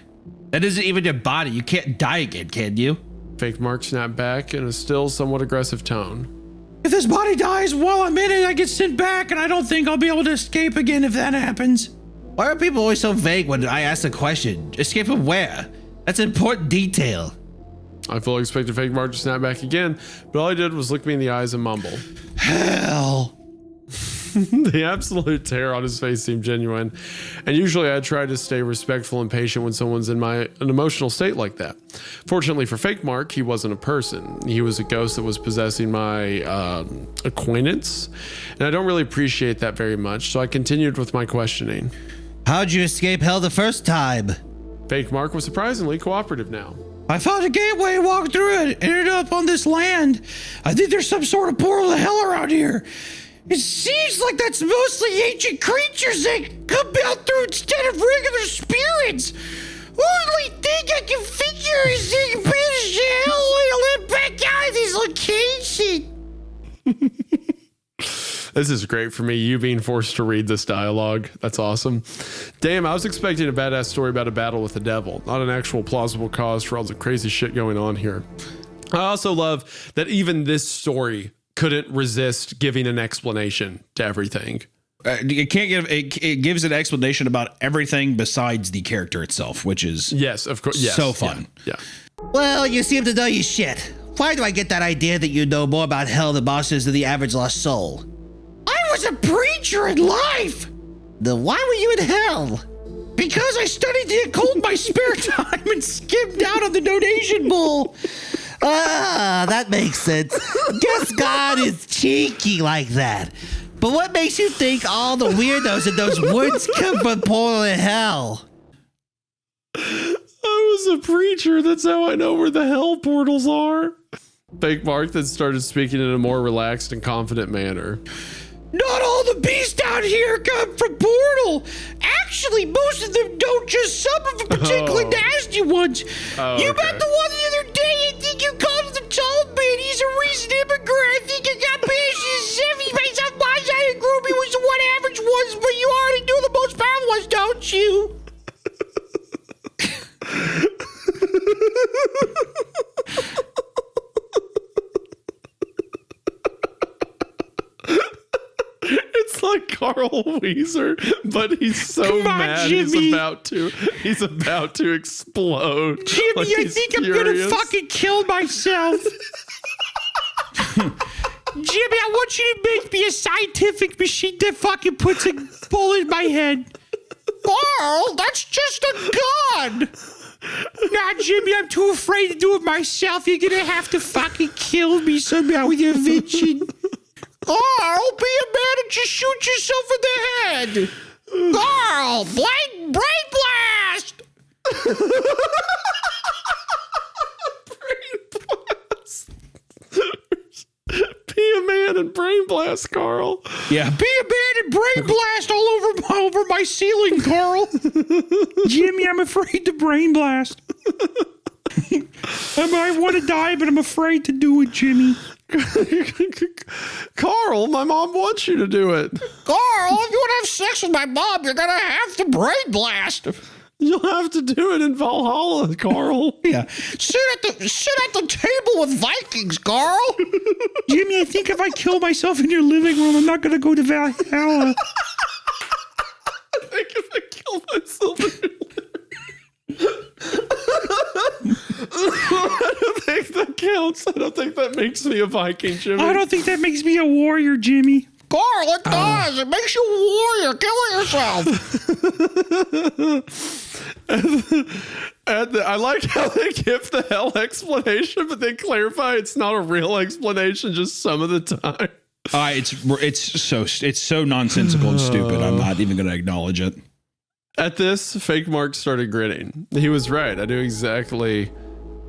That isn't even your body. You can't die again, can you? Fake Mark snapped back in a still somewhat aggressive tone. If this body dies while I'm in it, I get sent back, and I don't think I'll be able to escape again if that happens. Why are people always so vague when I ask a question? Escape from where? That's an important detail. I fully expected Fake Mark to snap back again, but all he did was look me in the eyes and mumble. Hell. The absolute terror on his face seemed genuine, and usually I try to stay respectful and patient when someone's in an emotional state like that. Fortunately for Fake Mark, he wasn't a person. He was a ghost that was possessing my acquaintance, and I don't really appreciate that very much, so I continued with my questioning. How'd you escape hell the first time? Fake Mark was surprisingly cooperative now. I found a gateway, walked through it, ended up on this land. I think there's some sort of portal to hell around here. It seems like that's mostly ancient creatures that come out through instead of regular spirits. Only thing I can figure is they can banish hell and let back out of this location. This is great for me, you being forced to read this dialogue. That's awesome. Damn, I was expecting a badass story about a battle with the devil, not an actual plausible cause for all the crazy shit going on here. I also love that even this story couldn't resist giving an explanation to everything. It can't give it gives an explanation about everything besides the character itself, which is yes, of course, yes, so fun. Yeah. Well, you seem to know your shit. Why do I get that idea that you know more about hell than bosses than the average lost soul? I was a preacher in life. Then why were you in hell? Because I studied the occult in my spare time and skimmed out on the donation bowl. Ah, that makes sense. Guess God is cheeky like that. But what makes you think all the weirdos in those woods come from portal to hell? I was a preacher. That's how I know where the hell portals are. Fake Mark then started speaking in a more relaxed and confident manner. Not all the beasts out here come from portal. Actually, most of them don't, just some of the particularly nasty ones. You met the one the other day. I think you called him the tall man. He's a recent immigrant. I think he got banished in the 70s by some wise-eyed group. He was the one average ones, but you already do the most powerful ones, don't you? It's like Carl Weezer, but he's so mad Jimmy. he's about to explode. Jimmy, Like, I he's think furious. I'm gonna fucking kill myself. Jimmy, I want you to make me a scientific machine that fucking puts a bullet in my head. Carl, that's just a gun. Nah, Jimmy, I'm too afraid to do it myself. You're gonna have to fucking kill me somehow with your invention. Carl, be a man and just shoot yourself in the head. Carl, brain blast. Brain blast. Be a man and brain blast, Carl. Yeah. Be a man and brain blast all over my ceiling, Carl. Jimmy, I'm afraid to brain blast. I might want to die, but I'm afraid to do it, Jimmy. Carl, my mom wants you to do it. Carl, if you want to have sex with my mom, you're gonna have to brain blast. You'll have to do it in Valhalla, Carl. Yeah. Sit at the table with Vikings, Carl. Jimmy, I think if I kill myself in your living room, I'm not gonna go to Valhalla. I think if I kill myself in your I don't think that counts. I don't think that makes me a Viking, Jimmy. I don't think that makes me a warrior, Jimmy. Carl, it does. It makes you a warrior. Kill yourself. I like how they give the hell explanation, but they clarify it's not a real explanation, just some of the time. It's so nonsensical and stupid. I'm not even going to acknowledge it. At this, Fake Mark started grinning. He was right. I knew exactly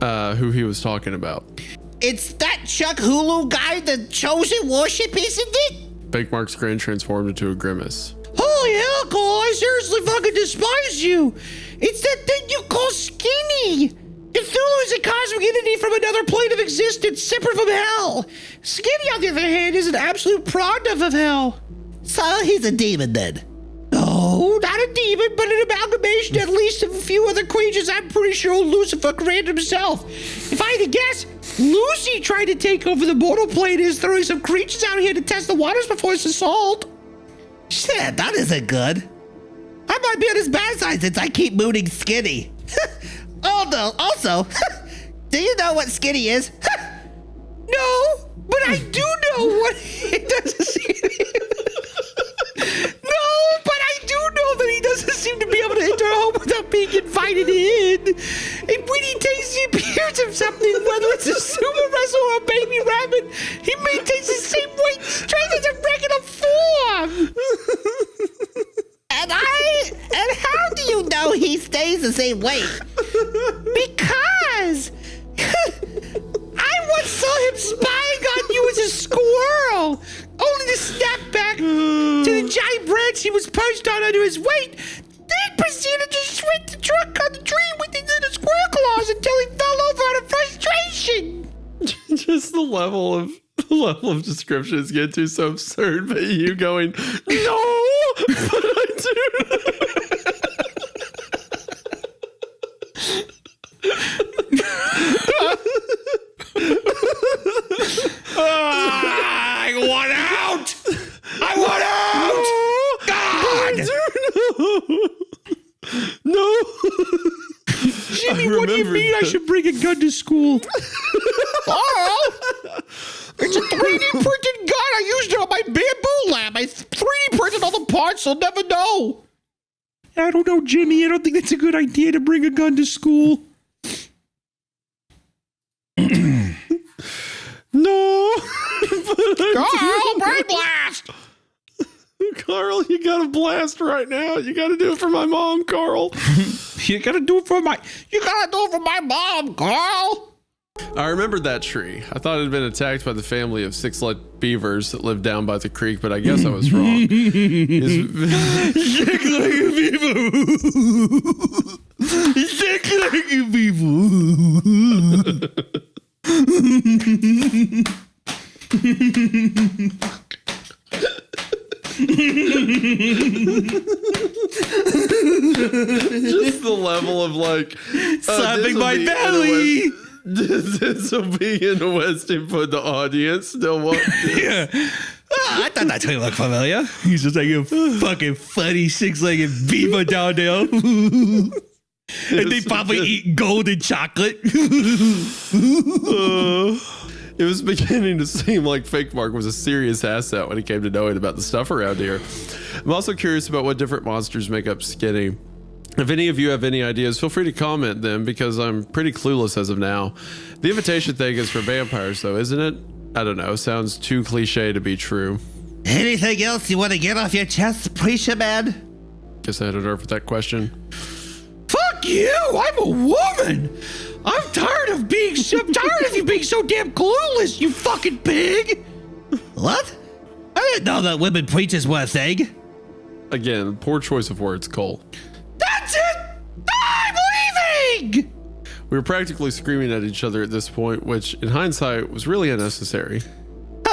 who he was talking about. It's that Chuck Hulu guy, the chosen worship, isn't it? Fake Mark's grin transformed into a grimace. Holy hell, Cole, I seriously fucking despise you. It's that thing you call skinny. Cthulhu is a cosmic entity from another plane of existence, separate from hell. Skinny, on the other hand, is an absolute product of hell. So he's a demon then. No, not a demon, but an amalgamation at least of a few other creatures I'm pretty sure Lucifer created himself. If I had to guess, Lucy tried to take over the mortal plane and is throwing some creatures out here to test the waters before it's assault. Shit, that isn't good. I might be on his bad side since I keep mooning Skinny. Oh no, also, Do you know what skinny is? No, but I do know what he doesn't seem No, but I do know that he doesn't seem to be able to enter a home without being invited in. And when he takes the appearance of something, whether it's a sumo wrestler or a baby rabbit, he maintains the same weight and strength as a regular form. And how do you know he stays the same weight? Because I once saw him spying on you as a squirrel, only to snap back to the giant branch he was perched on under his weight, then proceeded to swing the truck on the tree with his little squirrel claws until he fell over out of frustration. Just the level of description is getting too so absurd, but you going, no, but I do. I want out! I want out! God! No. Jimmy, what do you mean I should bring a gun to school? Carl! It's a 3D printed gun. I used it on my bamboo lab. I 3D printed all the parts, so I'll never know. I don't know, Jimmy. I don't think that's a good idea to bring a gun to school. No. Carl, brain blast! Carl, you got a blast right now. You got to do it for my mom, Carl. You gotta do it for my mom, Carl. I remembered that tree. I thought it had been attacked by the family of 6-legged beavers that lived down by the creek, but I guess I was wrong. 6-legged beaver. 6-legged beaver. Just the level of like slapping my belly. This will be in the West End for the audience. They'll want this. Yeah. I thought that tree looked familiar. He's just like a fucking funny 6-legged beaver down there. And they probably eat golden chocolate. It was beginning to seem like Fake Mark was a serious asset when he came to knowing about the stuff around here. I'm also curious about what different monsters make up Skinny. If any of you have any ideas, feel free to comment them because I'm pretty clueless as of now. The invitation thing is for vampires though, isn't it? I don't know. Sounds too cliche to be true. Anything else you want to get off your chest, Preacher Man? Guess I had a nerve with that question. Fuck you! I'm a woman! I'm tired of you being so damn clueless, you fucking pig! What? I didn't know that women preachers were a thing. Again, poor choice of words, Cole. That's it! I'm leaving! We were practically screaming at each other at this point, which in hindsight was really unnecessary.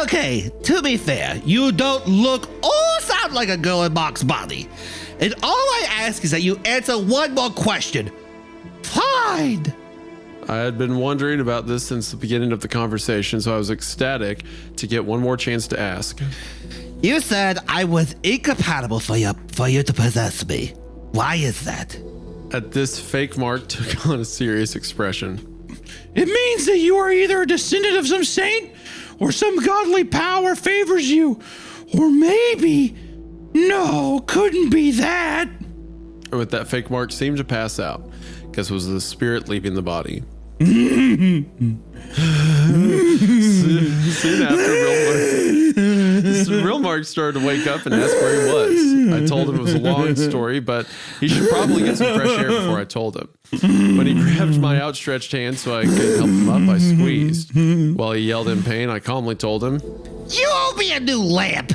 Okay, to be fair, you don't look or sound like a girl in Mark's body. And all I ask is that you answer one more question. Fine! I had been wondering about this since the beginning of the conversation, so I was ecstatic to get one more chance to ask. You said I was incompatible for you to possess me. Why is that? At this, Fake Mark took on a serious expression. It means that you are either a descendant of some saint or some godly power favors you. Or maybe, no, couldn't be that. With that, Fake Mark seemed to pass out. Guess it was the spirit leaving the body. Soon after, Real Mark started to wake up and ask where he was. I told him it was a long story, but he should probably get some fresh air before I told him. When he grabbed my outstretched hand so I could help him up, I squeezed. While he yelled in pain, I calmly told him, You owe me a new lamp.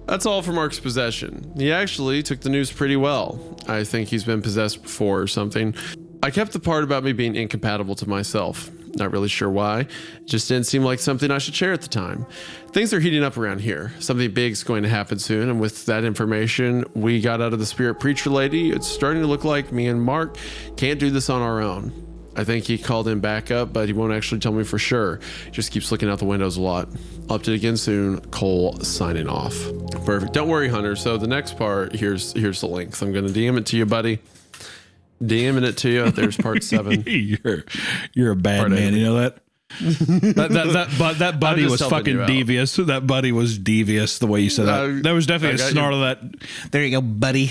that's all for Mark's possession. He actually took the news pretty well. I think he's been possessed before or something. I kept the part about me being incompatible to myself. Not really sure why. It just didn't seem like something I should share at the time. Things are heating up around here. Something big's going to happen soon, and with that information we got out of the spirit preacher lady, it's starting to look like me and Mark can't do this on our own. I think he called in backup, but he won't actually tell me for sure. He just keeps looking out the windows a lot. I'll update again soon. Cole signing off. Perfect. Don't worry, Hunter. So the next part, here's the link. So I'm going to DM it to you, buddy. DMing it to you. There's part 7. You're a bad Part man. 8. You know that? that buddy just was helping fucking you out. devious. That buddy was devious. The way you said that. There was definitely a snarl of that. There you go, buddy.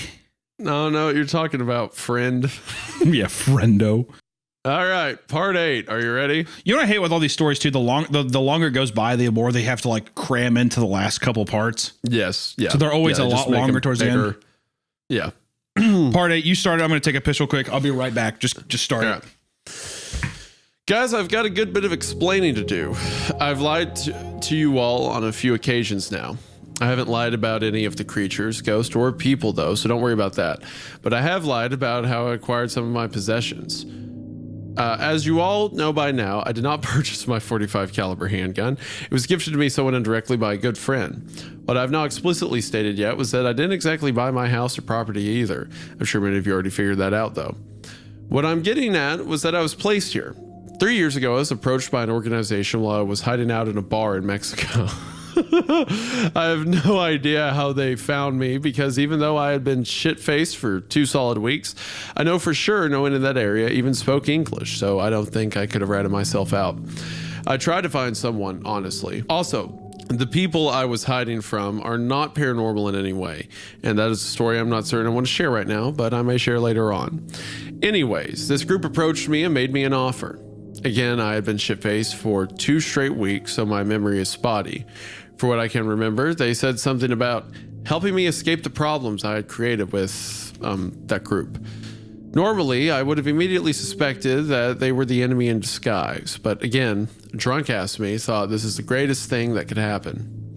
No, you're talking about friend. Yeah, friendo. All right, part 8. Are you ready? You know what I hate with all these stories too? The longer it goes by, the more they have to like cram into the last couple parts. Yes. Yeah. So they're always a just lot make longer them towards the bigger. end. Yeah. Part 8, you started. I'm going to take a piss real quick. I'll be right back. Just start Yeah. it. Guys, I've got a good bit of explaining to do. I've lied to you all on a few occasions now. I haven't lied about any of the creatures, ghosts, or people, though, so don't worry about that. But I have lied about how I acquired some of my possessions. As you all know by now, I did not purchase my .45 caliber handgun. It was gifted to me somewhat indirectly by a good friend. What I've not explicitly stated yet was that I didn't exactly buy my house or property either. I'm sure many of you already figured that out, though. What I'm getting at was that I was placed here. 3 years ago, I was approached by an organization while I was hiding out in a bar in Mexico. I have no idea how they found me because even though I had been shit-faced for 2 solid weeks, I know for sure no one in that area even spoke English, so I don't think I could have ratted myself out. I tried to find someone, honestly. Also, the people I was hiding from are not paranormal in any way, and that is a story I'm not certain I want to share right now, but I may share later on. Anyways, this group approached me and made me an offer. Again, I had been shit-faced for 2 straight weeks, so my memory is spotty. For what I can remember, they said something about helping me escape the problems I had created with that group. Normally, I would have immediately suspected that they were the enemy in disguise, but again, drunk-ass me thought this is the greatest thing that could happen.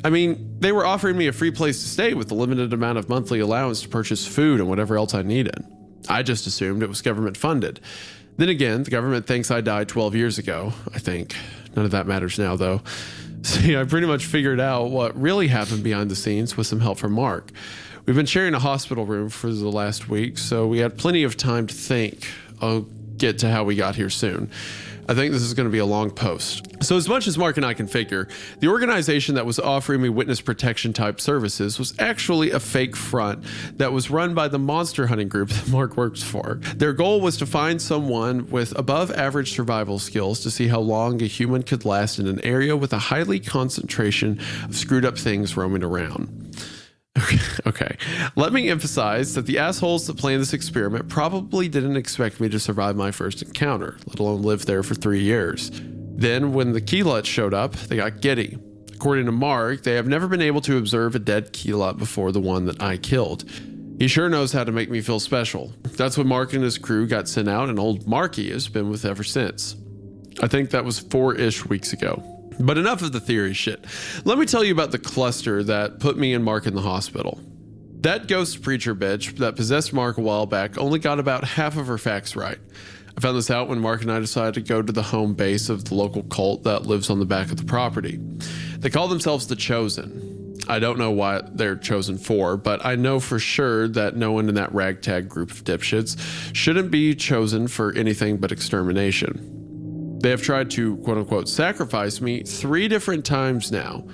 I mean, they were offering me a free place to stay with a limited amount of monthly allowance to purchase food and whatever else I needed. I just assumed it was government funded. Then again, the government thinks I died 12 years ago, I think. None of that matters now, though. See, I pretty much figured out what really happened behind the scenes with some help from Mark. We've been sharing a hospital room for the last week, so we had plenty of time to think. I'll get to how we got here soon. I think this is going to be a long post. So as much as Mark and I can figure, the organization that was offering me witness protection type services was actually a fake front that was run by the monster hunting group that Mark works for. Their goal was to find someone with above average survival skills to see how long a human could last in an area with a highly concentration of screwed up things roaming around. Okay. Let me emphasize that the assholes that planned this experiment probably didn't expect me to survive my first encounter, let alone live there for 3 years. Then, when the Lutz showed up, they got giddy. According to Mark, they have never been able to observe a dead Lutz before the one that I killed. He sure knows how to make me feel special. That's when Mark and his crew got sent out, and old Marky has been with ever since. I think that was 4-ish weeks ago. But enough of the theory shit. Let me tell you about the cluster that put me and Mark in the hospital. That ghost preacher bitch that possessed Mark a while back only got about half of her facts right. I found this out when Mark and I decided to go to the home base of the local cult that lives on the back of the property. They call themselves the Chosen. I don't know what they're chosen for, but I know for sure that no one in that ragtag group of dipshits shouldn't be chosen for anything but extermination. They have tried to, quote-unquote, sacrifice me 3 different times now.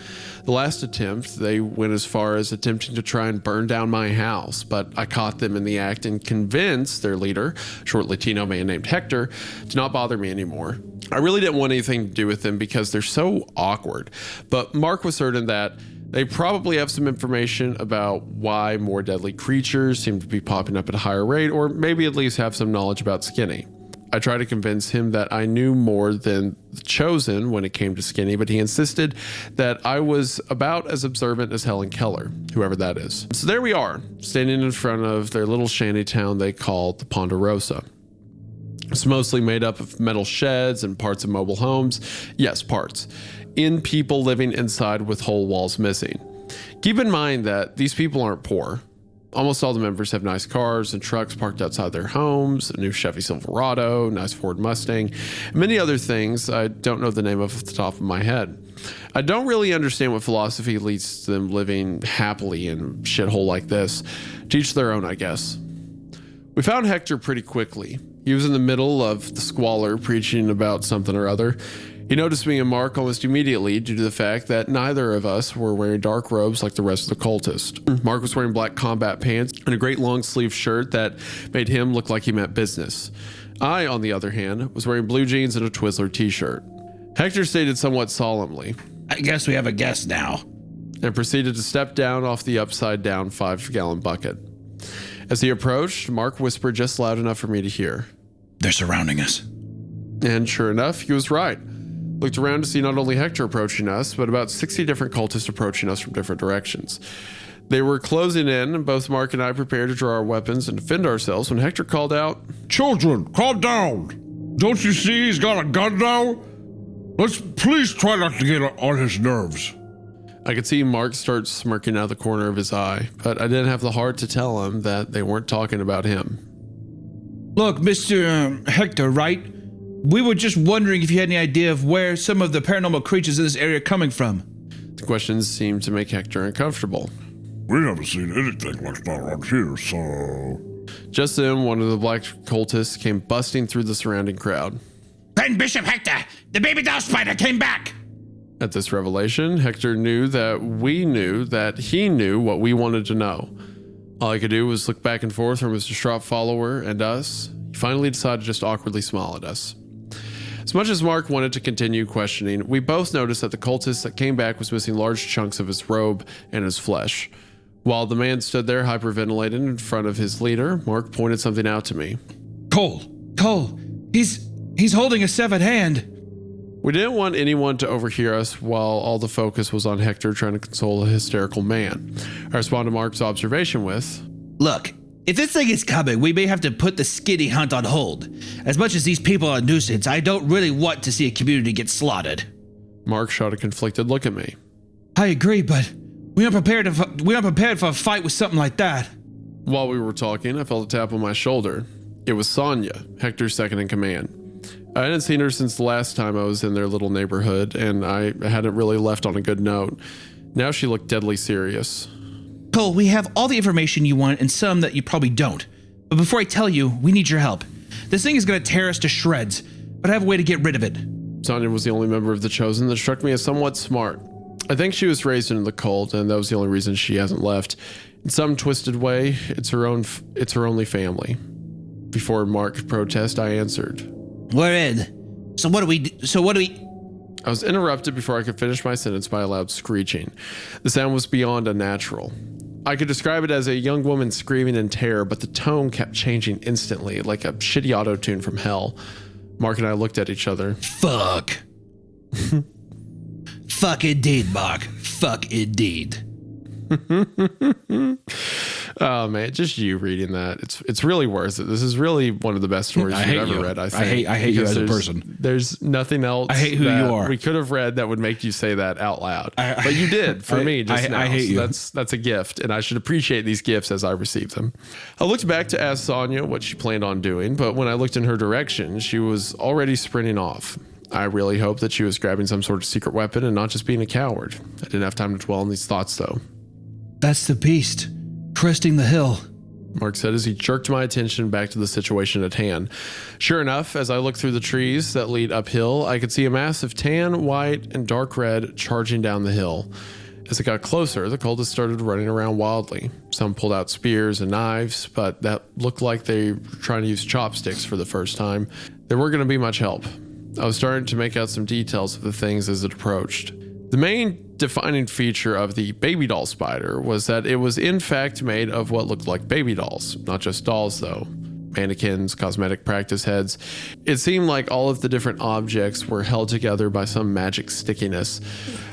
The last attempt, they went as far as attempting to try and burn down my house, but I caught them in the act and convinced their leader, a short Latino man named Hector, to not bother me anymore. I really didn't want anything to do with them because they're so awkward, but Mark was certain that they probably have some information about why more deadly creatures seem to be popping up at a higher rate, or maybe at least have some knowledge about Skinny. I tried to convince him that I knew more than the Chosen when it came to Skinny, but he insisted that I was about as observant as Helen Keller, whoever that is. So there we are, standing in front of their little shanty town they call the Ponderosa. It's mostly made up of metal sheds and parts of mobile homes. Yes, parts. In people living inside with whole walls missing. Keep in mind that these people aren't poor. Almost all the members have nice cars and trucks parked outside their homes, a new Chevy Silverado, nice Ford Mustang, and many other things I don't know the name of off the top of my head. I don't really understand what philosophy leads to them living happily in a shithole like this. To each their own, I guess. We found Hector pretty quickly. He was in the middle of the squalor preaching about something or other. He noticed me and Mark almost immediately due to the fact that neither of us were wearing dark robes like the rest of the cultists. Mark was wearing black combat pants and a great long sleeve shirt that made him look like he meant business. I, on the other hand, was wearing blue jeans and a Twizzler t-shirt. Hector stated somewhat solemnly, I guess we have a guest now. And proceeded to step down off the upside down 5-gallon bucket. As he approached, Mark whispered just loud enough for me to hear. They're surrounding us. And sure enough, he was right. Looked around to see not only Hector approaching us, but about 60 different cultists approaching us from different directions. They were closing in, and both Mark and I prepared to draw our weapons and defend ourselves when Hector called out, Children, calm down. Don't you see he's got a gun now? Let's please try not to get on his nerves. I could see Mark start smirking out of the corner of his eye, but I didn't have the heart to tell him that they weren't talking about him. Look, Mr. Hector, right? We were just wondering if you had any idea of where some of the paranormal creatures in this area are coming from. The questions seemed to make Hector uncomfortable. We haven't seen anything like that around here, so... Just then, one of the black cultists came busting through the surrounding crowd. Grand Bishop Hector, the baby doll spider came back! At this revelation, Hector knew that we knew that he knew what we wanted to know. All I could do was look back and forth from his distraught follower and us. He finally decided to just awkwardly smile at us. As much as Mark wanted to continue questioning, we both noticed that the cultist that came back was missing large chunks of his robe and his flesh. While the man stood there hyperventilating in front of his leader, Mark pointed something out to me. Cole, he's holding a severed hand. We didn't want anyone to overhear us while all the focus was on Hector trying to console a hysterical man. I responded to Mark's observation with, Look, if this thing is coming, we may have to put the skitty hunt on hold. As much as these people are a nuisance, I don't really want to see a community get slaughtered. Mark shot a conflicted look at me. I agree, but we aren't prepared for a fight with something like that. While we were talking, I felt a tap on my shoulder. It was Sonia, Hector's second in command. I hadn't seen her since the last time I was in their little neighborhood, and I hadn't really left on a good note. Now she looked deadly serious. Cole, we have all the information you want and some that you probably don't. But before I tell you, we need your help. This thing is going to tear us to shreds, but I have a way to get rid of it. Sonia was the only member of the Chosen that struck me as somewhat smart. I think she was raised into the cult, and that was the only reason she hasn't left. In some twisted way, it's her only family. Before Mark could protest, I answered. We're in. So what do we... I was interrupted before I could finish my sentence by a loud screeching. The sound was beyond unnatural. I could describe it as a young woman screaming in terror, but the tone kept changing instantly, like a shitty auto-tune from hell. Mark and I looked at each other. Fuck. Fuck indeed, Mark. Fuck indeed. Oh man, just you reading that. It's really worth it. This is really one of the best stories you've ever read, I think. I hate you as a person. There's nothing else I hate who that you are. we could have read that would make you say that out loud. But you did for me just now. I hate you. That's a gift, and I should appreciate these gifts as I receive them. I looked back to ask Sonia what she planned on doing, but when I looked in her direction, she was already sprinting off. I really hoped that she was grabbing some sort of secret weapon and not just being a coward. I didn't have time to dwell on these thoughts though. That's the beast, cresting the hill. Mark said as he jerked my attention back to the situation at hand. Sure enough, as I looked through the trees that lead uphill, I could see a mass of tan, white, and dark red charging down the hill. As it got closer, the cultists started running around wildly. Some pulled out spears and knives, but that looked like they were trying to use chopsticks for the first time. They weren't going to be much help. I was starting to make out some details of the things as it approached. The main defining feature of the baby doll spider was that it was in fact made of what looked like baby dolls. Not just dolls though. Mannequins, cosmetic practice heads. It seemed like all of the different objects were held together by some magic stickiness.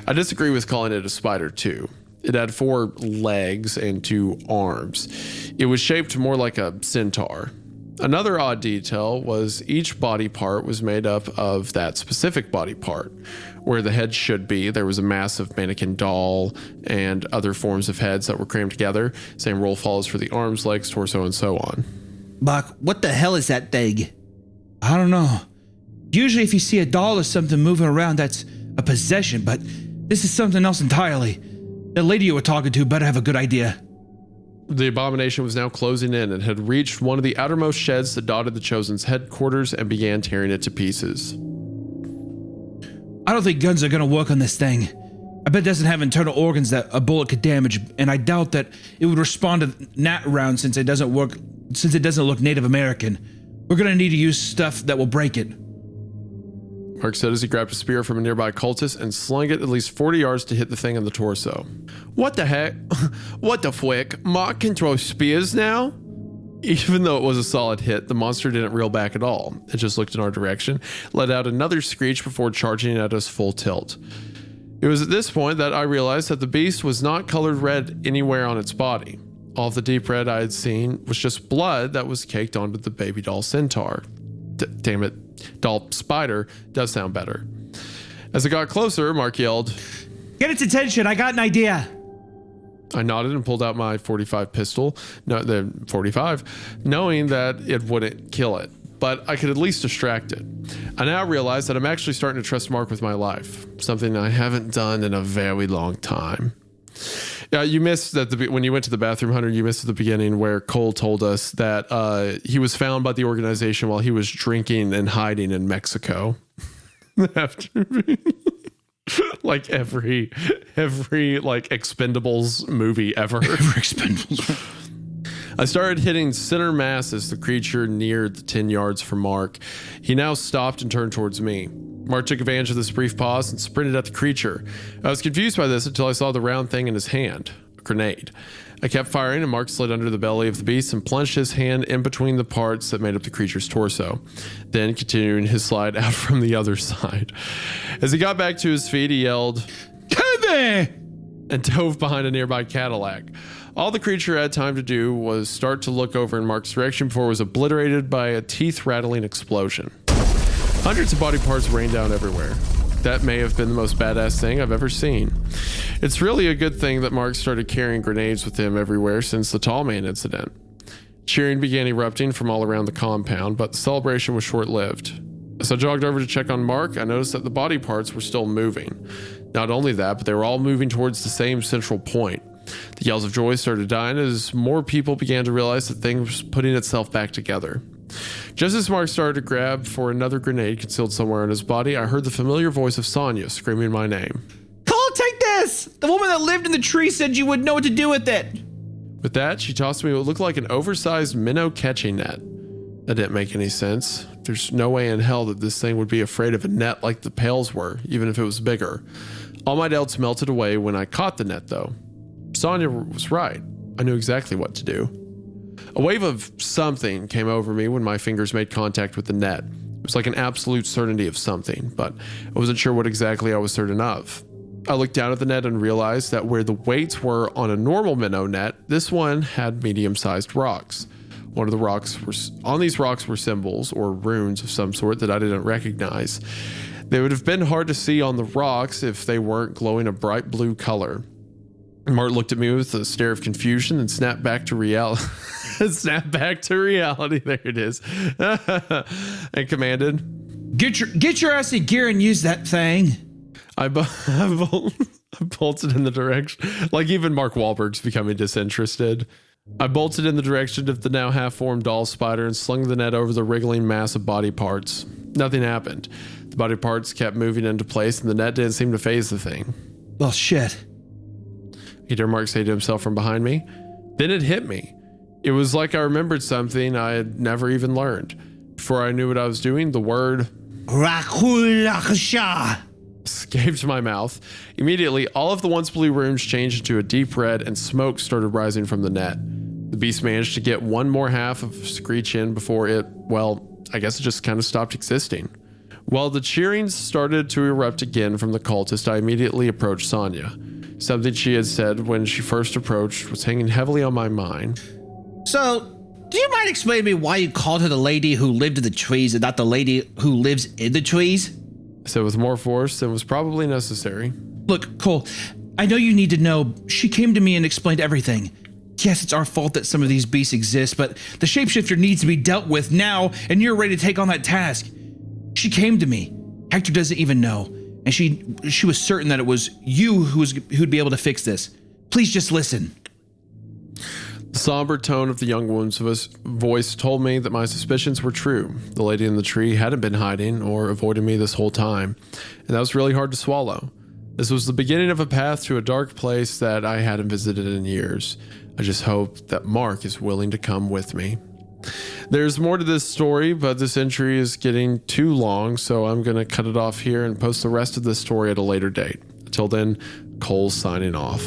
I disagree with calling it a spider too. It had 4 legs and 2 arms. It was shaped more like a centaur. Another odd detail was each body part was made up of that specific body part. Where the head should be, there was a massive mannequin doll and other forms of heads that were crammed together. Same rule follows for the arms, legs, torso, and so on. Mark, what the hell is that thing? I don't know. Usually if you see a doll or something moving around, that's a possession, but this is something else entirely. The lady you were talking to better have a good idea. The abomination was now closing in and had reached one of the outermost sheds that dotted the Chosen's headquarters and began tearing it to pieces. I don't think guns are gonna work on this thing. I bet it doesn't have internal organs that a bullet could damage, and I doubt that it would respond to nat rounds since it doesn't look Native American. We're gonna need to use stuff that will break it. Mark said as he grabbed a spear from a nearby cultist and slung it at least 40 yards to hit the thing in the torso. What the heck? What the flick? Mark can throw spears now? Even though it was a solid hit, the monster didn't reel back at all. It just looked in our direction, let out another screech before charging at us full tilt. It was at this point that I realized that the beast was not colored red anywhere on its body. All of the deep red I had seen was just blood that was caked onto the baby doll centaur. Damn it. Doll spider does sound better. As it got closer, Mark yelled, "Get its attention, I got an idea." I nodded and pulled out my .45 pistol, the 45, knowing that it wouldn't kill it, but I could at least distract it. I now realize that I'm actually starting to trust Mark with my life, something I haven't done in a very long time. Yeah, you missed that when you went to the bathroom, Hunter, you missed at the beginning where Cole told us that he was found by the organization while he was drinking and hiding in Mexico. After like every like Expendables movie ever. Expendables. I started hitting center mass as the creature neared the 10 yards from Mark. He now stopped and turned towards me. Mark took advantage of this brief pause and sprinted at the creature. I was confused by this until I saw the round thing in his hand, a grenade. I kept firing and Mark slid under the belly of the beast and plunged his hand in between the parts that made up the creature's torso, then continuing his slide out from the other side. As he got back to his feet, he yelled, "Come!" and dove behind a nearby Cadillac. All the creature had time to do was start to look over in Mark's direction before it was obliterated by a teeth-rattling explosion. Hundreds of body parts rained down everywhere. That may have been the most badass thing I've ever seen. It's really a good thing that Mark started carrying grenades with him everywhere since the Tall Man incident. Cheering began erupting from all around the compound, but the celebration was short-lived. As I jogged over to check on Mark, I noticed that the body parts were still moving. Not only that, but they were all moving towards the same central point. The yells of joy started dying as more people began to realize that things was putting itself back together. Just as Mark started to grab for another grenade concealed somewhere on his body, I heard the familiar voice of Sonya screaming my name. Cole, take this! The woman that lived in the tree said you would know what to do with it. With that, she tossed me what looked like an oversized minnow catching net. That didn't make any sense. There's no way in hell that this thing would be afraid of a net like the pails were, even if it was bigger. All my doubts melted away when I caught the net, though. Sonya was right. I knew exactly what to do. A wave of something came over me when my fingers made contact with the net. It was like an absolute certainty of something, but I wasn't sure what exactly I was certain of. I looked down at the net and realized that where the weights were on a normal minnow net, this one had medium-sized rocks. On these rocks were symbols or runes of some sort that I didn't recognize. They would have been hard to see on the rocks if they weren't glowing a bright blue color. Mark looked at me with a stare of confusion and snapped back to reality. There it is. And commanded, Get your ass in gear and use that thing. I bolted in the direction. Like even Mark Wahlberg's becoming disinterested. I bolted in the direction of the now half-formed doll spider and slung the net over the wriggling mass of body parts. Nothing happened. The body parts kept moving into place and the net didn't seem to faze the thing. Well, shit. He heard Mark say to himself from behind me. Then it hit me. It was like I remembered something I had never even learned. Before I knew what I was doing, the word Rakulakasha escaped my mouth. Immediately, all of the once blue runes changed into a deep red and smoke started rising from the net. The beast managed to get one more half of screech in before it, well, I guess it just kind of stopped existing. While the cheering started to erupt again from the cultist, I immediately approached Sonya. Something she had said when she first approached was hanging heavily on my mind. So, do you mind explaining to me why you called her the lady who lived in the trees and not the lady who lives in the trees? I said with more force than was probably necessary. Look, Cole, I know you need to know. She came to me and explained everything. Yes, it's our fault that some of these beasts exist, but the shapeshifter needs to be dealt with now, and you're ready to take on that task. She came to me. Hector doesn't even know, and she was certain that it was you who'd be able to fix this. Please just listen. The somber tone of the young woman's voice told me that my suspicions were true. The lady in the tree hadn't been hiding or avoiding me this whole time, and that was really hard to swallow. This was the beginning of a path to a dark place that I hadn't visited in years. I just hope that Mark is willing to come with me. There's more to this story, but this entry is getting too long, so I'm going to cut it off here and post the rest of this story at a later date. Until then, Cole's signing off.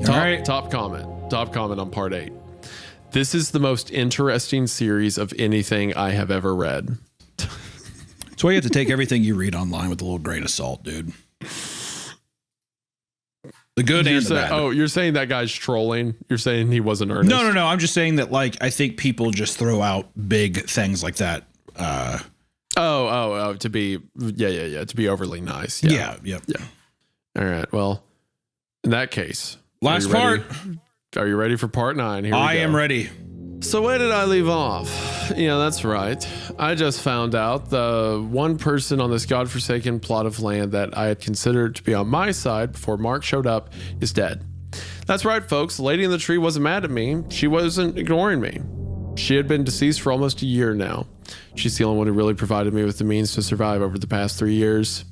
Top comment on part 8. This is the most interesting series of anything I have ever read. That's why you have to take everything you read online with a little grain of salt, dude. The good and the bad. Oh, you're saying that guy's trolling? You're saying he wasn't earnest? No. I'm just saying that, like, I think people just throw out big things like that. To be to be overly nice. Yeah. All right. Well, in that case, last part. Are you ready for part 9? Here we go. I am ready. So where did I leave off? Yeah, that's right. I just found out the one person on this godforsaken plot of land that I had considered to be on my side before Mark showed up is dead. That's right, folks. The lady in the tree wasn't mad at me. She wasn't ignoring me. She had been deceased for almost a year now. She's the only one who really provided me with the means to survive over the past 3 years.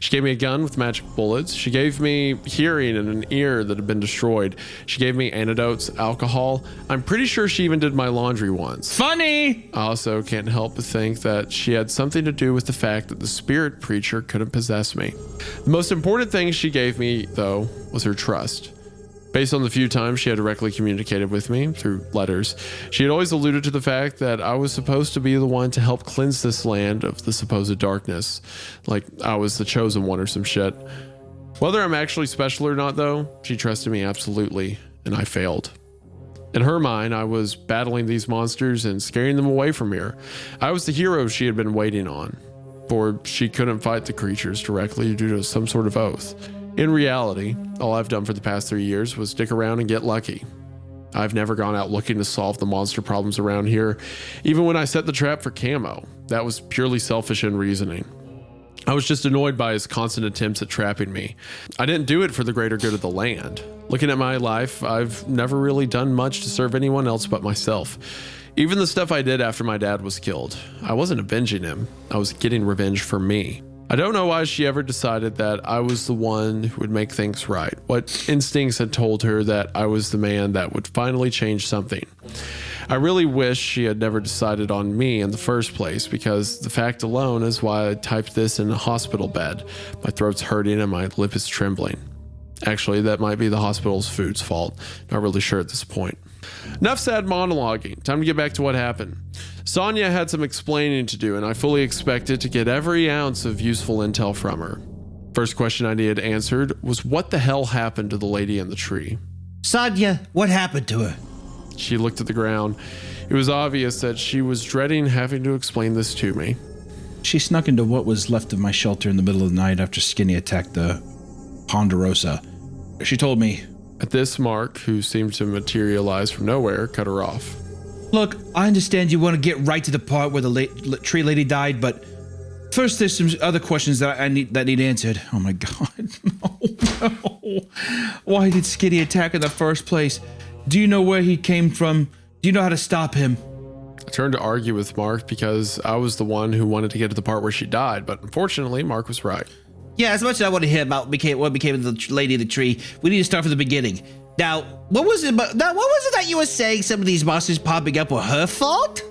She gave me a gun with magic bullets. She gave me hearing and an ear that had been destroyed. She gave me antidotes, alcohol. I'm pretty sure she even did my laundry once. Funny! I also can't help but think that she had something to do with the fact that the spirit preacher couldn't possess me. The most important thing she gave me, though, was her trust. Based on the few times she had directly communicated with me through letters, she had always alluded to the fact that I was supposed to be the one to help cleanse this land of the supposed darkness, like I was the chosen one or some shit. Whether I'm actually special or not, though, she trusted me absolutely, and I failed. In her mind, I was battling these monsters and scaring them away from here. I was the hero she had been waiting on, for she couldn't fight the creatures directly due to some sort of oath. In reality, all I've done for the past 3 years was stick around and get lucky. I've never gone out looking to solve the monster problems around here. Even when I set the trap for Camo, that was purely selfish in reasoning. I was just annoyed by his constant attempts at trapping me. I didn't do it for the greater good of the land. Looking at my life, I've never really done much to serve anyone else but myself. Even the stuff I did after my dad was killed, I wasn't avenging him. I was getting revenge for me. I don't know why she ever decided that I was the one who would make things right. What instincts had told her that I was the man that would finally change something. I really wish she had never decided on me in the first place, because the fact alone is why I typed this in a hospital bed. My throat's hurting and my lip is trembling. Actually, that might be the hospital's food's fault. Not really sure at this point. Enough sad monologuing. Time to get back to what happened. Sonia had some explaining to do, and I fully expected to get every ounce of useful intel from her. First question I needed answered was, what the hell happened to the lady in the tree? Sonia, what happened to her? She looked at the ground. It was obvious that she was dreading having to explain this to me. She snuck into what was left of my shelter in the middle of the night after Skinny attacked the Ponderosa. She told me. At this, Mark, who seemed to materialize from nowhere, cut her off. Look, I understand you want to get right to the part where the tree lady died, but first there's some other questions that need answered. Oh my God, no. Why did Skinny attack in the first place? Do you know where he came from? Do you know how to stop him? I turned to argue with Mark because I was the one who wanted to get to the part where she died, but unfortunately, Mark was right. Yeah, as much as I want to hear about what became of the lady of the tree, we need to start from the beginning. Now, what was it that you were saying some of these monsters popping up were her fault?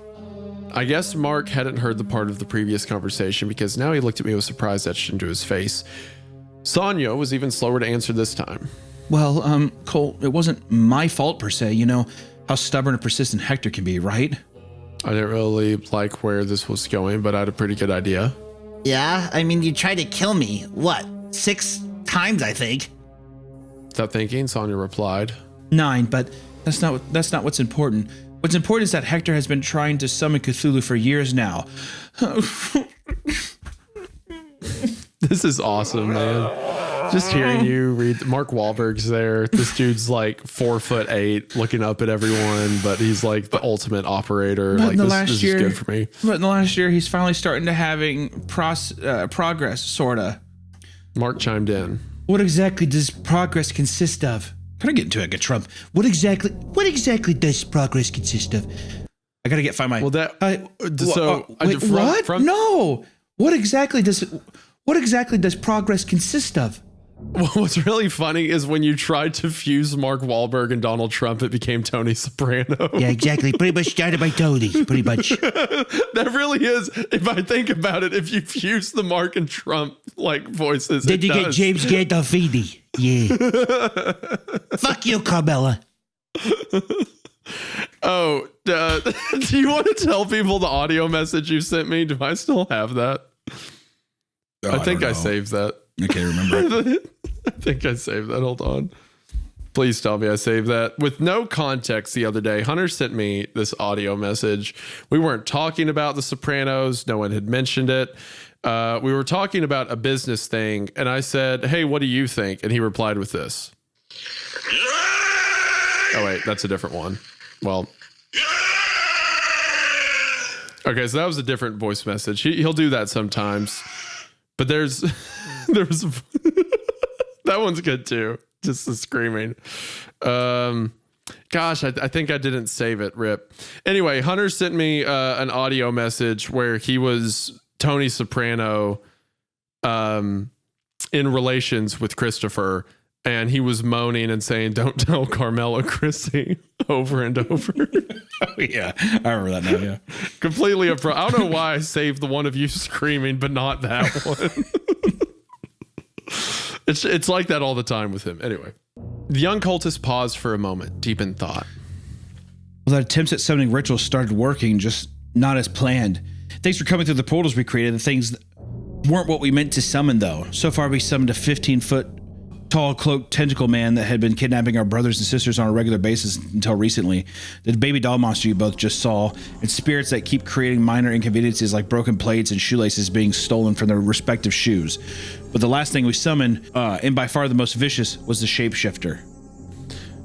I guess Mark hadn't heard the part of the previous conversation because now he looked at me with surprise etched into his face. Sonia was even slower to answer this time. Well, Cole, it wasn't my fault per se. You know how stubborn and persistent Hector can be, right? I didn't really like where this was going, but I had a pretty good idea. Yeah, I mean, you tried to kill me. What, 6 times, I think? Without thinking, Sonia replied. 9, but that's not what's important. What's important is that Hector has been trying to summon Cthulhu for years now. This is awesome, man. Just hearing you read. Mark Wahlberg's there. This dude's like 4'8", looking up at everyone, but he's like the ultimate operator. Like this is good for me. But in the last year, he's finally starting to having progress, sorta. Mark chimed in. What exactly does progress consist of? Can I get into like a Trump? What exactly does progress consist of? I gotta find my. Well, that wait, what? No. What exactly does progress consist of? What's really funny is when you tried to fuse Mark Wahlberg and Donald Trump, it became Tony Soprano. Yeah, exactly. Pretty much started by Tony. Pretty much. That really is. If I think about it, if you fuse the Mark and Trump like voices, then you get James Gandolfini. Yeah. Fuck you, Carmella. Oh, do you want to tell people the audio message you sent me? Do I still have that? I think I saved that. I can't remember. I think I saved that. Hold on. Please tell me I saved that. With no context the other day, Hunter sent me this audio message. We weren't talking about The Sopranos. No one had mentioned it. We were talking about a business thing, and I said, hey, what do you think? And he replied with this. Oh, wait, that's a different one. Well, okay, so that was a different voice message. He'll do that sometimes. But there was that one's good too. Just the screaming. Gosh, I think I didn't save it. Rip. Anyway, Hunter sent me an audio message where he was Tony Soprano in relations with Christopher, and he was moaning and saying, "Don't tell Carmelo Chrissy," over and over. Oh, yeah, I remember that now. Yeah, completely I don't know why I saved the one of you screaming, but not that one. It's like that all the time with him. Anyway, the young cultist paused for a moment, deep in thought. Well, the attempts at summoning rituals started working, just not as planned. Thanks for coming through the portals we created. The things weren't what we meant to summon, though. So far, we summoned a 15-foot tall cloaked tentacle man that had been kidnapping our brothers and sisters on a regular basis until recently. The baby doll monster you both just saw, and spirits that keep creating minor inconveniences like broken plates and shoelaces being stolen from their respective shoes. But the last thing we summoned, and by far the most vicious, was the shapeshifter.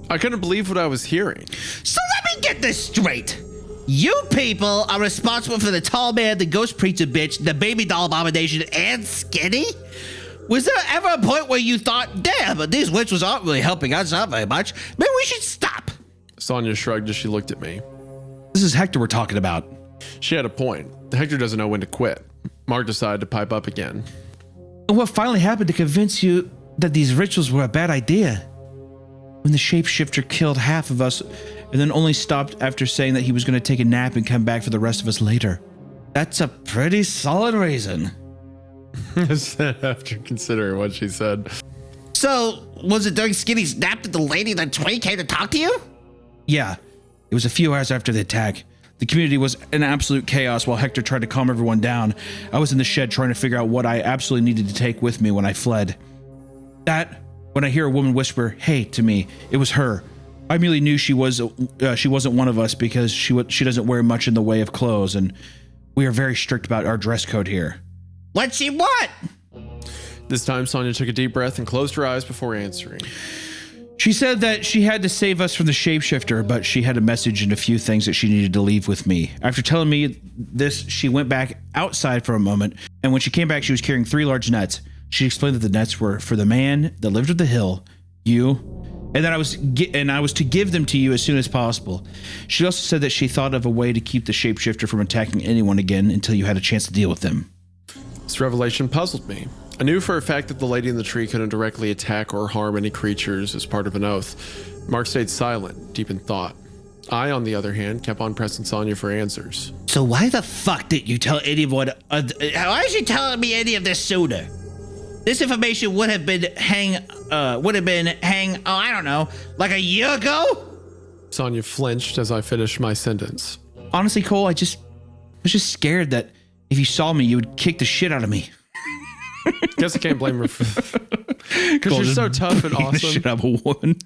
I couldn't believe what I was hearing. So let me get this straight. You people are responsible for the tall man, the ghost preacher bitch, the baby doll abomination, and Skinny? Was there ever a point where you thought, damn, but these witches aren't really helping us out very much. Maybe we should stop. Sonya shrugged as she looked at me. This is Hector we're talking about. She had a point. Hector doesn't know when to quit. Mark decided to pipe up again. What finally happened to convince you that these rituals were a bad idea? When the shapeshifter killed half of us and then only stopped after saying that he was going to take a nap and come back for the rest of us later. That's a pretty solid reason. After considering what she said. So, was it during Skinny's nap that the lady in the tree came to talk to you? Yeah, it was a few hours after the attack. The community was in absolute chaos while Hector tried to calm everyone down. I was in the shed trying to figure out what I absolutely needed to take with me when I fled. When I hear a woman whisper, "Hey," to me, it was her. I immediately knew she wasn't one of us because she doesn't wear much in the way of clothes, and we are very strict about our dress code here. What'd she want? This time, Sonya took a deep breath and closed her eyes before answering. She said that she had to save us from the shapeshifter, but she had a message and a few things that she needed to leave with me. After telling me this, she went back outside for a moment, and when she came back, she was carrying 3 large nets. She explained that the nets were for the man that lived at the hill, you, and that I was to give them to you as soon as possible. She also said that she thought of a way to keep the shapeshifter from attacking anyone again until you had a chance to deal with them. This revelation puzzled me. I knew for a fact that the lady in the tree couldn't directly attack or harm any creatures as part of an oath. Mark stayed silent, deep in thought. I, on the other hand, kept on pressing Sonya for answers. So why the fuck didn't you tell anyone? Why is she telling me any of this sooner? This information would have been I don't know, like a year ago? Sonya flinched as I finished my sentence. Honestly, Cole, I was just scared that if you saw me, you would kick the shit out of me. Guess I can't blame her because you're so tough and awesome. Shit out of a woman.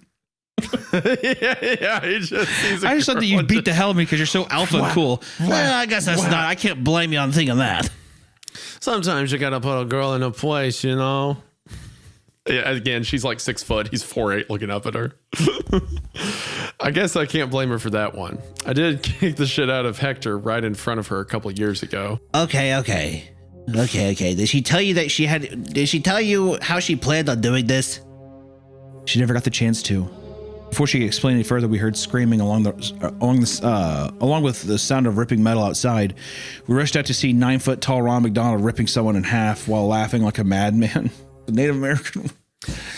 yeah. I just thought that you'd beat the hell out of me because you're so alpha and cool. Well, I guess that's not. I can't blame you on thinking that. Sometimes you gotta put a girl in a place, you know. Yeah, again, she's like 6 foot. He's 4'8", looking up at her. I guess I can't blame her for that one. I did kick the shit out of Hector right in front of her a couple of years ago. Okay. Did she tell you how she planned on doing this? She never got the chance to. Before she could explain any further, we heard screaming along with the sound of ripping metal outside. We rushed out to see 9-foot tall Ron McDonald ripping someone in half while laughing like a madman. The Native American.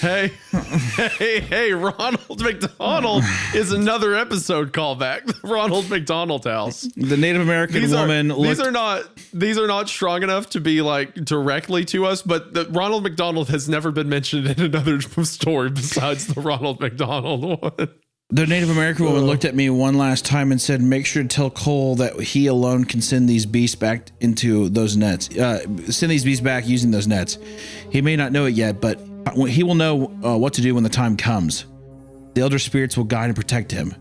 Hey, Ronald McDonald is another episode callback. The Ronald McDonald house. The Native American woman. These are not strong enough to be like directly to us, but the Ronald McDonald has never been mentioned in another story besides the Ronald McDonald one. The Native American woman looked at me one last time and said, "Make sure to tell Cole that he alone can send these beasts back into those nets. Send these beasts back using those nets. He may not know it yet, but he will know what to do when the time comes. The elder spirits will guide and protect him."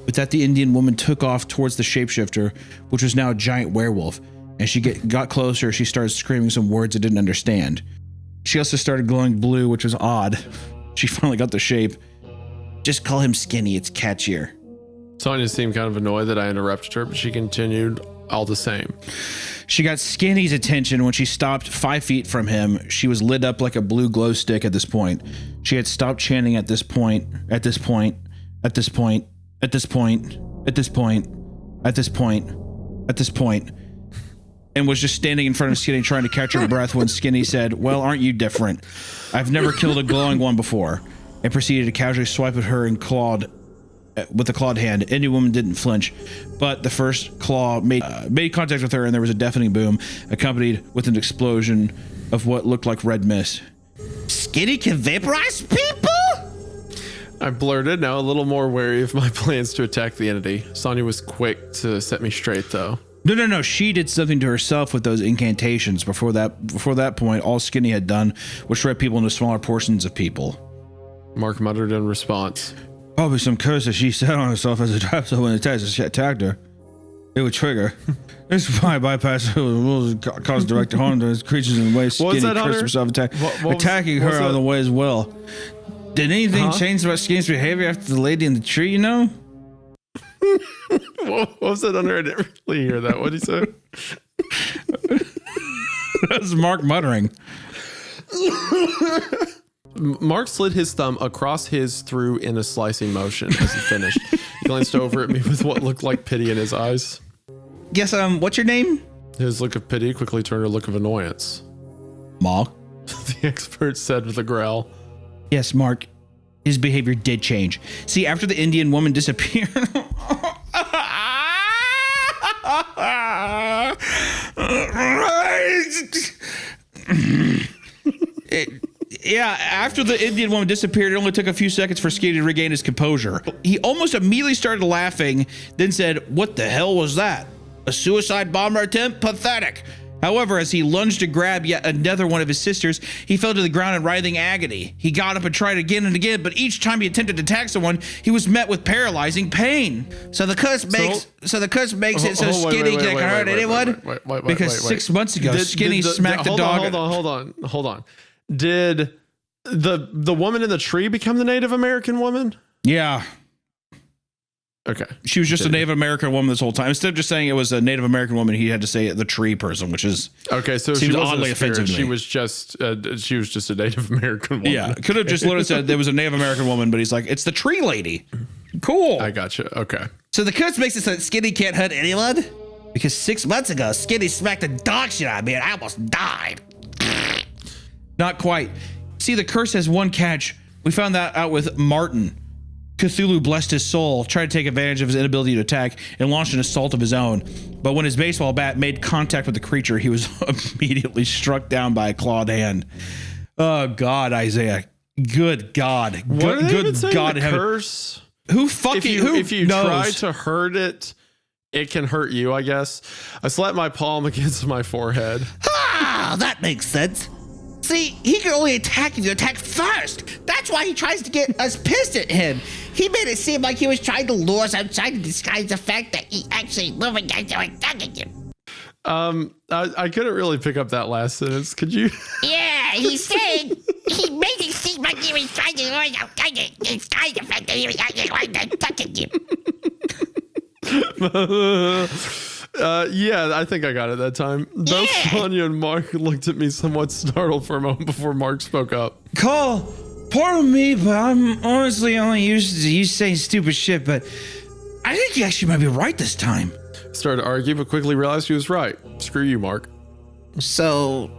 With that, the Indian woman took off towards the shapeshifter, which was now a giant werewolf. And she got closer. She started screaming some words I didn't understand. She also started glowing blue, which was odd. She finally got the shape. "Just call him Skinny. It's catchier." Sonya seemed kind of annoyed that I interrupted her, but she continued all the same. She got Skinny's attention when she stopped 5 feet from him. She was lit up like a blue glow stick at this point. She had stopped chanting at this point, at this point, at this point, at this point, at this point, at this point, at this point, and was just standing in front of Skinny trying to catch her breath when Skinny said, "Well, aren't you different? I've never killed a glowing one before," and proceeded to casually swipe at her and with the clawed hand. Indian woman didn't flinch, but the first claw made contact with her, and there was a deafening boom, accompanied with an explosion of what looked like red mist. Skinny can vaporize people? I blurted, now a little more wary of my plans to attack the entity. Sonya was quick to set me straight, though. No. She did something to herself with those incantations. Before that point, all Skinny had done was shred people into smaller portions of people. Mark muttered in response. "Probably some curse that she set on herself as a trap, so when the attacks attacked her, it would trigger. This is why bypass the rules and cause direct harm to creatures in ways Skinny cursed herself attacking her on the way as well." Did anything change about Skinny's behavior after the lady in the tree, you know? What was that under? I didn't really hear that. What did he say? That was Mark muttering. Mark slid his thumb across his through in a slicing motion as he finished. He glanced over at me with what looked like pity in his eyes. Yes, what's your name? His look of pity quickly turned to a look of annoyance. Mark? The expert said with a growl. Yes, Mark. His behavior did change. See, after the Indian woman disappeared... after the Indian woman disappeared, it only took a few seconds for Skinny to regain his composure. He almost immediately started laughing, then said, "What the hell was that? A suicide bomber attempt? Pathetic." However, as he lunged to grab yet another one of his sisters, he fell to the ground in writhing agony. He got up and tried again and again, but each time he attempted to attack someone, he was met with paralyzing pain. So the curse makes it so Skinny can't hurt anyone? Because 6 months ago, Skinny smacked the dog. Hold on. Did the woman in the tree become the Native American woman? Yeah. Okay. She was just a Native American woman this whole time. Instead of just saying it was a Native American woman, he had to say the tree person, which is okay. So seems she wasn't oddly a spirit. offensive to me. She was just a Native American woman. Yeah, could have just literally said there was a Native American woman, but he's like, it's the tree lady. Cool. I gotcha. Okay. So the curse makes it so that Skinny can't hurt anyone? Because 6 months ago, Skinny smacked the dog shit out of me and I almost died. Not quite. See, the curse has one catch. We found that out with Martin. Cthulhu blessed his soul, tried to take advantage of his inability to attack, and launched an assault of his own. But when his baseball bat made contact with the creature, he was immediately struck down by a clawed hand. Oh, God, Isaiah. Good God. Good God. Curse? Who fucking if you knows? try to hurt it, it can hurt you, I guess. I slapped my palm against my forehead. Ah, that makes sense. See, he can only attack if you attack first. That's why he tries to get us pissed at him. He made it seem like he was trying to lure us outside to disguise the fact that he actually moving into attacking you. I couldn't really pick up that last sentence. Could you? Yeah, he's saying he made it seem like he was trying to lure us outside to disguise the fact that he was actually attacking you. Yeah, I think I got it that time. Both Sonya and Mark looked at me somewhat startled for a moment before Mark spoke up. Cole, Pardon me, but I'm honestly only used to you saying stupid shit, but I think you actually might be right this time. Started to argue, but quickly realized he was right. Screw you, Mark. So,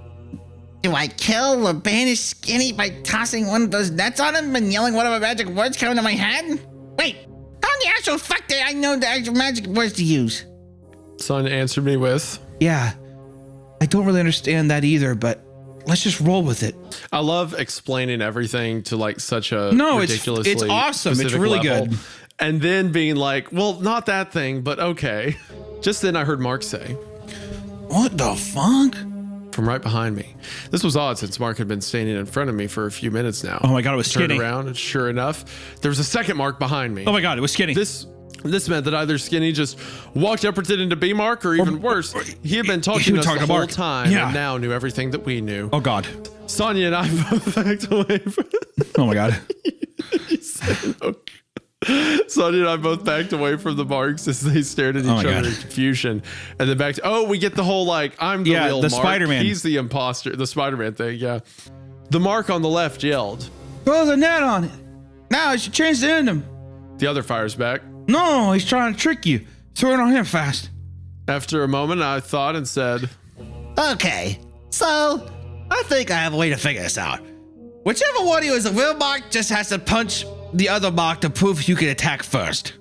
do I kill or banish Skinny by tossing one of those nets on him and yelling whatever magic words come into my head? Wait, how in the actual fuck did I know the actual magic words to use? Son answered me with, Yeah, I don't really understand that either, but let's just roll with it. I love explaining everything to like such a ridiculously it's awesome. It's specific really level. good. And then being like, well, not that thing, but okay. Just then I heard Mark say, What the fuck? from right behind me. This was odd since Mark had been standing in front of me for a few minutes now. Oh my God, it was Turned Skinny. around and sure enough, there was a second Mark behind me. Oh my God, it was Skinny. This meant that either Skinny just walked up pretending to be Mark, or even worse, he had been talking to us the whole time and now knew everything that we knew. Oh God. Sonia and I both backed away from Oh my God. Sonia and I both backed away from the Marks as they stared at each other in confusion. And then back to, we get the whole like, I'm the real the Mark. Spider-Man. He's the imposter. The Spider-Man thing, yeah. The Mark on the left yelled. Throw the net on it. Now I should change the end him. The other fires back. No, he's trying to trick you. Throw it on him fast. After a moment, I thought and said, Okay, so I think I have a way to figure this out. Whichever one of you is a real Mark just has to punch the other Mark to prove you can attack first.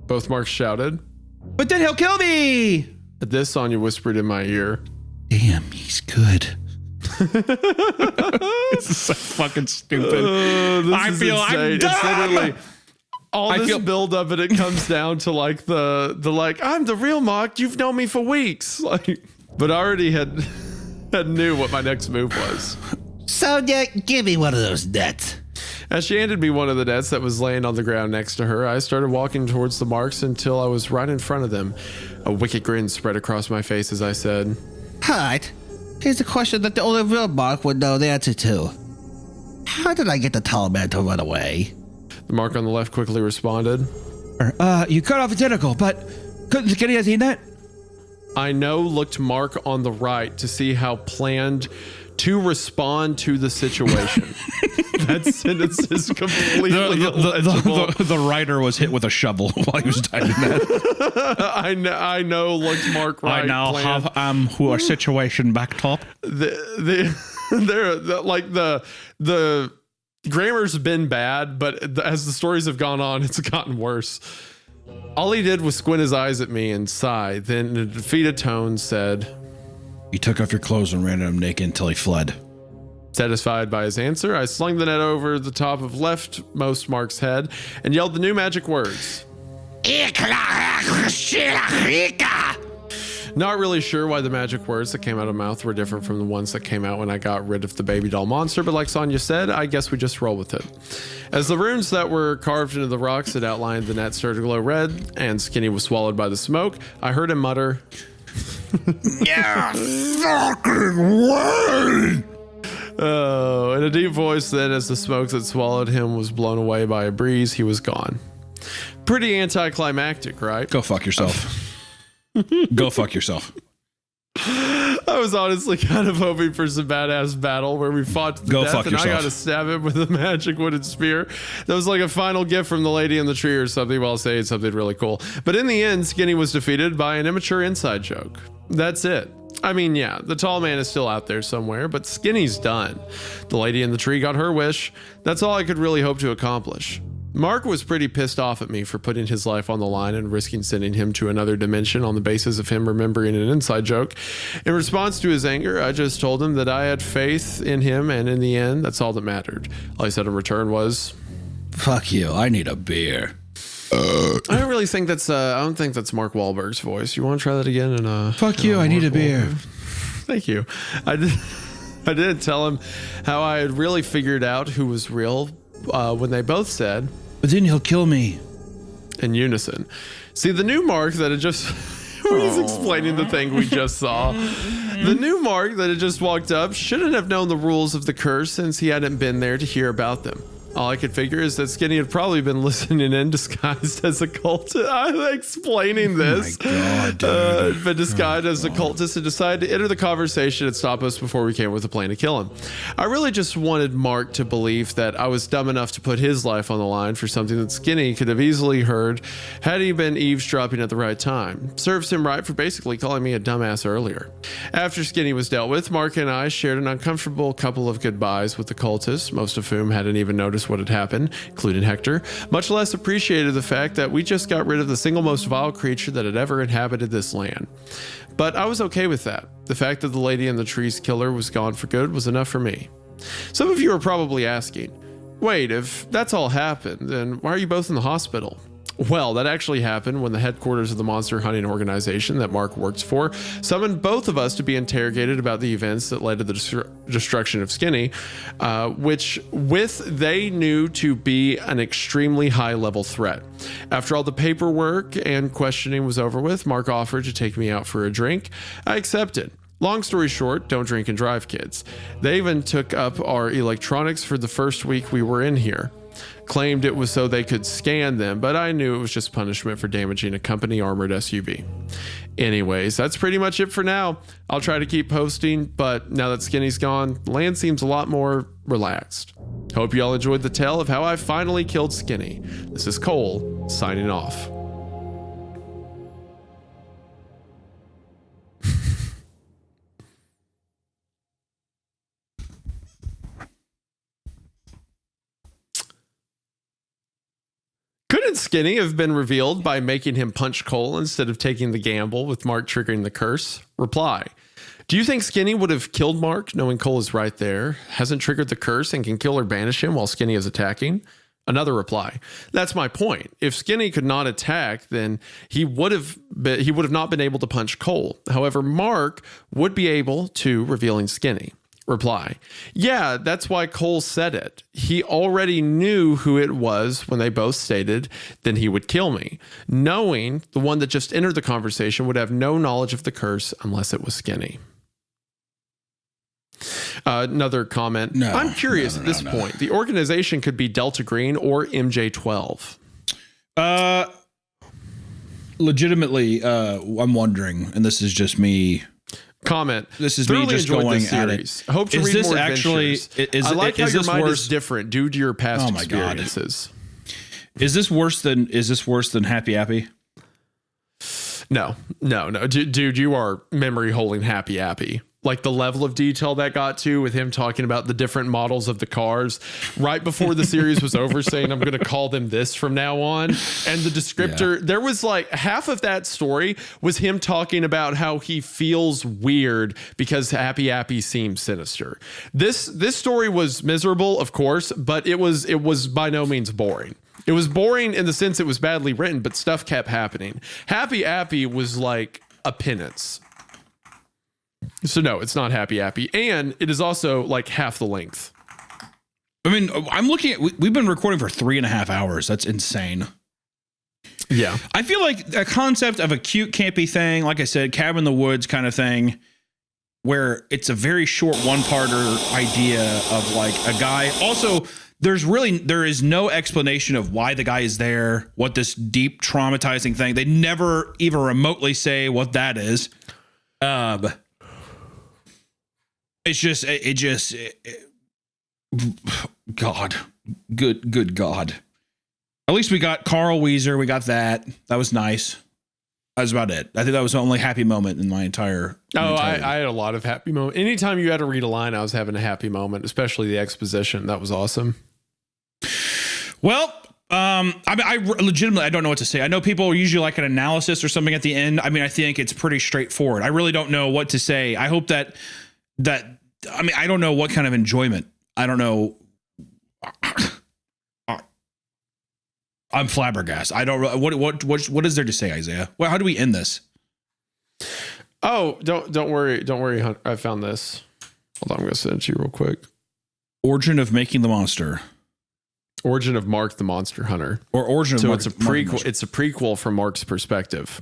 both Marks shouted. But then he'll kill me. At this, Sonia whispered in my ear. Damn, he's good. This is so fucking stupid. I feel I'm dumb. All this build up and it comes down to like the like, I'm the real Mark. You've known me for weeks. Like, but I already had knew what my next move was. Sonia, give me one of those nets. As she handed me one of the nets that was laying on the ground next to her, I started walking towards the Marks until I was right in front of them. A wicked grin spread across my face as I said, Alright, here's a question that the only real Mark would know the answer to. How did I get the tall man to run away? The Mark on the left quickly responded, You cut off a tentacle, but couldn't Skinny have seen that? I looked Mark on the right to see how planned to respond to the situation. That sentence is completely illegible. The writer was hit with a shovel while he was typing that. I know. Looked Mark right. I now have who situation back top. The grammar's been bad, but as the stories have gone on, it's gotten worse. All he did was squint his eyes at me and sigh, then in a defeated tone said, You took off your clothes and ran at him naked until he fled. Satisfied by his answer, I slung the net over the top of leftmost Mark's head and yelled the new magic words. Not really sure why the magic words that came out of my mouth were different from the ones that came out when I got rid of the baby doll monster, but like Sonia said, I guess we just roll with it. As the runes that were carved into the rocks that outlined the net started to glow red and Skinny was swallowed by the smoke, I heard him mutter, Yeah, fucking way! Oh, in a deep voice then, as the smoke that swallowed him was blown away by a breeze, he was gone. Pretty anticlimactic, right? Go fuck yourself. Go fuck yourself. I was honestly kind of hoping for some badass battle where we fought to the death fuck and yourself. I got to stab him with a magic wooden spear. That was like a final gift from the lady in the tree or something while saying something really cool. But in the end, Skinny was defeated by an immature inside joke. That's it. I mean, yeah, the tall man is still out there somewhere, but Skinny's done. The lady in the tree got her wish. That's all I could really hope to accomplish. Mark was pretty pissed off at me for putting his life on the line and risking sending him to another dimension on the basis of him remembering an inside joke. In response to his anger, I just told him that I had faith in him, and in the end, that's all that mattered. All he said in return was, Fuck you, I need a beer. I don't really think that's I don't think that's Mark Wahlberg's voice. You want to try that again? And Fuck you, I need a beer. Thank you. I didn't tell him how I had really figured out who was real when they both said, But then he'll kill me. in unison. See, the new Mark that had just when he's explaining the thing we just saw, the new Mark that had just walked up shouldn't have known the rules of the curse since he hadn't been there to hear about them. All I could figure is that Skinny had probably been listening in disguised as a cultist. I'm explaining this. Oh my God, but disguised as a cultist and decided to enter the conversation and stop us before we came with a plan to kill him. I really just wanted Mark to believe that I was dumb enough to put his life on the line for something that Skinny could have easily heard had he been eavesdropping at the right time. Serves him right for basically calling me a dumbass earlier. After Skinny was dealt with, Mark and I shared an uncomfortable couple of goodbyes with the cultists, most of whom hadn't even noticed what had happened, including Hector, much less appreciated the fact that we just got rid of the single most vile creature that had ever inhabited this land. But I was okay with that. The fact that the lady in the trees killer was gone for good was enough for me. Some of you are probably asking, wait, if that's all happened, then why are you both in the hospital? Well, that actually happened when the headquarters of the monster hunting organization that Mark works for summoned both of us to be interrogated about the events that led to the destruction of Skinny, which they knew to be an extremely high-level threat. After all the paperwork and questioning was over with, Mark offered to take me out for a drink. I accepted. Long story short, don't drink and drive, kids. They even took up our electronics for the first week we were in here. Claimed it was so they could scan them, but I knew it was just punishment for damaging a company armored SUV. Anyways, that's pretty much it for now. I'll try to keep posting, but now that Skinny's gone, land seems a lot more relaxed. Hope you all enjoyed the tale of how I finally killed Skinny. This is Cole, signing off. Couldn't Skinny have been revealed by making him punch Cole instead of taking the gamble with Mark triggering the curse? Reply. Do you think Skinny would have killed Mark knowing Cole is right there, hasn't triggered the curse, and can kill or banish him while Skinny is attacking? Another reply. That's my point. If Skinny could not attack, then he would have not been able to punch Cole. However, Mark would be able to, revealing Skinny. Reply. Yeah, that's why Cole said it. He already knew who it was when they both stated, then he would kill me. Knowing the one that just entered the conversation would have no knowledge of the curse unless it was Skinny. Another comment. No, I'm curious at this point. The organization could be Delta Green or MJ12. Legitimately, I'm wondering, and this is just me. Comment. This is me just going at it. Hope to is read this more actually? adventures. I like how your mind is different due to your past experiences. God. Is this worse than Happy Appy? No, dude, you are memory holding Happy Appy. Like the level of detail that got to with him talking about the different models of the cars right before the series was over, saying I'm going to call them this from now on. And the descriptor, there was like half of that story was him talking about how he feels weird because Happy Appy seems sinister. This story was miserable, of course, but it was by no means boring. It was boring in the sense it was badly written, but stuff kept happening. Happy Appy was like a penance. So no, it's not Happy Appy. And it is also like half the length. I mean, I'm looking at, we've been recording for 3.5 hours. That's insane. Yeah. I feel like a concept of a cute, campy thing, like I said, cabin in the woods kind of thing, where it's a very short one-parter idea of like a guy. Also, there is no explanation of why the guy is there, what this deep traumatizing thing. They never even remotely say what that is. God, good God. At least we got Carl Weezer. We got that. That was nice. That was about it. I think that was the only happy moment in my entire. I had a lot of happy moments. Anytime you had to read a line, I was having a happy moment, especially the exposition. That was awesome. Well, I legitimately, I don't know what to say. I know people usually like an analysis or something at the end. I mean, I think it's pretty straightforward. I really don't know what to say. I hope that I don't know what kind of enjoyment. I don't know. I'm flabbergasted. I don't. What is there to say, Isaiah? Well, how do we end this? Oh, don't worry. I found this. Hold on, I'm gonna send it to you real quick. Origin of making the monster. Origin of Mark the Monster Hunter. Or origin of Mark. So it's a prequel. It's a prequel from Mark's perspective.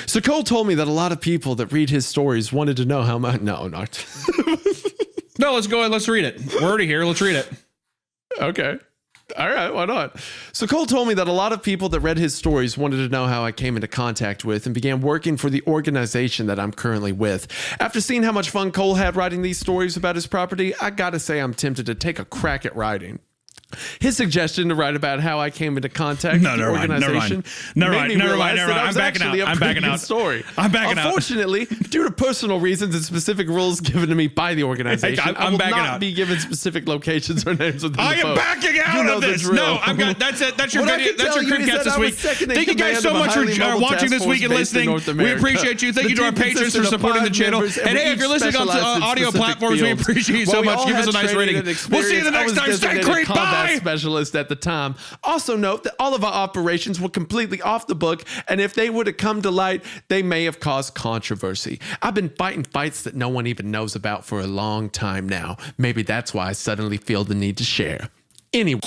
So Cole told me that a lot of people that read his stories wanted to know how much. No, not. No, let's go ahead. Let's read it. We're already here. Let's read it. Okay. All right, why not? So Cole told me that a lot of people that read his stories wanted to know how I came into contact with and began working for the organization that I'm currently with. After seeing how much fun Cole had writing these stories about his property, I gotta say I'm tempted to take a crack at writing. His suggestion to write about how I came into contact with the organization made me realize that I was actually a pretty good story. I'm backing out. Unfortunately, due to personal reasons and specific rules given to me by the organization, I will not be given specific locations or names within the post. Backing out of this. No, I'm good. That's it. That's your video. That's your Creepcast this week. Thank you guys so much for watching this week and listening. We appreciate you. Thank you to our patrons for supporting the channel. And hey, if you're listening on audio platforms, we appreciate you so much. Give us a nice rating. We'll see you the next time. Stay creep. Bye. Specialist at the time. Also note that all of our operations were completely off the book, and if they would have come to light, they may have caused controversy. I've been fighting fights that no one even knows about for a long time now. Maybe that's why I suddenly feel the need to share. Anyway.